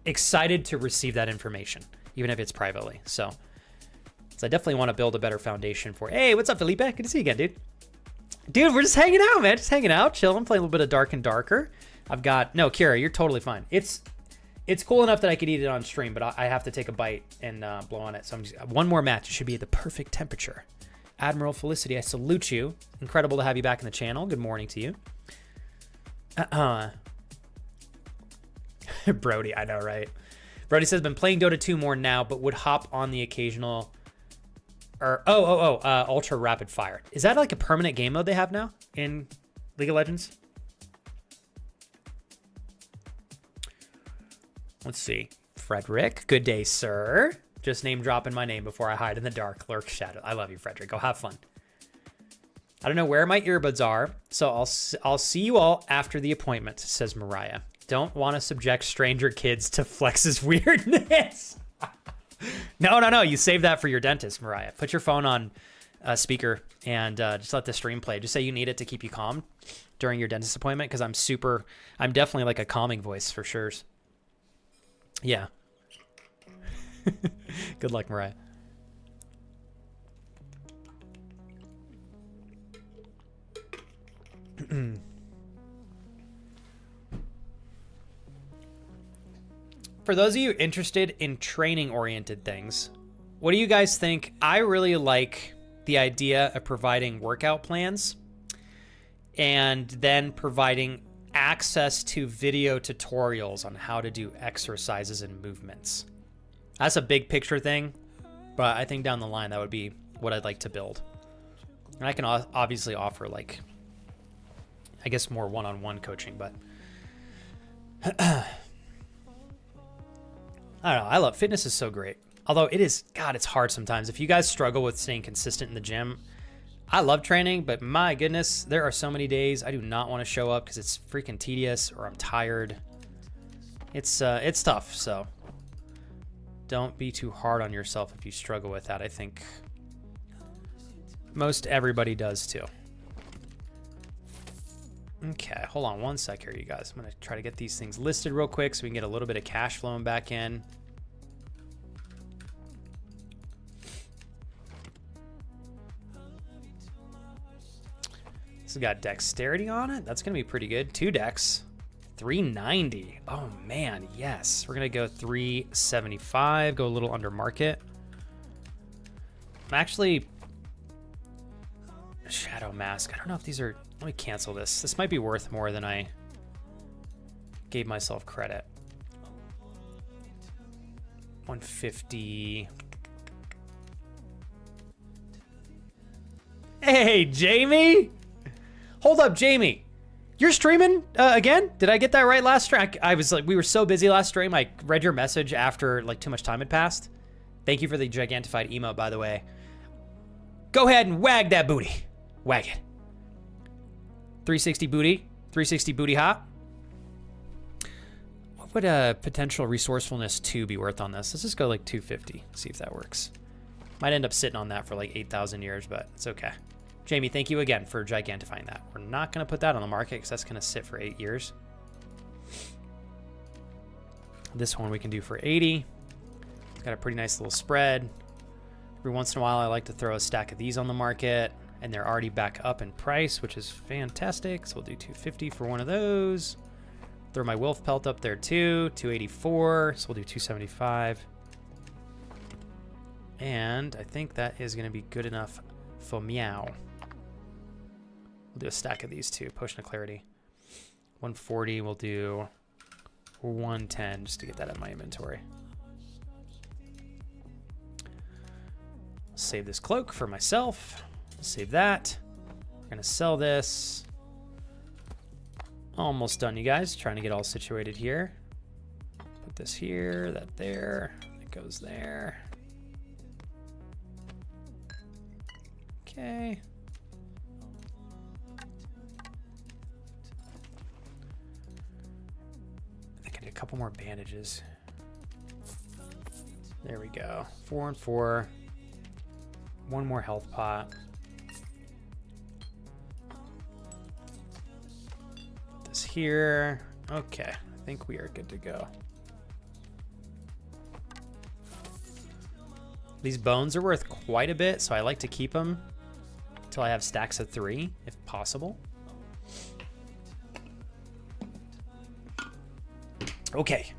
excited to receive that information, even if it's privately. So I definitely want to build a better foundation for. Hey, what's up, Felipe? Good to see you again, dude. Dude, we're just hanging out, man. Just hanging out, chilling, playing a little bit of Dark and Darker. No, Kira, you're totally fine. It's cool enough that I could eat it on stream, but I have to take a bite and blow on it. So one more match. It should be at the perfect temperature. Admiral Felicity, I salute you. Incredible to have you back in the channel. Good morning to you. Brody, I know, right? Brody says, been playing Dota 2 more now, but would hop on the occasional... Ultra Rapid Fire. Is that like a permanent game mode they have now in League of Legends? Let's see. Frederick, good day, sir. Just name dropping my name before I hide in the dark, lurk shadow. I love you, Frederick. Go have fun. I don't know where my earbuds are, so I'll see you all after the appointment, says Mariah. Don't want to subject stranger kids to Flex's weirdness. No. You save that for your dentist, Mariah. Put your phone on speaker and just let the stream play. Just say you need it to keep you calm during your dentist appointment, because I'm definitely like a calming voice for sure. Yeah. Good luck, Mariah. For those of you interested in training-oriented things, what do you guys think? I really like the idea of providing workout plans and then providing access to video tutorials on how to do exercises and movements. That's a big picture thing, but I think down the line that would be what I'd like to build. And I can obviously offer, like, I guess more one-on-one coaching, but I don't know. I love fitness is so great. Although it is, God, it's hard sometimes. If you guys struggle with staying consistent in the gym, I love training, but my goodness, there are so many days I do not want to show up because it's freaking tedious or I'm tired. It's tough, so don't be too hard on yourself if you struggle with that. I think most everybody does too. Okay, hold on one sec here, you guys. I'm gonna try to get these things listed real quick so we can get a little bit of cash flowing back in. This has got dexterity on it. That's gonna be pretty good. 2 dex. 390. Oh man, yes. We're gonna go 375, go a little under market. I'm actually Shadow Mask. I don't know if these are, let me cancel this. This might be worth more than I gave myself credit. 150. Hey, Jamie! Hold up, Jamie. You're streaming again? Did I get that right last stream? I was like, we were so busy last stream. I read your message after like too much time had passed. Thank you for the gigantified emote, by the way. Go ahead and wag that booty. Wag it. 360 booty. 360 booty hop. What would a potential resourcefulness 2 be worth on this? Let's just go like 250. See if that works. Might end up sitting on that for like 8,000 years, but it's okay. Jamie, thank you again for gigantifying that. We're not going to put that on the market because that's going to sit for 8 years. This one we can do for 80. It's got a pretty nice little spread. Every once in a while, I like to throw a stack of these on the market, and they're already back up in price, which is fantastic. So we'll do 250 for one of those. Throw my wolf pelt up there too, 284. So we'll do 275. And I think that is going to be good enough for meow. We'll do a stack of these two. Potion of Clarity. 140. We'll do 110 just to get that out of my inventory. Save this cloak for myself. Save that. We're going to sell this. Almost done, you guys. Trying to get all situated here. Put this here, that there. It goes there. Okay. I think I need a couple more bandages. There we go. 4 and 4. One more health pot. Put this here. Okay, I think we are good to go. These bones are worth quite a bit, so I like to keep them until I have stacks of 3, if possible. Okay.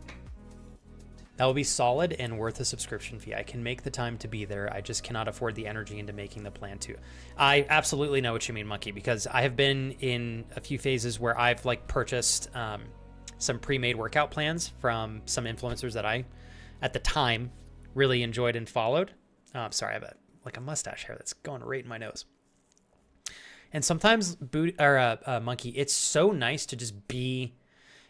That will be solid and worth a subscription fee. I can make the time to be there. I just cannot afford the energy into making the plan too. I absolutely know what you mean, Monkey, because I have been in a few phases where I've like purchased some pre-made workout plans from some influencers that I, at the time, really enjoyed and followed. Sorry, I have a mustache hair that's going right in my nose. And sometimes, Monkey, it's so nice to just be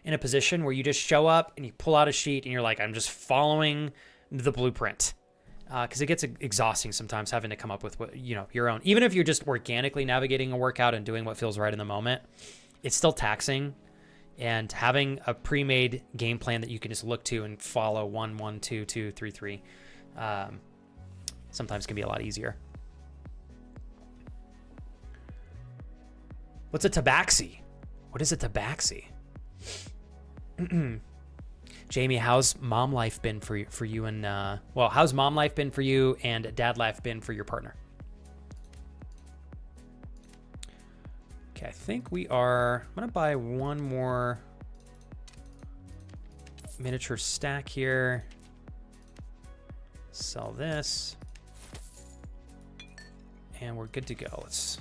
in a position where you just show up and you pull out a sheet and you're like, I'm just following the blueprint. Because it gets exhausting sometimes having to come up with what, your own. Even if you're just organically navigating a workout and doing what feels right in the moment, it's still taxing. And having a pre-made game plan that you can just look to and follow 1, 1, 2, 2, 3, 3, sometimes can be a lot easier. What's a tabaxi? What is a tabaxi? Jamie, how's mom life been for you and how's mom life been for you and dad life been for your partner? Okay, I think I'm gonna buy one more miniature stack here. Sell this. And we're good to go. Let's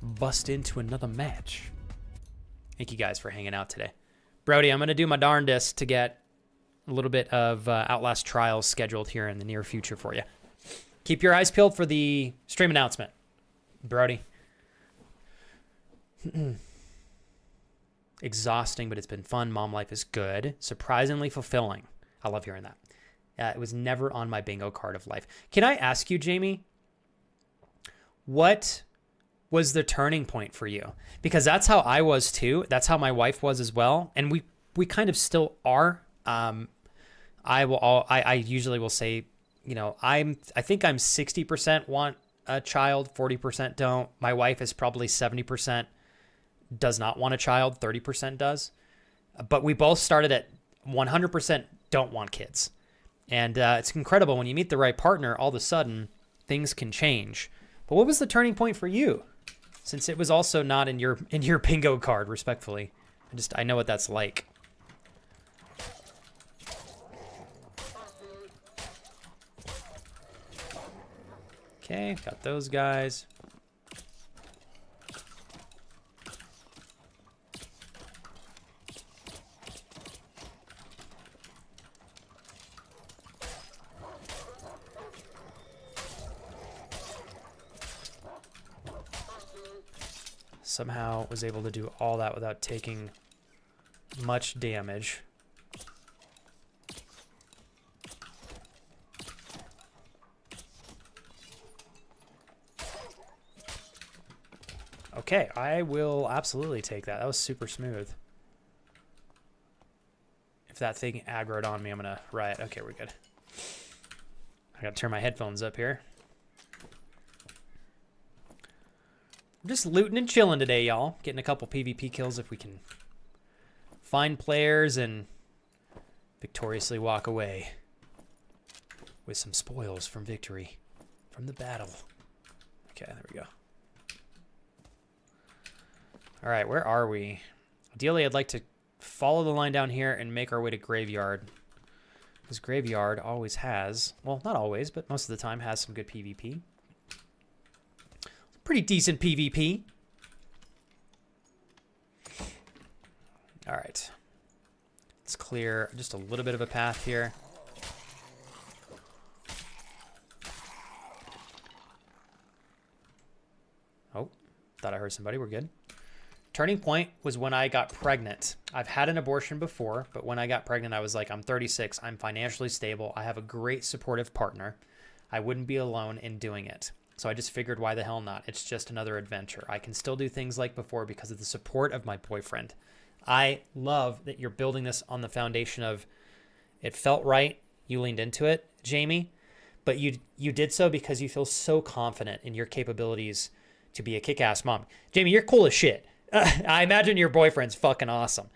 bust into another match. Thank you guys for hanging out today. Brody, I'm going to do my darndest to get a little bit of Outlast Trials scheduled here in the near future for you. Keep your eyes peeled for the stream announcement, Brody. Exhausting, but it's been fun. Mom life is good. Surprisingly fulfilling. I love hearing that. It was never on my bingo card of life. Can I ask you, Jamie, what was the turning point for you? Because that's how I was too. That's how my wife was as well. And we we kind of still are. I usually will say, you know, I think I'm 60% want a child, 40% don't. My wife is probably 70% does not want a child, 30% does. But we both started at 100% don't want kids. And it's incredible when you meet the right partner, all of a sudden things can change. But what was the turning point for you? Since it was also not in your bingo card, respectfully. I know what that's like. Okay, got those guys. Somehow was able to do all that without taking much damage. Okay, I will absolutely take that. That was super smooth. If that thing aggroed on me, I'm gonna riot. Okay, we're good. I gotta turn my headphones up here. We're just looting and chilling today, y'all. Getting a couple PvP kills if we can find players and victoriously walk away with some spoils from victory, from the battle. Okay, there we go. All right, where are we? Ideally, I'd like to follow the line down here and make our way to Graveyard. Because Graveyard always has, well, not always, but most of the time has some good PvP. Pretty decent PvP. All right. Let's clear just a little bit of a path here. Oh, thought I heard somebody. We're good. Turning point was when I got pregnant. I've had an abortion before, but when I got pregnant, I was like, I'm 36. I'm financially stable. I have a great supportive partner. I wouldn't be alone in doing it. So I just figured, why the hell not? It's just another adventure. I can still do things like before because of the support of my boyfriend. I love that you're building this on the foundation of it felt right. You leaned into it, Jamie, but you did so because you feel so confident in your capabilities to be a kick-ass mom. Jamie, you're cool as shit. I imagine your boyfriend's fucking awesome.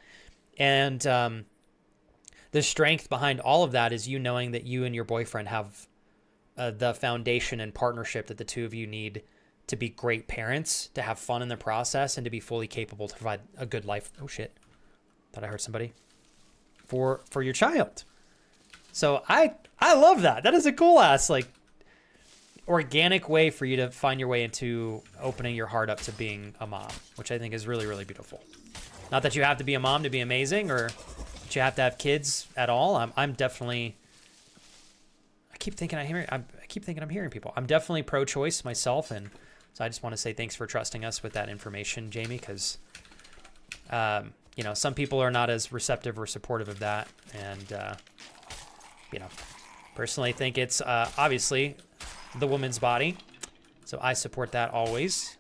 And the strength behind all of that is you knowing that you and your boyfriend have the foundation and partnership that the two of you need to be great parents, to have fun in the process, and to be fully capable to provide a good life. Oh, shit. Thought I heard somebody. For your child. So I love that. That is a cool-ass, like, organic way for you to find your way into opening your heart up to being a mom, which I think is really, really beautiful. Not that you have to be a mom to be amazing, or that you have to have kids at all. I'm definitely. I keep thinking I'm hearing people. I'm definitely pro-choice myself, and so I just want to say thanks for trusting us with that information, Jamie, because you know, some people are not as receptive or supportive of that, and you know, personally think it's obviously the woman's body, so I support that always.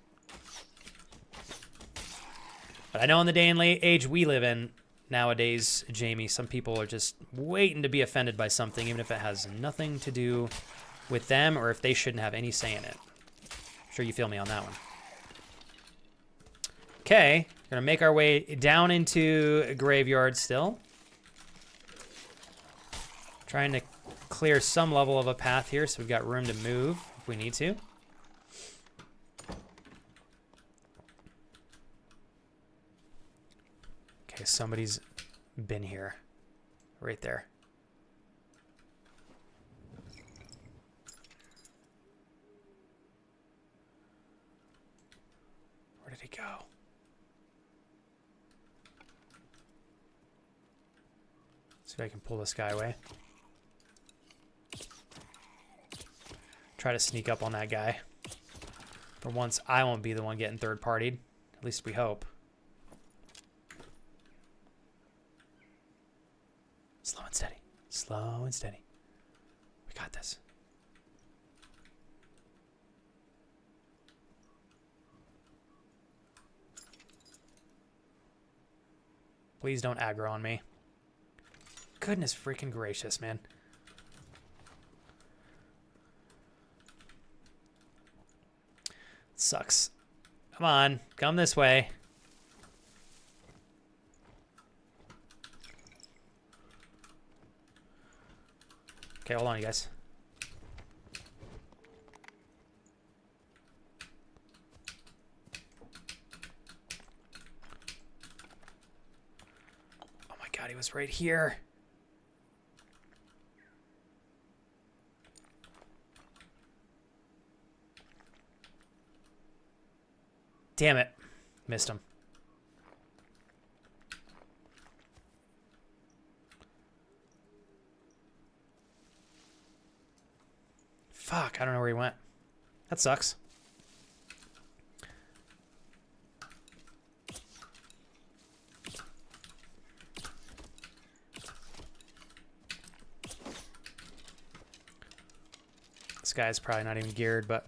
But I know in the day and age we live in nowadays, Jamie, some people are just waiting to be offended by something, even if it has nothing to do with them or if they shouldn't have any say in it. I'm sure you feel me on that one. Okay, gonna make our way down into a Graveyard still. Trying to clear some level of a path here so we've got room to move if we need to. Okay, somebody's been here. Right there. Where did he go? See if I can pull this guy away. Try to sneak up on that guy. For once, I won't be the one getting third-partied. At least we hope. Slow and steady. Slow and steady. We got this. Please don't aggro on me. Goodness freaking gracious, man. Sucks. Come on, come this way. Okay, hold on, you guys. Oh my god, he was right here. Damn it. Missed him. Fuck, I don't know where he went. That sucks. This guy's probably not even geared, but...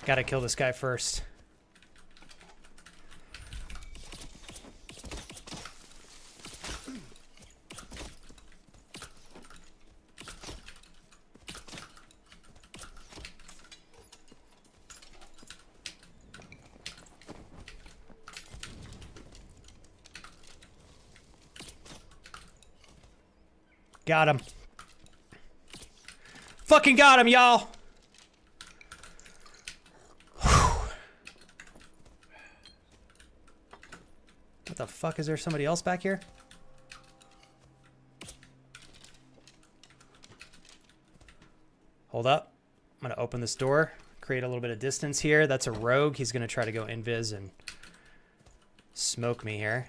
Gotta kill this guy first. Got him. Fucking got him, y'all. What the fuck? Is there somebody else back here? Hold up. I'm gonna open this door, create a little bit of distance here. That's a rogue. He's gonna try to go invis and smoke me here.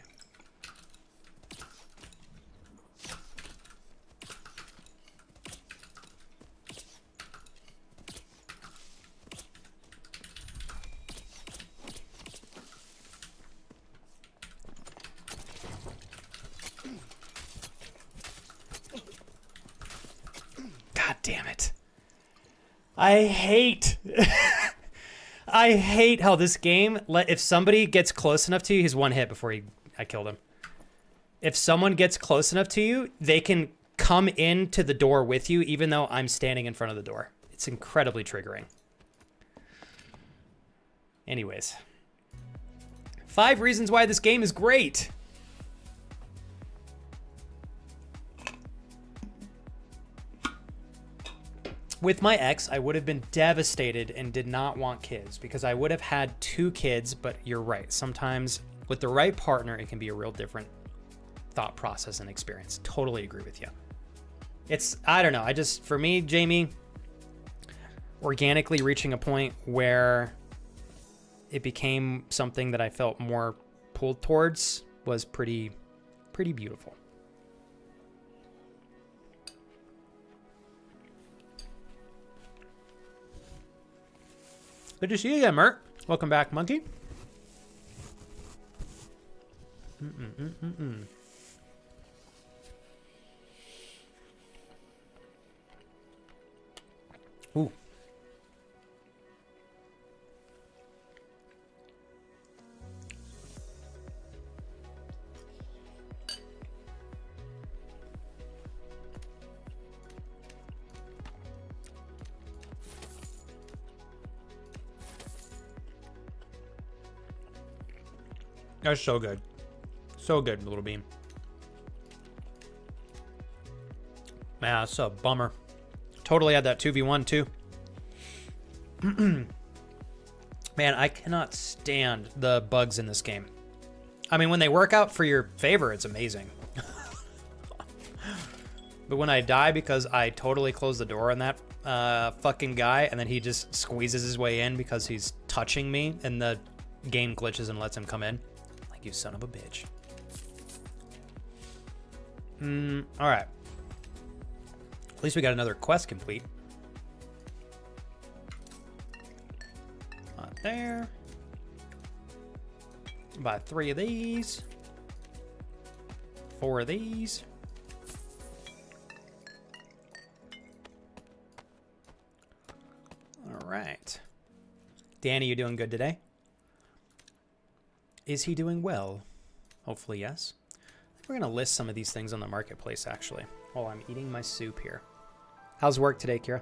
Damn it. I hate I hate how this game if somebody gets close enough to you, he's one hit before I killed him. If someone gets close enough to you, they can come into the door with you even though I'm standing in front of the door. It's incredibly triggering. Anyways. 5 reasons why this game is great. With my ex, I would have been devastated and did not want kids because I would have had 2 kids, but you're right. Sometimes with the right partner, it can be a real different thought process and experience. Totally agree with you. I don't know. For me, Jamie, organically reaching a point where it became something that I felt more pulled towards was pretty beautiful. Good to see you again, Mert. Welcome back, Monkey. Ooh. That's so good. So good, Little Beam. Man, that's a bummer. Totally had that 2v1 too. Man, I cannot stand the bugs in this game. I mean, when they work out for your favor, it's amazing. But when I die because I totally close the door on that fucking guy and then he just squeezes his way in because he's touching me and the game glitches and lets him come in. You son of a bitch. All right. At least we got another quest complete. Not there. Buy 3 of these. 4 of these. All right. Danny, you doing good today? Is he doing well? Hopefully, yes. We're going to list some of these things on the marketplace, actually, while I'm eating my soup here. How's work today, Kira?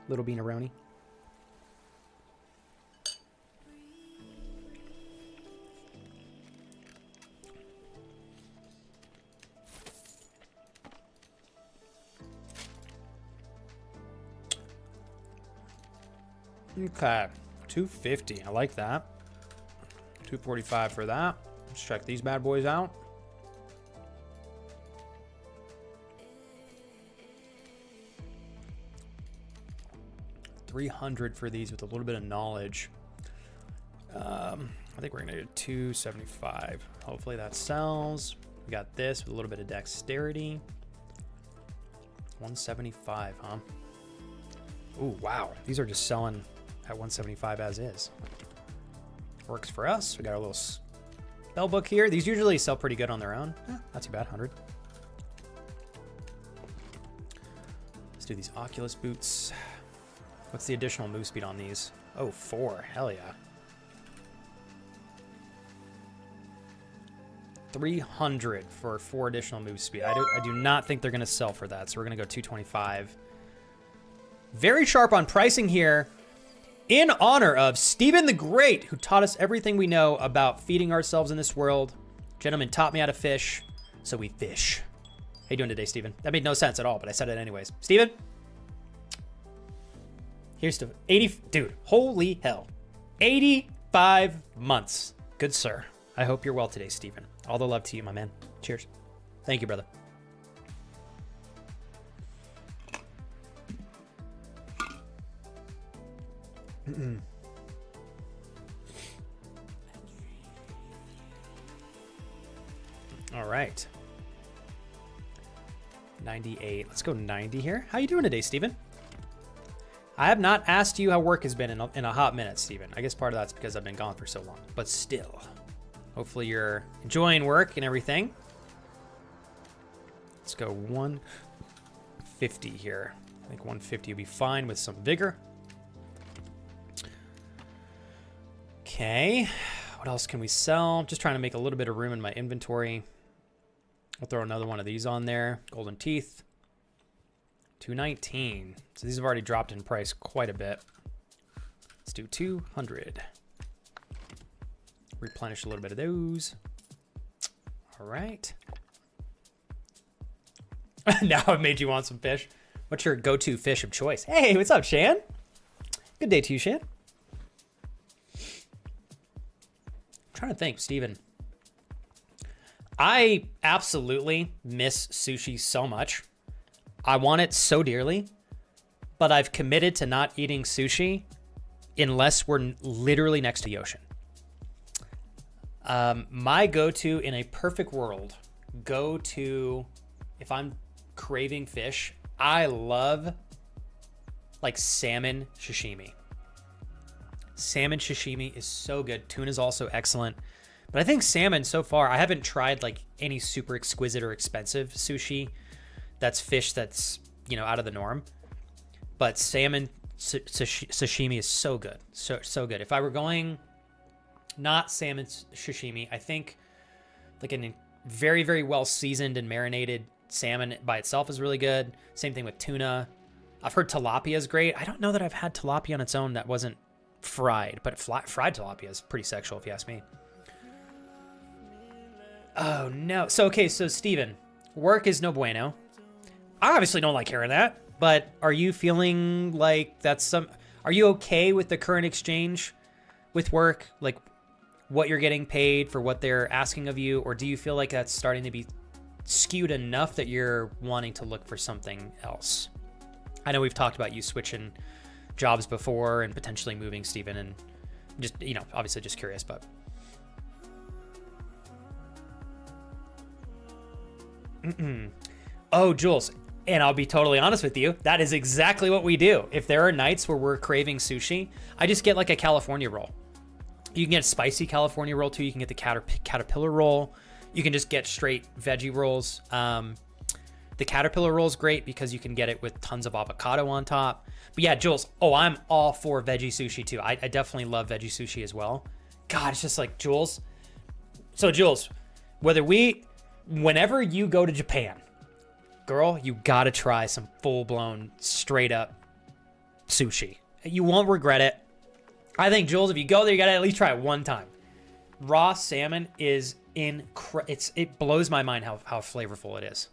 Little beaneroni. Okay, 250. I like that. 245 for that. Let's check these bad boys out. $300 for these with a little bit of knowledge. I think we're gonna do 275. Hopefully that sells. We got this with a little bit of dexterity. 175, huh? Ooh, wow. These are just selling at 175 as is. Works for us. We got our little spell book here. These usually sell pretty good on their own. Not too bad, 100. Let's do these Oculus boots. What's the additional move speed on these? Oh, 4. Hell yeah. 300 for 4 additional move speed. I do not think they're going to sell for that, so we're going to go 225. Very sharp on pricing here in honor of Stephen the Great, who taught us everything we know about feeding ourselves in this world. Gentleman taught me how to fish, so we fish. How you doing today, Stephen? That made no sense at all, but I said it anyways. Stephen? Here's to 80, dude, holy hell. 85 months. Good sir. I hope you're well today, Stephen. All the love to you, my man. Cheers. Thank you, brother. All right. 98. Let's go 90 here. How you doing today, Stephen? I have not asked you how work has been in a hot minute, Stephen. I guess part of that's because I've been gone for so long. But still, hopefully you're enjoying work and everything. Let's go 150 here. I think 150 will be fine with some vigor. Okay, what else can we sell? Just trying to make a little bit of room in my inventory. I'll throw another one of these on there. Golden teeth. 219. So these have already dropped in price quite a bit. Let's do 200. Replenish a little bit of those. All right. Now I've made you want some fish. What's your go-to fish of choice? Hey, what's up, Shan? Good day to you, Shan. Trying to think, Steven. I absolutely miss sushi so much. I want it so dearly, but I've committed to not eating sushi unless we're literally next to the ocean. My go-to in a perfect world, if I'm craving fish, I love like salmon sashimi. Salmon sashimi is so good. Tuna is also excellent. But I think salmon so far, I haven't tried like any super exquisite or expensive sushi. That's fish that's, out of the norm. But salmon sashimi is so good. So good. If I were going not salmon sashimi, I think like a very, very well seasoned and marinated salmon by itself is really good. Same thing with tuna. I've heard tilapia is great. I don't know that I've had tilapia on its own that wasn't fried, but fried tilapia is pretty sexual if you ask me. Oh no. So Steven, work is no bueno. I obviously don't like hearing that, but are you feeling like are you okay with the current exchange with work? Like what you're getting paid for what they're asking of you? Or do you feel like that's starting to be skewed enough that you're wanting to look for something else? I know we've talked about you switching jobs before and potentially moving, Steven, and just, obviously just curious, but. Oh, Jules, and I'll be totally honest with you, that is exactly what we do. If there are nights where we're craving sushi, I just get like a California roll. You can get spicy California roll too. You can get the caterpillar roll. You can just get straight veggie rolls. The caterpillar roll is great because you can get it with tons of avocado on top. But yeah, Jules, I'm all for veggie sushi too. I definitely love veggie sushi as well. God, it's just like, Jules. So Jules, whenever you go to Japan, girl, you gotta try some full-blown, straight-up sushi. You won't regret it. I think, Jules, if you go there, you gotta at least try it one time. Raw salmon is it blows my mind how flavorful it is.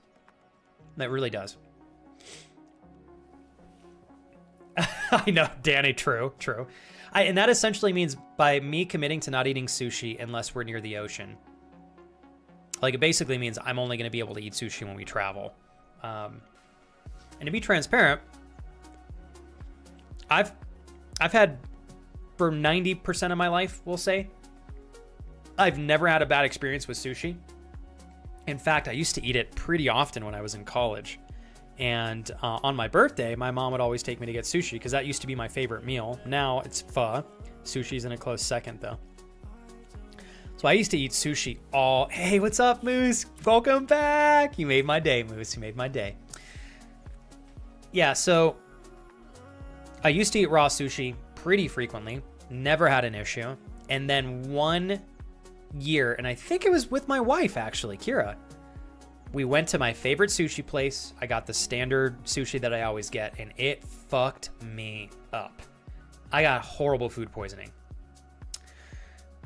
That really does. I know, Danny, true. And that essentially means by me committing to not eating sushi unless we're near the ocean, like it basically means I'm only going to be able to eat sushi when we travel. And to be transparent, I've had, for 90% of my life, we'll say, I've never had a bad experience with sushi. In fact, I used to eat it pretty often when I was in college. And on my birthday, my mom would always take me to get sushi because that used to be my favorite meal. Now it's pho. Sushi's in a close second, though. So I used to eat sushi all... Hey, what's up, Moose? Welcome back. You made my day, Moose. You made my day. Yeah, so I used to eat raw sushi pretty frequently. Never had an issue. And then one year, and I think it was with my wife, actually, Kira, we went to my favorite sushi place. I got the standard sushi that I always get, and it fucked me up. I got horrible food poisoning.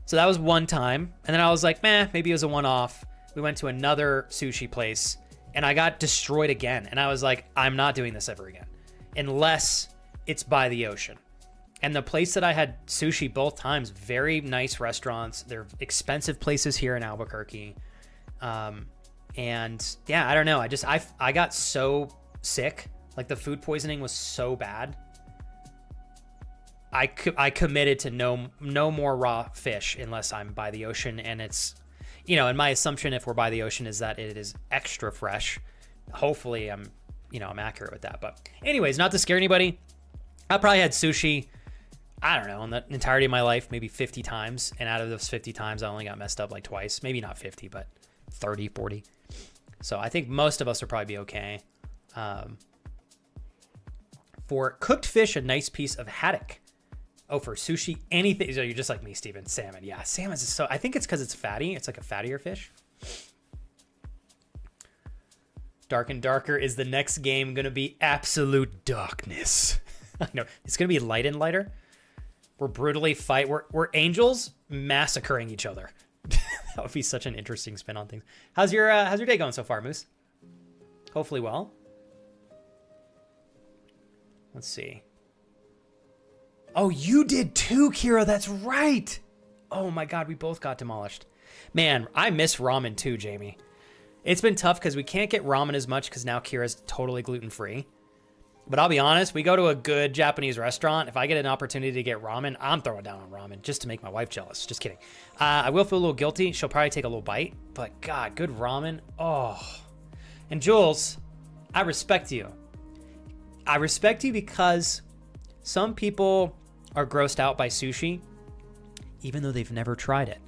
So that was one time, and then I was like, maybe it was a one-off. We went to another sushi place, and I got destroyed again. And I was like, I'm not doing this ever again, unless it's by the ocean. And the place that I had sushi both times, very nice restaurants. They're expensive places here in Albuquerque. And yeah, I don't know. I got so sick. Like the food poisoning was so bad. I committed to no more raw fish unless I'm by the ocean. And it's, and my assumption if we're by the ocean is that it is extra fresh. Hopefully I'm accurate with that. But anyways, not to scare anybody, I probably had sushi, I don't know, in the entirety of my life, maybe 50 times. And out of those 50 times, I only got messed up like twice. Maybe not 50, but 30, 40. So I think most of us will probably be okay. For cooked fish, a nice piece of haddock. Oh, for sushi, anything. So you're just like me, Steven. Salmon. Yeah, salmon is so... I think it's because it's fatty. It's like a fattier fish. Dark and Darker is the next game going to be absolute darkness. I know. It's going to be light and lighter. We're brutally fight. We're angels massacring each other. That would be such an interesting spin on things. How's your day going so far, Moose? Hopefully well. Let's see. Oh, you did too, Kira. That's right. Oh my God, we both got demolished. Man, I miss ramen too, Jamie. It's been tough because we can't get ramen as much because now Kira's totally gluten-free. But I'll be honest, we go to a good Japanese restaurant. If I get an opportunity to get ramen, I'm throwing down on ramen just to make my wife jealous. Just kidding. I will feel a little guilty. She'll probably take a little bite. But God, good ramen. Oh. And Jules, I respect you. I respect you because some people are grossed out by sushi, even though they've never tried it.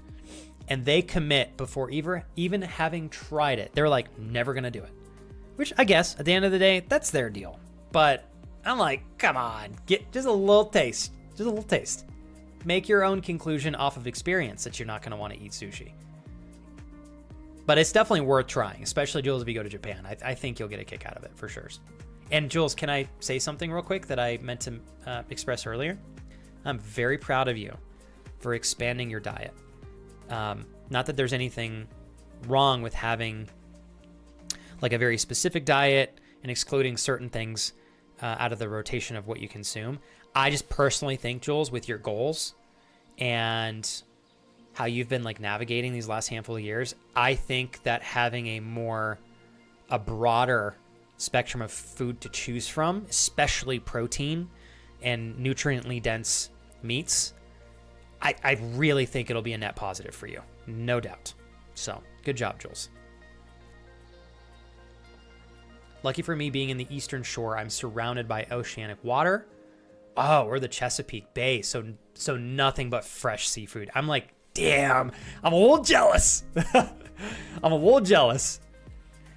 And they commit before even having tried it. They're like, never going to do it. Which I guess, at the end of the day, that's their deal. But I'm like, come on, get just a little taste. Just a little taste. Make your own conclusion off of experience that you're not going to want to eat sushi. But it's definitely worth trying, especially, Jules, if you go to Japan. I think you'll get a kick out of it, for sure. And, Jules, can I say something real quick that I meant to express earlier? I'm very proud of you for expanding your diet. Not that there's anything wrong with having, like, a very specific diet and excluding certain things out of the rotation of what you consume. I just personally think, Jules, with your goals and how you've been like navigating these last handful of years, I think that having a broader spectrum of food to choose from, especially protein and nutriently dense meats, I really think it'll be a net positive for you. No doubt. So good job, Jules. Lucky for me, being in the Eastern Shore, I'm surrounded by oceanic water. Oh, we're the Chesapeake Bay, so nothing but fresh seafood. I'm like, damn, I'm a little jealous. I'm a little jealous.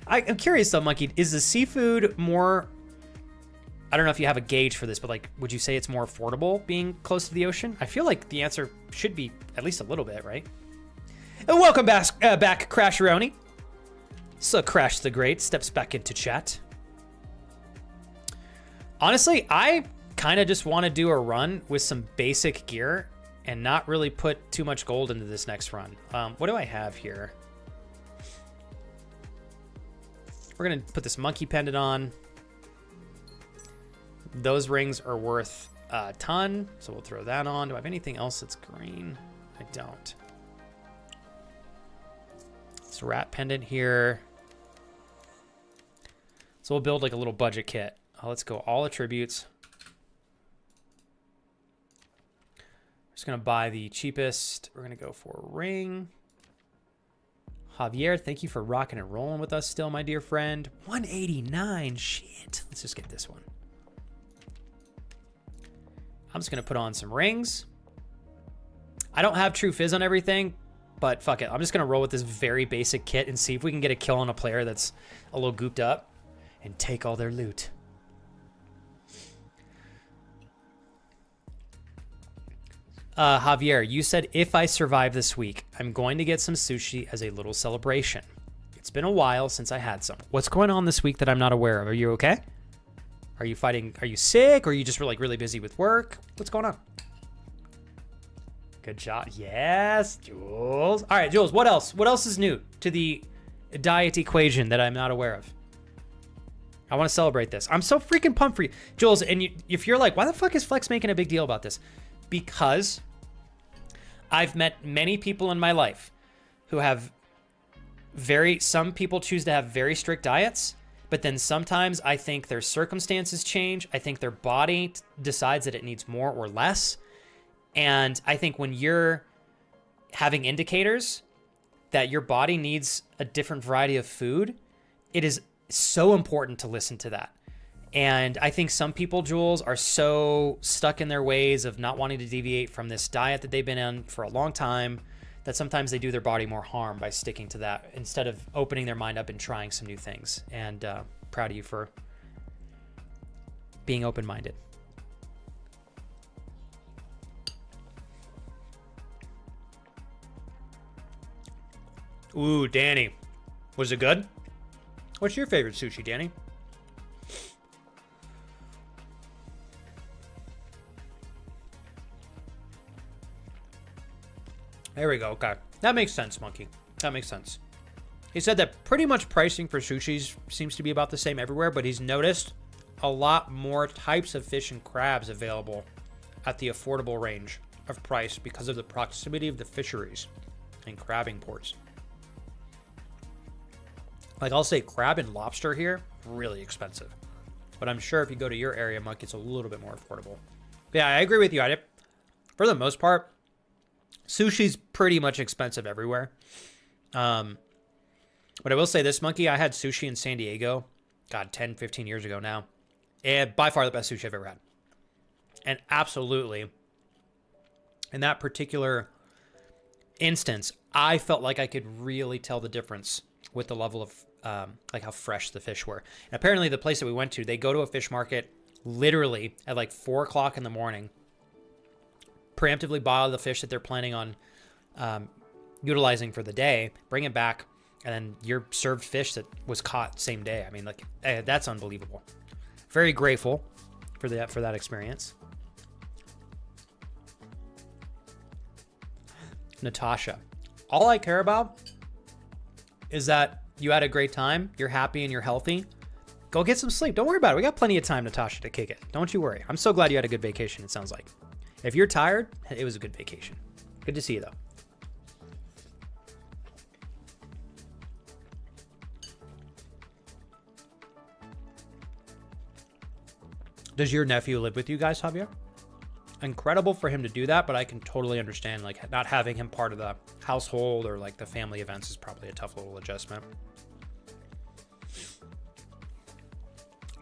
I'm curious though, Monkey, is the seafood more, I don't know if you have a gauge for this, but like, would you say it's more affordable being close to the ocean? I feel like the answer should be at least a little bit, right? And welcome back, Crasheroni. So Crash the Great steps back into chat. Honestly, I kind of just want to do a run with some basic gear and not really put too much gold into this next run. What do I have here? We're going to put this monkey pendant on. Those rings are worth a ton, so we'll throw that on. Do I have anything else that's green? I don't. This rat pendant here. So we'll build like a little budget kit. Let's go all attributes. Just gonna buy the cheapest. We're gonna go for a ring. Javier, thank you for rocking and rolling with us still, my dear friend. 189, shit. Let's just get this one. I'm just gonna put on some rings. I don't have true fizz on everything, but fuck it. I'm just gonna roll with this very basic kit and see if we can get a kill on a player that's a little gooped up and take all their loot. Javier, you said if I survive this week, I'm going to get some sushi as a little celebration. It's been a while since I had some. What's going on this week that I'm not aware of? Are you okay? Are you fighting? Are you sick? Or are you just like really busy with work? What's going on? Good job. Yes, Jules. All right, Jules, what else? What else is new to the diet equation that I'm not aware of? I want to celebrate this. I'm so freaking pumped for you. Jules, and if you're like, why the fuck is Flex making a big deal about this? Because I've met many people in my life who have some people choose to have very strict diets, but then sometimes I think their circumstances change. I think their body decides that it needs more or less. And I think when you're having indicators that your body needs a different variety of food, it is so important to listen to that. And I think some people, Jules, are so stuck in their ways of not wanting to deviate from this diet that they've been on for a long time that sometimes they do their body more harm by sticking to that instead of opening their mind up and trying some new things. And proud of you for being open-minded. Ooh, Danny. Was it good? What's your favorite sushi, Danny? There we go. Okay. That makes sense, Monkey. That makes sense. He said that pretty much pricing for sushis seems to be about the same everywhere, but he's noticed a lot more types of fish and crabs available at the affordable range of price because of the proximity of the fisheries and crabbing ports. Like, I'll say crab and lobster here, really expensive. But I'm sure if you go to your area, Monkey, it's a little bit more affordable. But yeah, I agree with you. For the most part, sushi's pretty much expensive everywhere. But I will say this, Monkey, I had sushi in San Diego, God, 10, 15 years ago now. And by far the best sushi I've ever had. And absolutely, in that particular instance, I felt like I could really tell the difference with the level of, like how fresh the fish were. And apparently the place that we went to, they go to a fish market literally at like 4 o'clock in the morning, preemptively buy all the fish that they're planning on utilizing for the day, bring it back, and then you're served fish that was caught same day. I mean, like, that's unbelievable. Very grateful for that experience. Natasha, all I care about is that you had a great time, you're happy and you're healthy. Go get some sleep. Don't worry about it. We got plenty of time, Natasha, to kick it. Don't you worry. I'm so glad you had a good vacation, it sounds like. If you're tired, it was a good vacation. Good to see you, though. Does your nephew live with you guys, Javier? Incredible for him to do that, but I can totally understand, like, not having him part of the household or like the family events is probably a tough little adjustment.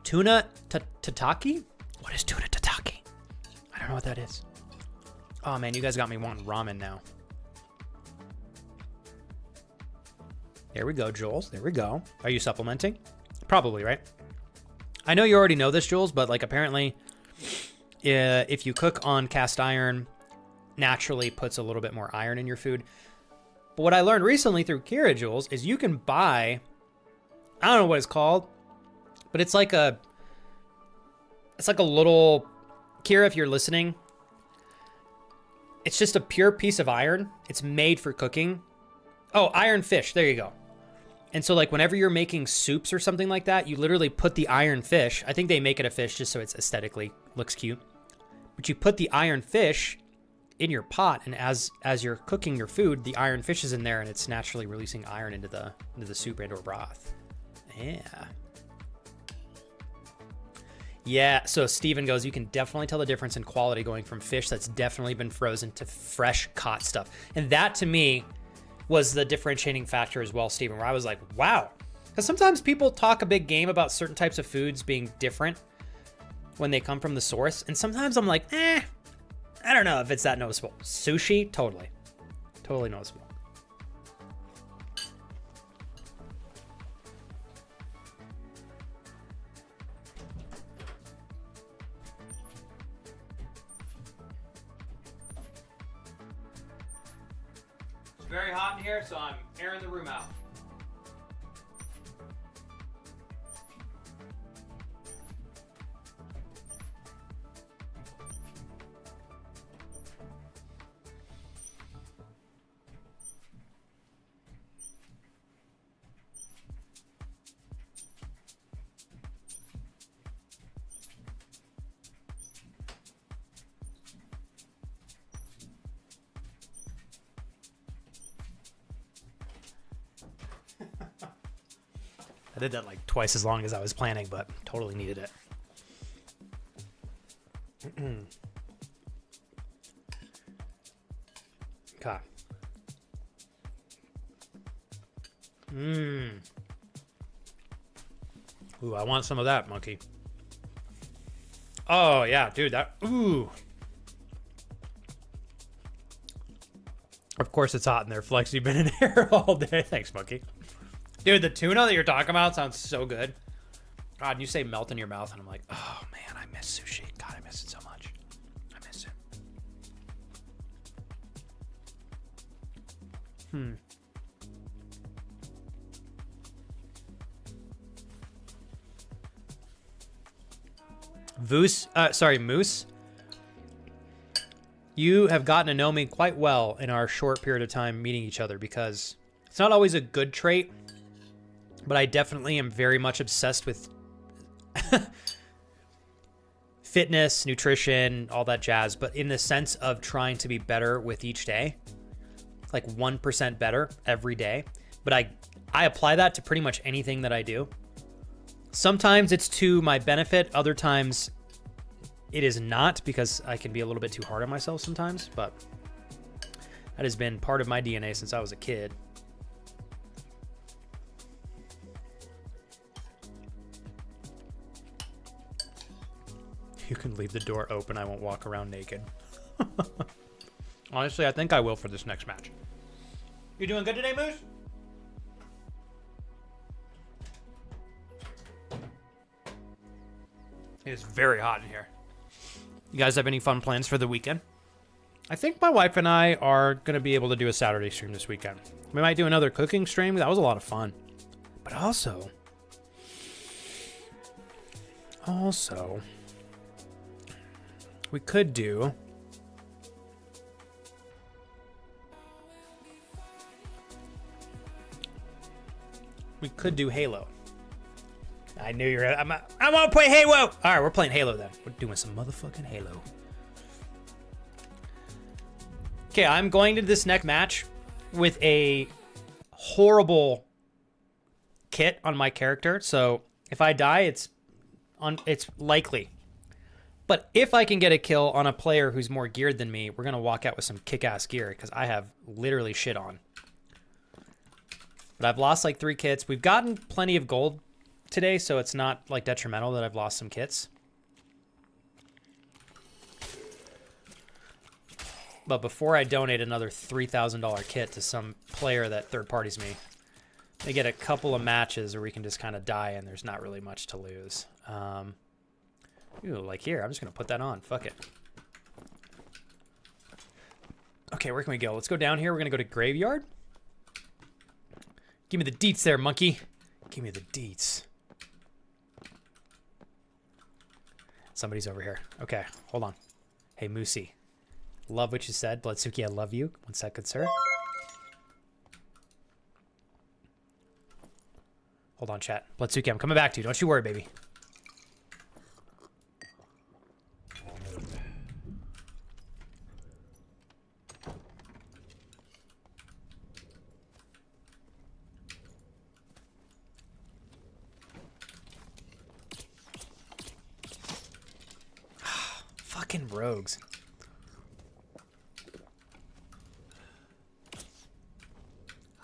Tuna tataki? What is tuna tataki? don't know what that is. Oh man, you guys got me wanting ramen now. There we go, Jules. There we go. Are you supplementing? Probably, right? I know you already know this, Jules, but like apparently if you cook on cast iron, naturally puts a little bit more iron in your food. But what I learned recently through Kira, Jules, is you can buy, I don't know what it's called, but it's like a little, Kira, if you're listening, it's just a pure piece of iron. It's made for cooking. Oh, iron fish. There you go. And so like whenever you're making soups or something like that, you literally put the iron fish. I think they make it a fish just so it's aesthetically looks cute. But you put the iron fish in your pot, and as you're cooking your food, the iron fish is in there and it's naturally releasing iron into the soup and or broth. Yeah. Yeah, so Steven goes, you can definitely tell the difference in quality going from fish that's definitely been frozen to fresh caught stuff. And that to me was the differentiating factor as well, Steven, where I was like, wow. Because sometimes people talk a big game about certain types of foods being different when they come from the source. And sometimes I'm like, I don't know if it's that noticeable. Sushi, totally. Totally noticeable. It's very hot in here, so I'm airing the room out. I did that like twice as long as I was planning, but totally needed it. Okay. Ooh, I want some of that, monkey. Oh, yeah, dude, that... Ooh. Of course it's hot in there, Flex. You've been in here all day. Thanks, monkey. Dude, the tuna that you're talking about sounds so good. God, you say melt in your mouth, and I'm like, oh, man, I miss sushi. God, I miss it so much. I miss it. Moose. You have gotten to know me quite well in our short period of time meeting each other, because it's not always a good trait, but I definitely am very much obsessed with fitness, nutrition, all that jazz, but in the sense of trying to be better with each day, like 1% better every day. But I apply that to pretty much anything that I do. Sometimes it's to my benefit. Other times it is not, because I can be a little bit too hard on myself sometimes, but that has been part of my DNA since I was a kid. You can leave the door open. I won't walk around naked. Honestly, I think I will for this next match. You doing good today, Moose? It is very hot in here. You guys have any fun plans for the weekend? I think my wife and I are going to be able to do a Saturday stream this weekend. We might do another cooking stream. That was a lot of fun. But also, we could do Halo. I knew you were. I want to play Halo. All right, we're playing Halo then. We're doing some motherfucking Halo. Okay, I'm going to this next match with a horrible kit on my character. So if I die, it's likely. But if I can get a kill on a player who's more geared than me, we're gonna walk out with some kick-ass gear, because I have literally shit on. But I've lost like 3 kits. We've gotten plenty of gold today, so it's not like detrimental that I've lost some kits. But before I donate another $3,000 kit to some player that third parties me, they get a couple of matches where we can just kind of die and there's not really much to lose. Ooh, like here, I'm just going to put that on. Fuck it. Okay, where can we go? Let's go down here. We're going to go to Graveyard. Give me the deets there, monkey. Give me the deets. Somebody's over here. Okay, hold on. Hey, Moosey. Love what you said. Bloodsuki, I love you. One second, sir. Hold on, chat. Bloodsuki, I'm coming back to you. Don't you worry, baby. Fucking rogues.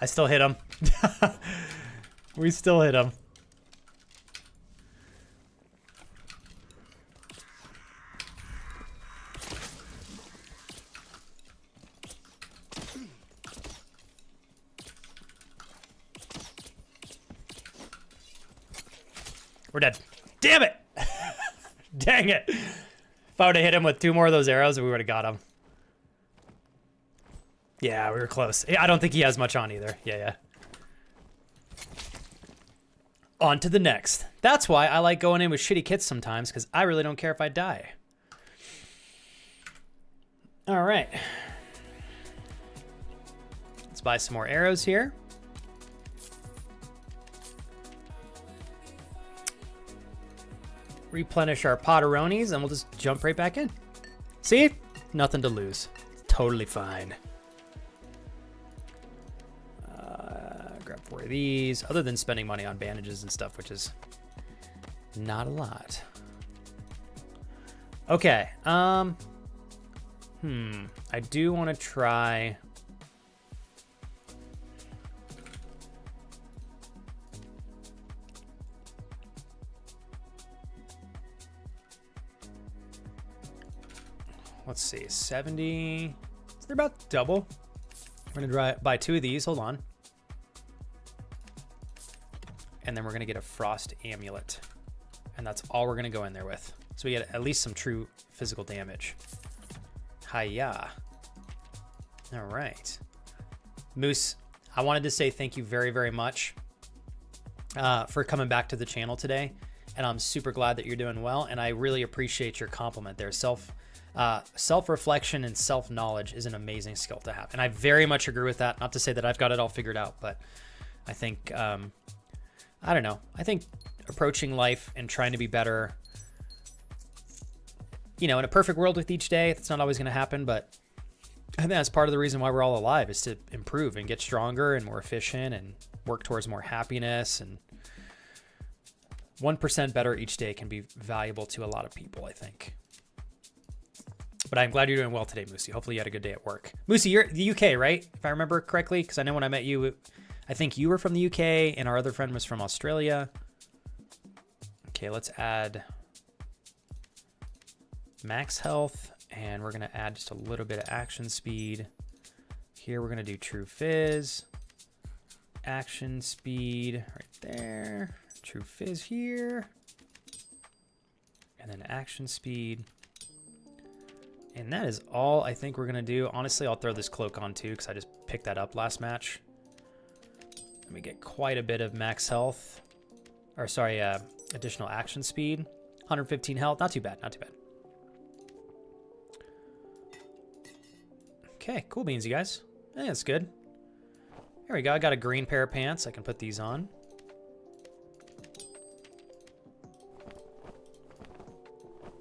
I still hit him. We still hit him. We're dead. Damn it! Dang it! If I would have hit him with 2 more of those arrows, we would have got him. Yeah, we were close. I don't think he has much on either. Yeah. On to the next. That's why I like going in with shitty kits sometimes, because I really don't care if I die. All right. Let's buy some more arrows here. Replenish our potteronis, and we'll just jump right back in. See? Nothing to lose. Totally fine. Grab 4 of these, other than spending money on bandages and stuff, which is not a lot. Okay. I do want to try... Let's see, 70. So they're about double. We're gonna buy 2 of these. Hold on. And then we're gonna get a frost amulet, and that's all we're gonna go in there with. So we get at least some true physical damage. Hiya. All right, Moose. I wanted to say thank you very, very much for coming back to the channel today, and I'm super glad that you're doing well. And I really appreciate your compliment there. Self-reflection and self-knowledge is an amazing skill to have. And I very much agree with that. Not to say that I've got it all figured out, but I think, I don't know. I think approaching life and trying to be better, you know, in a perfect world with each day, it's not always going to happen, but I think that's part of the reason why we're all alive, is to improve and get stronger and more efficient and work towards more happiness. And 1% better each day can be valuable to a lot of people, I think. But I'm glad you're doing well today, Moosey. Hopefully you had a good day at work. Moosey, you're the UK, right? If I remember correctly, because I know when I met you, I think you were from the UK and our other friend was from Australia. Okay, let's add max health, and we're gonna add just a little bit of action speed. Here we're gonna do true fizz, action speed right there, true fizz here, and then action speed. And that is all I think we're going to do. Honestly, I'll throw this cloak on too, because I just picked that up last match. Let me get quite a bit of max health. Or sorry, additional action speed. 115 health. Not too bad, not too bad. Okay, cool beans, you guys. I think that's good. Here we go. I got a green pair of pants. I can put these on.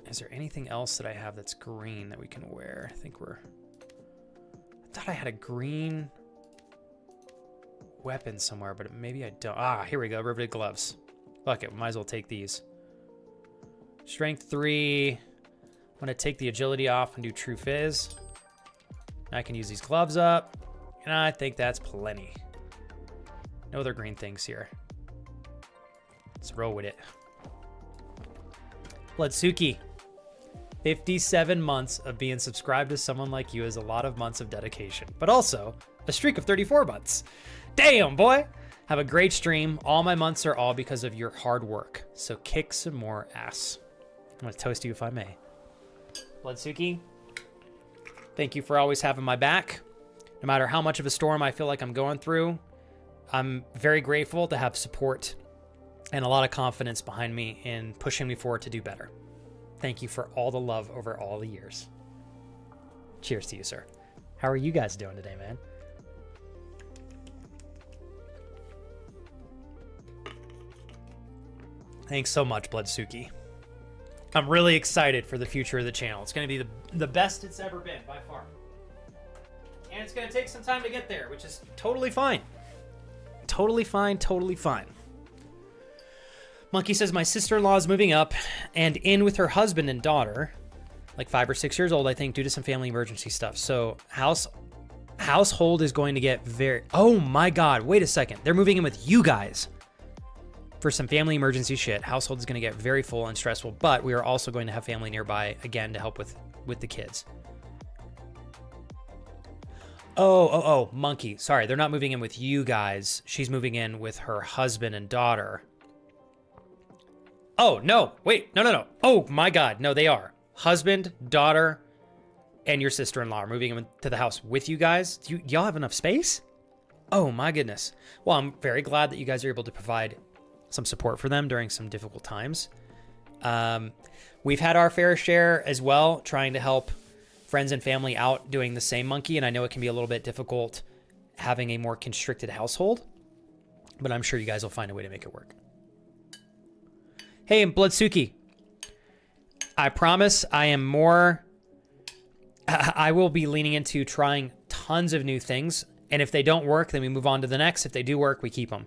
Is there anything else that I have that's green that we can wear? I thought I had a green weapon somewhere, but maybe I don't. Ah, here we go. Riveted gloves. Fuck it. We might as well take these. Strength 3. I'm going to take the agility off and do true fizz. I can use these gloves up. And I think that's plenty. No other green things here. Let's roll with it. Bloodsuki. 57 months of being subscribed to someone like you is a lot of months of dedication, but also a streak of 34 months. Damn, boy. Have a great stream. All my months are all because of your hard work. So kick some more ass. I'm going to toast you if I may. Bloodsuki, thank you for always having my back. No matter how much of a storm I feel like I'm going through, I'm very grateful to have support and a lot of confidence behind me in pushing me forward to do better. Thank you for all the love over all the years. Cheers to you, sir. How are you guys doing today, man? Thanks so much, Bloodsuki. I'm really excited for the future of the channel. It's going to be the best it's ever been, by far. And it's going to take some time to get there, which is totally fine. Totally fine, totally fine. Monkey says, my sister-in-law is moving up and in with her husband and daughter, like 5 or 6 years old, I think, due to some family emergency stuff. So household is going to get very... Oh my God, wait a second. They're moving in with you guys for some family emergency shit. Household is going to get very full and stressful, but we are also going to have family nearby, again, to help with the kids. Oh, Monkey. Sorry, they're not moving in with you guys. She's moving in with her husband and daughter. Oh, no. Wait, no. Oh, my God. No, they are. Husband, daughter, and your sister-in-law are moving into the house with you guys. Y'all have enough space? Oh, my goodness. Well, I'm very glad that you guys are able to provide some support for them during some difficult times. We've had our fair share as well, trying to help friends and family out doing the same, Monkey, and I know it can be a little bit difficult having a more constricted household, but I'm sure you guys will find a way to make it work. Hey, Bloodsuki, I promise I will be leaning into trying tons of new things, and if they don't work, then we move on to the next. If they do work, we keep them.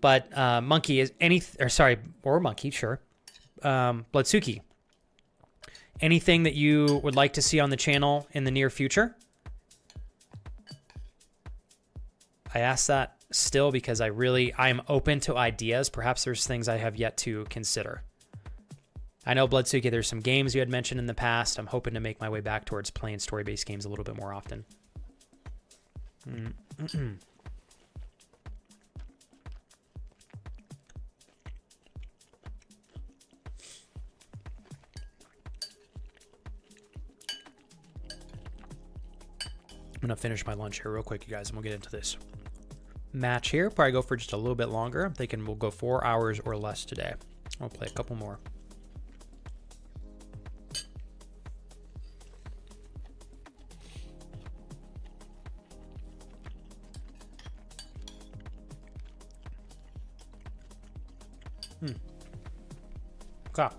But Monkey is Monkey, sure. Bloodsuki, anything that you would like to see on the channel in the near future? I ask that still because I am open to ideas. Perhaps there's things I have yet to consider. I know, Bloodsuki, there's some games you had mentioned in the past. I'm hoping to make my way back towards playing story-based games a little bit more often. I'm going to finish my lunch here real quick, you guys, and we'll get into this match here. Probably go for just a little bit longer. I'm thinking we'll go 4 hours or less today. I'll play a couple more. Okay.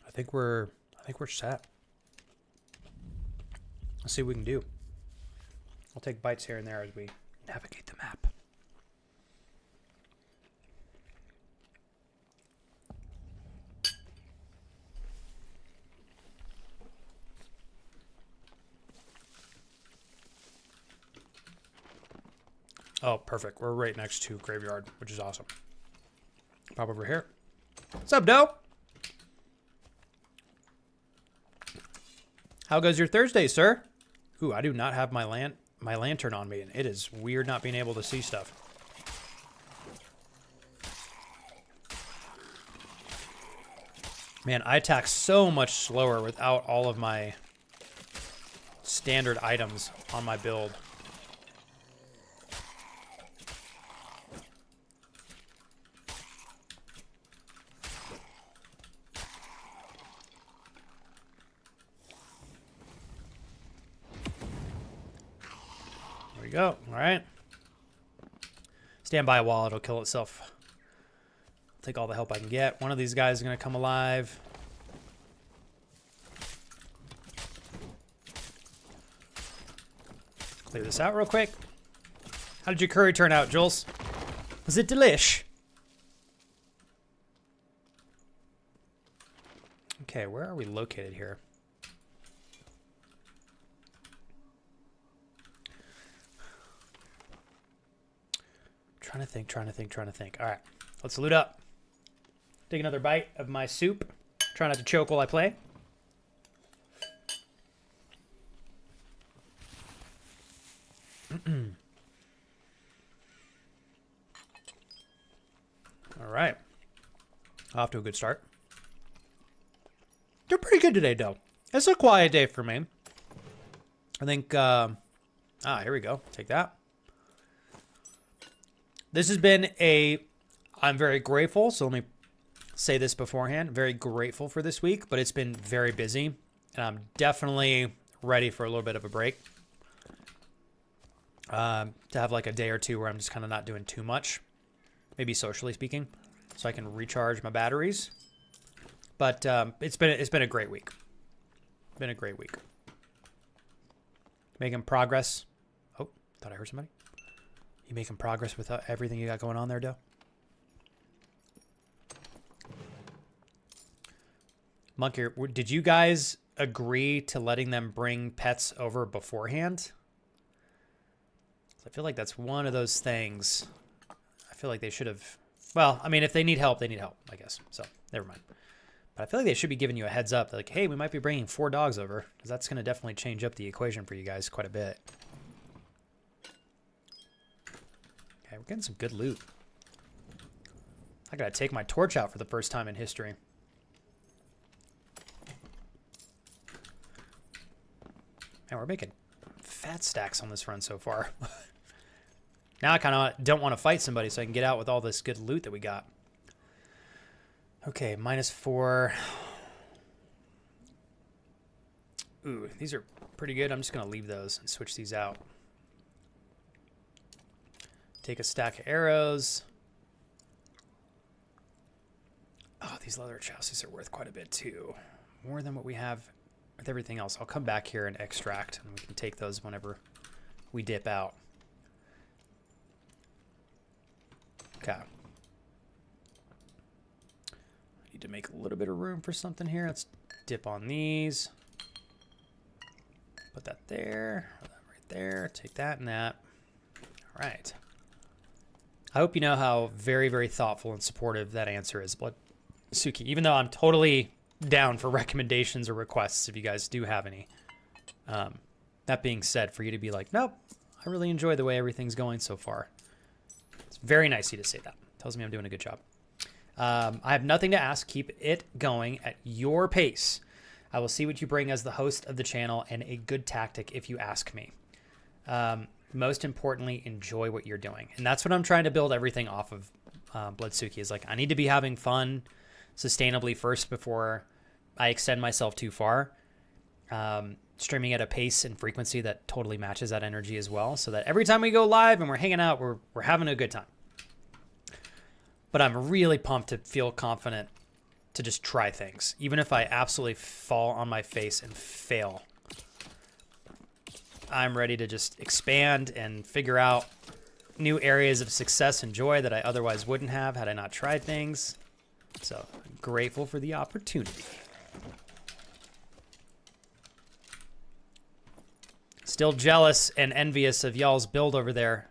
I think we're set. Let's see what we can do. I'll take bites here and there as we navigate the map. Oh, perfect. We're right next to Graveyard, which is awesome. Pop over here. What's up, Doe? How goes your Thursday, sir? Ooh, I do not have my lantern on me, and it is weird not being able to see stuff. Man, I attack so much slower without all of my standard items on my build. Go. All right. Stand by a while. It'll kill itself. Take all the help I can get. One of these guys is going to come alive. Clear this out real quick. How did your curry turn out, Jules? Was it delish? Okay, where are we located here? Trying to think. All right, let's loot up. Take another bite of my soup. Try not to choke while I play. All right. Off to a good start. They're pretty good today, though. It's a quiet day for me. I think, here we go. Take that. This has been I'm very grateful, so let me say this beforehand. Very grateful for this week, but it's been very busy, and I'm definitely ready for a little bit of a break. To have like a day or two where I'm just kind of not doing too much, maybe socially speaking, so I can recharge my batteries. But it's been a great week. Been a great week. Making progress. Oh, thought I heard somebody. You making progress with everything you got going on there, Doe? Monkey, did you guys agree to letting them bring pets over beforehand? I feel like that's one of those things. I feel like they should have. Well, I mean, if they need help, I guess. So, never mind. But I feel like they should be giving you a heads up. They're like, hey, we might be bringing 4 dogs over. Because that's going to definitely change up the equation for you guys quite a bit. Okay, we're getting some good loot. I got to take my torch out for the first time in history. Man, we're making fat stacks on this run so far. Now I kind of don't want to fight somebody so I can get out with all this good loot that we got. Okay, -4. Ooh, these are pretty good. I'm just going to leave those and switch these out. Take a stack of arrows. Oh, these leather chassis are worth quite a bit too. More than what we have with everything else. I'll come back here and extract, and we can take those whenever we dip out. Okay. I need to make a little bit of room for something here. Let's dip on these. Put that there. Put that right there. Take that and that. All right. I hope you know how very, very thoughtful and supportive that answer is, Bloodsuki. Even though I'm totally down for recommendations or requests if you guys do have any. That being said, for you to be like, nope, I really enjoy the way everything's going so far. It's very nice of you to say that. Tells me I'm doing a good job. I have nothing to ask. Keep it going at your pace. I will see what you bring as the host of the channel, and a good tactic if you ask me. Most importantly, enjoy what you're doing. And that's what I'm trying to build everything off of, Bloodsuki. Is like, I need to be having fun sustainably first before I extend myself too far. Streaming at a pace and frequency that totally matches that energy as well, so that every time we go live and we're hanging out, we're having a good time. But I'm really pumped to feel confident to just try things, even if I absolutely fall on my face and fail. I'm ready to just expand and figure out new areas of success and joy that I otherwise wouldn't have had I not tried things. So I'm grateful for the opportunity. Still jealous and envious of y'all's build over there,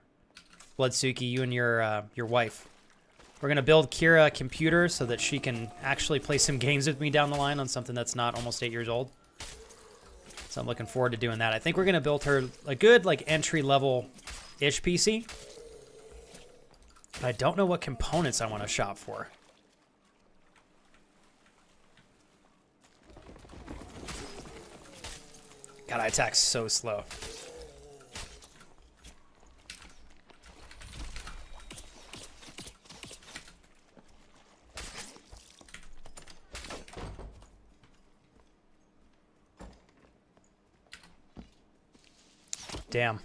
Bloodsuki, you and your wife. We're going to build Kira a computer so that she can actually play some games with me down the line on something that's not almost 8 years old. So I'm looking forward to doing that. I think we're going to build her a good like entry-level-ish PC. But I don't know what components I want to shop for. God, I attack so slow. Damn.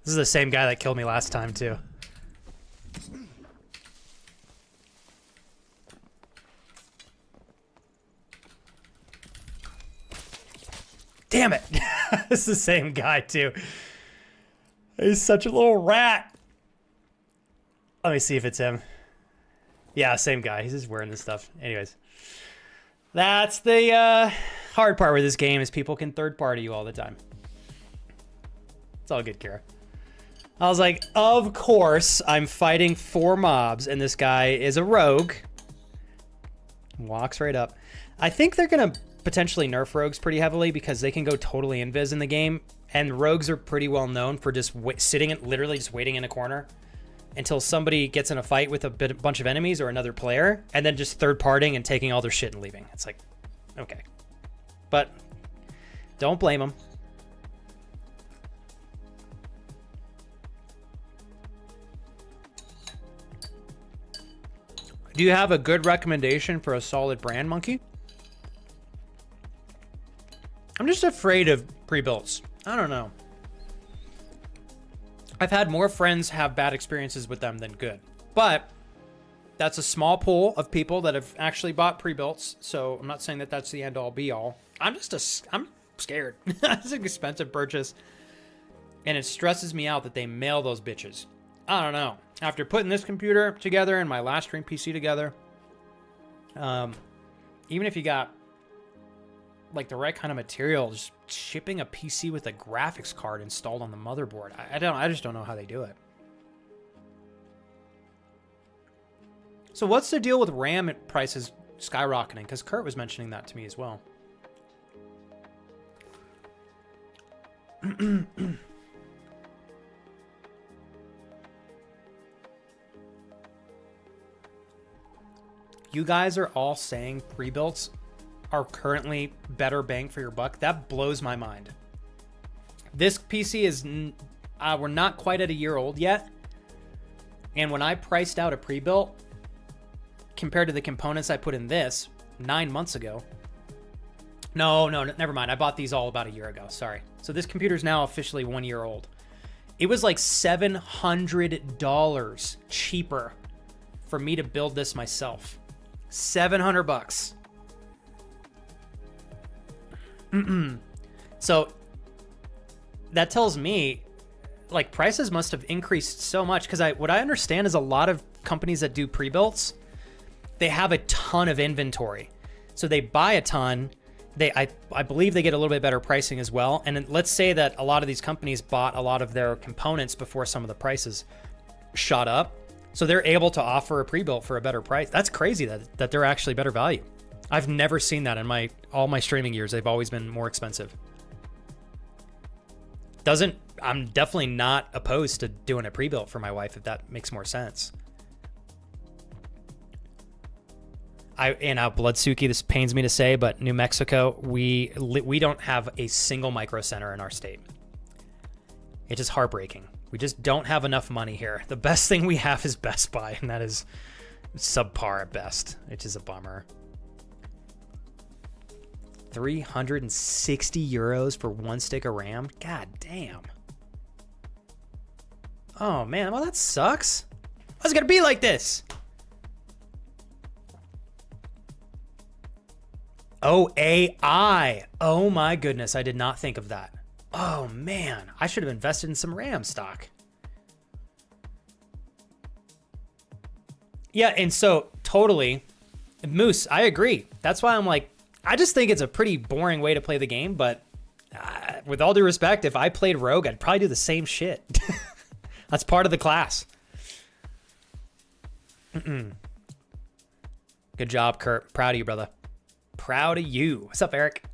This is the same guy that killed me last time, too. Damn it. It's the same guy, too. He's such a little rat. Let me see if it's him. Yeah, same guy. He's just wearing this stuff. Anyways. That's the hard part with this game, is people can third party you all the time. It's all good, Kira. I was like, of course, I'm fighting 4 mobs, and this guy is a rogue. Walks right up. I think they're going to potentially nerf rogues pretty heavily because they can go totally invis in the game, and rogues are pretty well known for just sitting, literally just waiting in a corner until somebody gets in a fight with a bunch of enemies or another player, and then just third-partying and taking all their shit and leaving. It's like, okay. But don't blame them. Do you have a good recommendation for a solid brand, Monkey? I'm just afraid of pre-builts. I don't know. I've had more friends have bad experiences with them than good. But that's a small pool of people that have actually bought pre-builts, so I'm not saying that that's the end-all be-all. I'm scared. It's an expensive purchase, and it stresses me out that they mail those bitches. I don't know. After putting this computer together and my last stream PC together, even if you got like the right kind of material, just shipping a PC with a graphics card installed on the motherboard, I just don't know how they do it. So what's the deal with RAM prices skyrocketing? Because Kurt was mentioning that to me as well. You guys are all saying pre-builts are currently better bang for your buck. That blows my mind. This PC is, we're not quite at a year old yet. And when I priced out a pre-built, compared to the components I put in this 9 months ago. No, never mind. I bought these all about a year ago. Sorry. So this computer is now officially 1 year old. It was like $700 cheaper for me to build this myself. $700. So that tells me like prices must have increased so much, because what I understand is a lot of companies that do pre-builts, they have a ton of inventory. So they buy a ton. I believe they get a little bit better pricing as well. And let's say that a lot of these companies bought a lot of their components before some of the prices shot up. So they're able to offer a pre-built for a better price. That's crazy that they're actually better value. I've never seen that in all my streaming years. They've always been more expensive. I'm definitely not opposed to doing a pre-built for my wife if that makes more sense. Bloodsuki, this pains me to say, but New Mexico, we don't have a single micro center in our state. It's just heartbreaking. We just don't have enough money here. The best thing we have is Best Buy, and that is subpar at best, which is a bummer. 360 euros for 1 stick of RAM? God damn. Oh man, well that sucks. Why's it gonna be like this? Oh, AI. Oh my goodness, I did not think of that. Oh man, I should have invested in some RAM stock. Yeah, and so totally, Moose, I agree. That's why I'm like, I just think it's a pretty boring way to play the game, but with all due respect, if I played Rogue, I'd probably do the same shit. That's part of the class. Good job, Kurt. Proud of you, brother. Proud of you. What's up, Eric?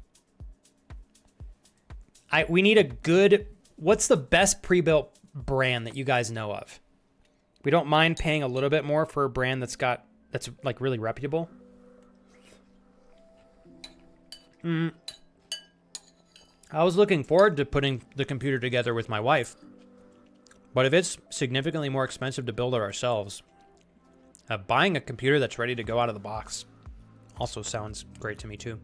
We need a good, what's the best pre-built brand that you guys know of? We don't mind paying a little bit more for a brand that's like really reputable. I was looking forward to putting the computer together with my wife, but if it's significantly more expensive to build it ourselves, buying a computer that's ready to go out of the box also sounds great to me too.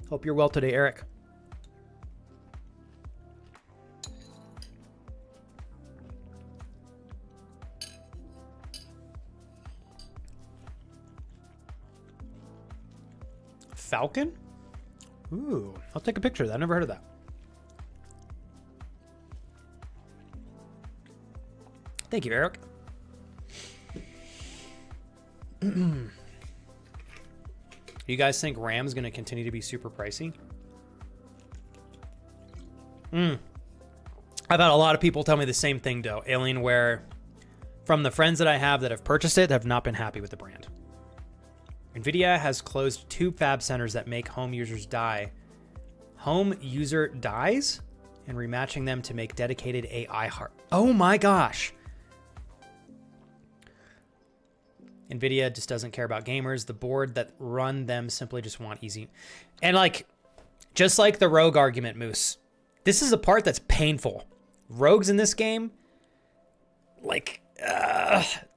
Hope you're well today, Eric. Falcon? Ooh, I'll take a picture of that. I never heard of that. Thank you, Eric. You guys think RAM's going to continue to be super pricey? I've had a lot of people tell me the same thing, though. Alienware, from the friends that I have that have purchased it, have not been happy with the brand. NVIDIA has closed 2 fab centers that make home users die. Home user dies and rematching them to make dedicated AI hard. Oh my gosh. NVIDIA just doesn't care about gamers. The board that run them simply just want easy. And like, just like the rogue argument, Moose, this is a part that's painful. Rogues in this game, like,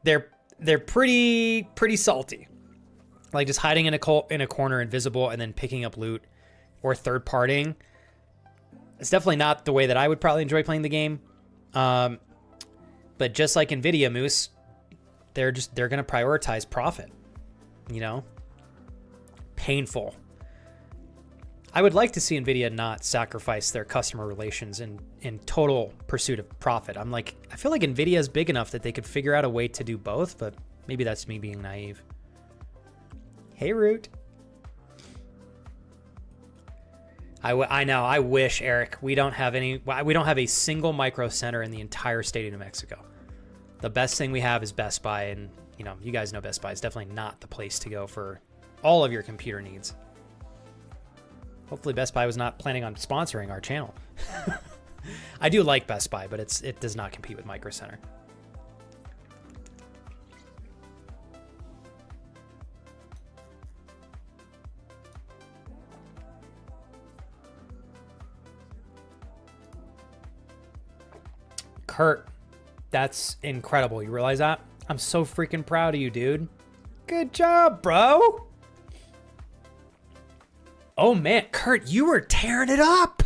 they're pretty salty. Like just hiding in a corner, invisible, and then picking up loot or third partying. It's definitely not the way that I would probably enjoy playing the game. But just like NVIDIA, Moose, they're going to prioritize profit, you know? Painful. I would like to see NVIDIA not sacrifice their customer relations in total pursuit of profit. I feel like NVIDIA is big enough that they could figure out a way to do both, but maybe that's me being naive. Hey, Root. I know. I wish, Eric, we don't have a single micro center in the entire state of New Mexico. The best thing we have is Best Buy, and you guys know Best Buy is definitely not the place to go for all of your computer needs. Hopefully Best Buy was not planning on sponsoring our channel. I do like Best Buy, but it does not compete with Micro Center. Kurt, that's incredible. You realize that? I'm so freaking proud of you, dude. Good job, bro. Oh man, Kurt, you were tearing it up.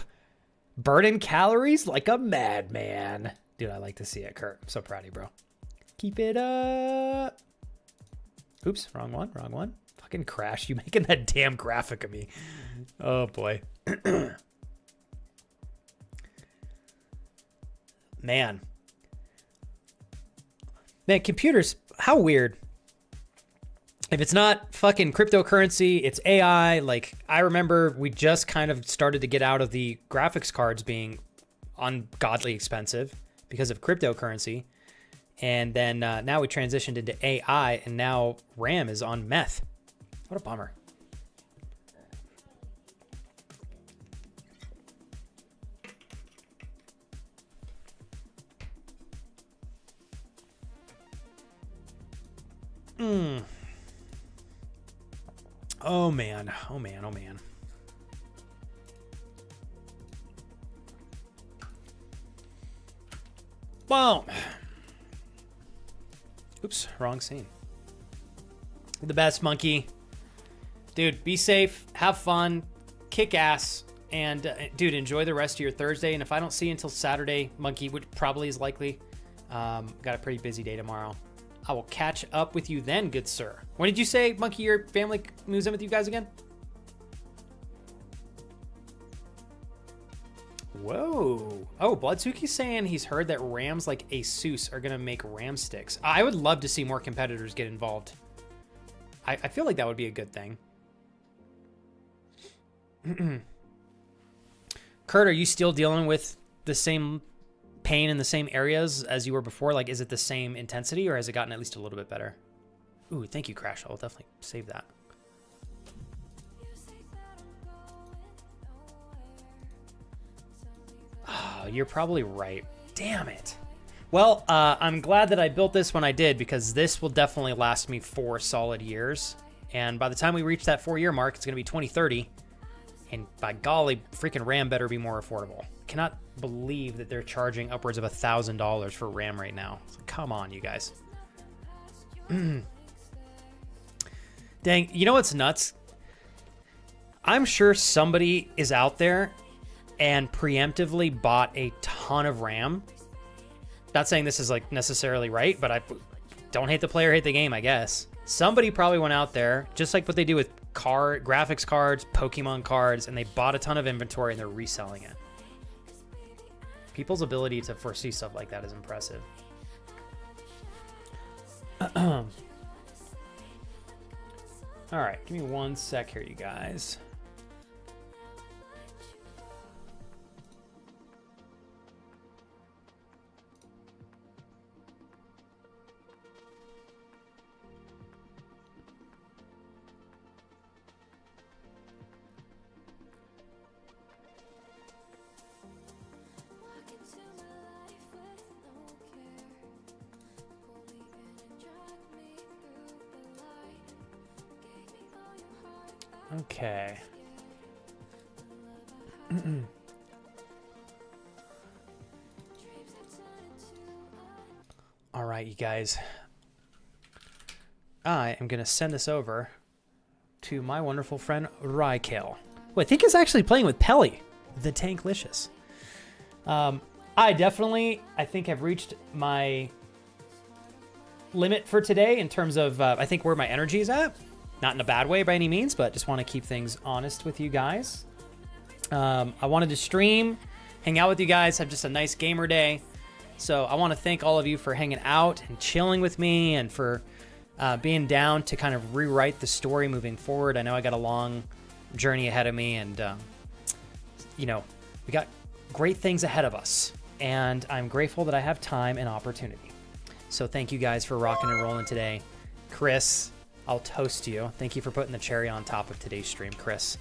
Burning calories like a madman. Dude, I like to see it, Kurt. I'm so proud of you, bro. Keep it up. Oops, wrong one. Fucking Crash, you making that damn graphic of me. Oh boy. Man, computers, how weird. If it's not fucking cryptocurrency, it's AI. Like, I remember we just kind of started to get out of the graphics cards being ungodly expensive because of cryptocurrency. And then now we transitioned into AI, and now RAM is on meth. What a bummer. Oh man. Boom. Oops, wrong scene. The best, Monkey. Dude, be safe, have fun, kick ass, and dude, enjoy the rest of your Thursday. And if I don't see you until Saturday, Monkey, which probably is likely, got a pretty busy day tomorrow. I will catch up with you then, good sir. When did you say, Monkey, your family moves in with you guys again? Whoa. Oh, Bloodsuki's saying he's heard that Rams like Asus are going to make RAM sticks. I would love to see more competitors get involved. I feel like that would be a good thing. Kurt, are you still dealing with the same pain in the same areas as you were before? Like, is it the same intensity, or has it gotten at least a little bit better? Ooh, thank you, Crash. I'll definitely save that. Oh, you're probably right. Damn it. Well, I'm glad that I built this when I did, because this will definitely last me 4 solid years. And by the time we reach that 4-year mark, it's going to be 2030. And by golly, freaking RAM better be more affordable. Cannot believe that they're charging upwards of $1,000 for RAM right now. So come on, you guys. Dang, you know what's nuts? I'm sure somebody is out there and preemptively bought a ton of RAM. Not saying this is like necessarily right, but I don't hate the player, hate the game, I guess. Somebody probably went out there, just like what they do with graphics cards, Pokemon cards, and they bought a ton of inventory and they're reselling it. People's ability to foresee stuff like that is impressive. All right, give me 1 sec here, you guys. Okay. All right, you guys. I am going to send this over to my wonderful friend Rykel, who I think is actually playing with Pelly, the Tanklicious. I think have reached my limit for today in terms of, I think, where my energy is at. Not in a bad way by any means, but just want to keep things honest with you guys. I wanted to stream, hang out with you guys, have just a nice gamer day. So I want to thank all of you for hanging out and chilling with me and for being down to kind of rewrite the story moving forward. I know I got a long journey ahead of me and, we got great things ahead of us. And I'm grateful that I have time and opportunity. So thank you guys for rocking and rolling today. Chris, I'll toast you. Thank you for putting the cherry on top of today's stream, Chris.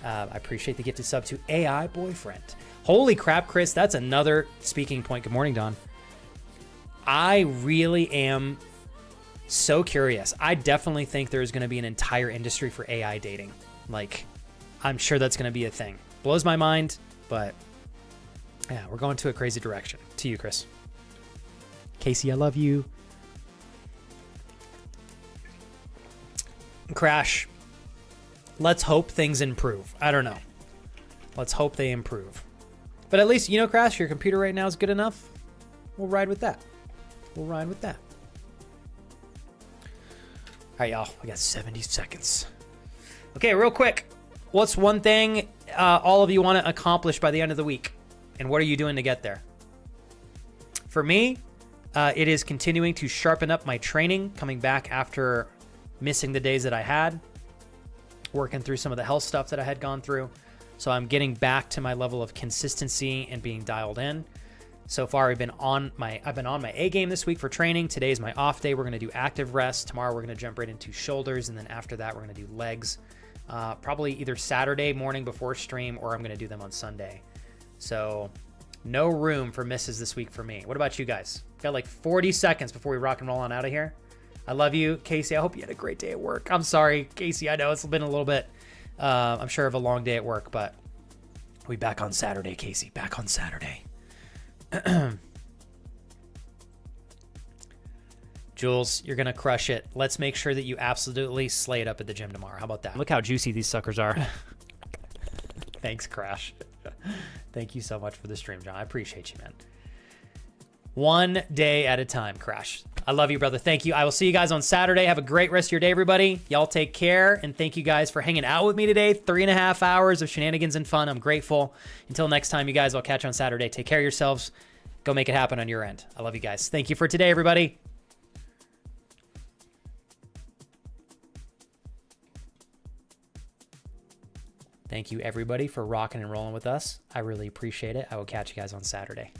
I appreciate the gifted sub to AI Boyfriend. Holy crap, Chris, that's another speaking point. Good morning, Don. I really am so curious. I definitely think there's going to be an entire industry for AI dating. Like, I'm sure that's going to be a thing. Blows my mind, but yeah, we're going to a crazy direction. To you, Chris. Casey, I love you. Crash, let's hope things improve. I don't know. Let's hope they improve. But at least, Crash, your computer right now is good enough. We'll ride with that. All right, y'all. We got 70 seconds. Okay, real quick. What's one thing all of you want to accomplish by the end of the week? And what are you doing to get there? For me, it is continuing to sharpen up my training, coming back after missing the days that I had, working through some of the health stuff that I had gone through. So I'm getting back to my level of consistency and being dialed in. So far, I've been on my A game this week for training. Today is my off day. We're going to do active rest. Tomorrow, we're going to jump right into shoulders. And then after that, we're going to do legs. Probably either Saturday morning before stream or I'm going to do them on Sunday. So no room for misses this week for me. What about you guys? Got like 40 seconds before we rock and roll on out of here. I love you, Casey. I hope you had a great day at work. I'm sorry, Casey. I know it's been a little bit, I'm sure, of a long day at work, but we'll be back on Saturday, Casey. Back on Saturday. Jules, you're going to crush it. Let's make sure that you absolutely slay it up at the gym tomorrow. How about that? Look how juicy these suckers are. Thanks, Crash. Thank you so much for the stream, John. I appreciate you, man. One day at a time, Crash. I love you, brother. Thank you. I will see you guys on Saturday. Have a great rest of your day, everybody. Y'all take care, and thank you guys for hanging out with me today. 3.5 hours of shenanigans and fun. I'm grateful. Until next time, you guys, I'll catch you on Saturday. Take care of yourselves. Go make it happen on your end. I love you guys. Thank you for today, everybody. Thank you, everybody, for rocking and rolling with us. I really appreciate it. I will catch you guys on Saturday.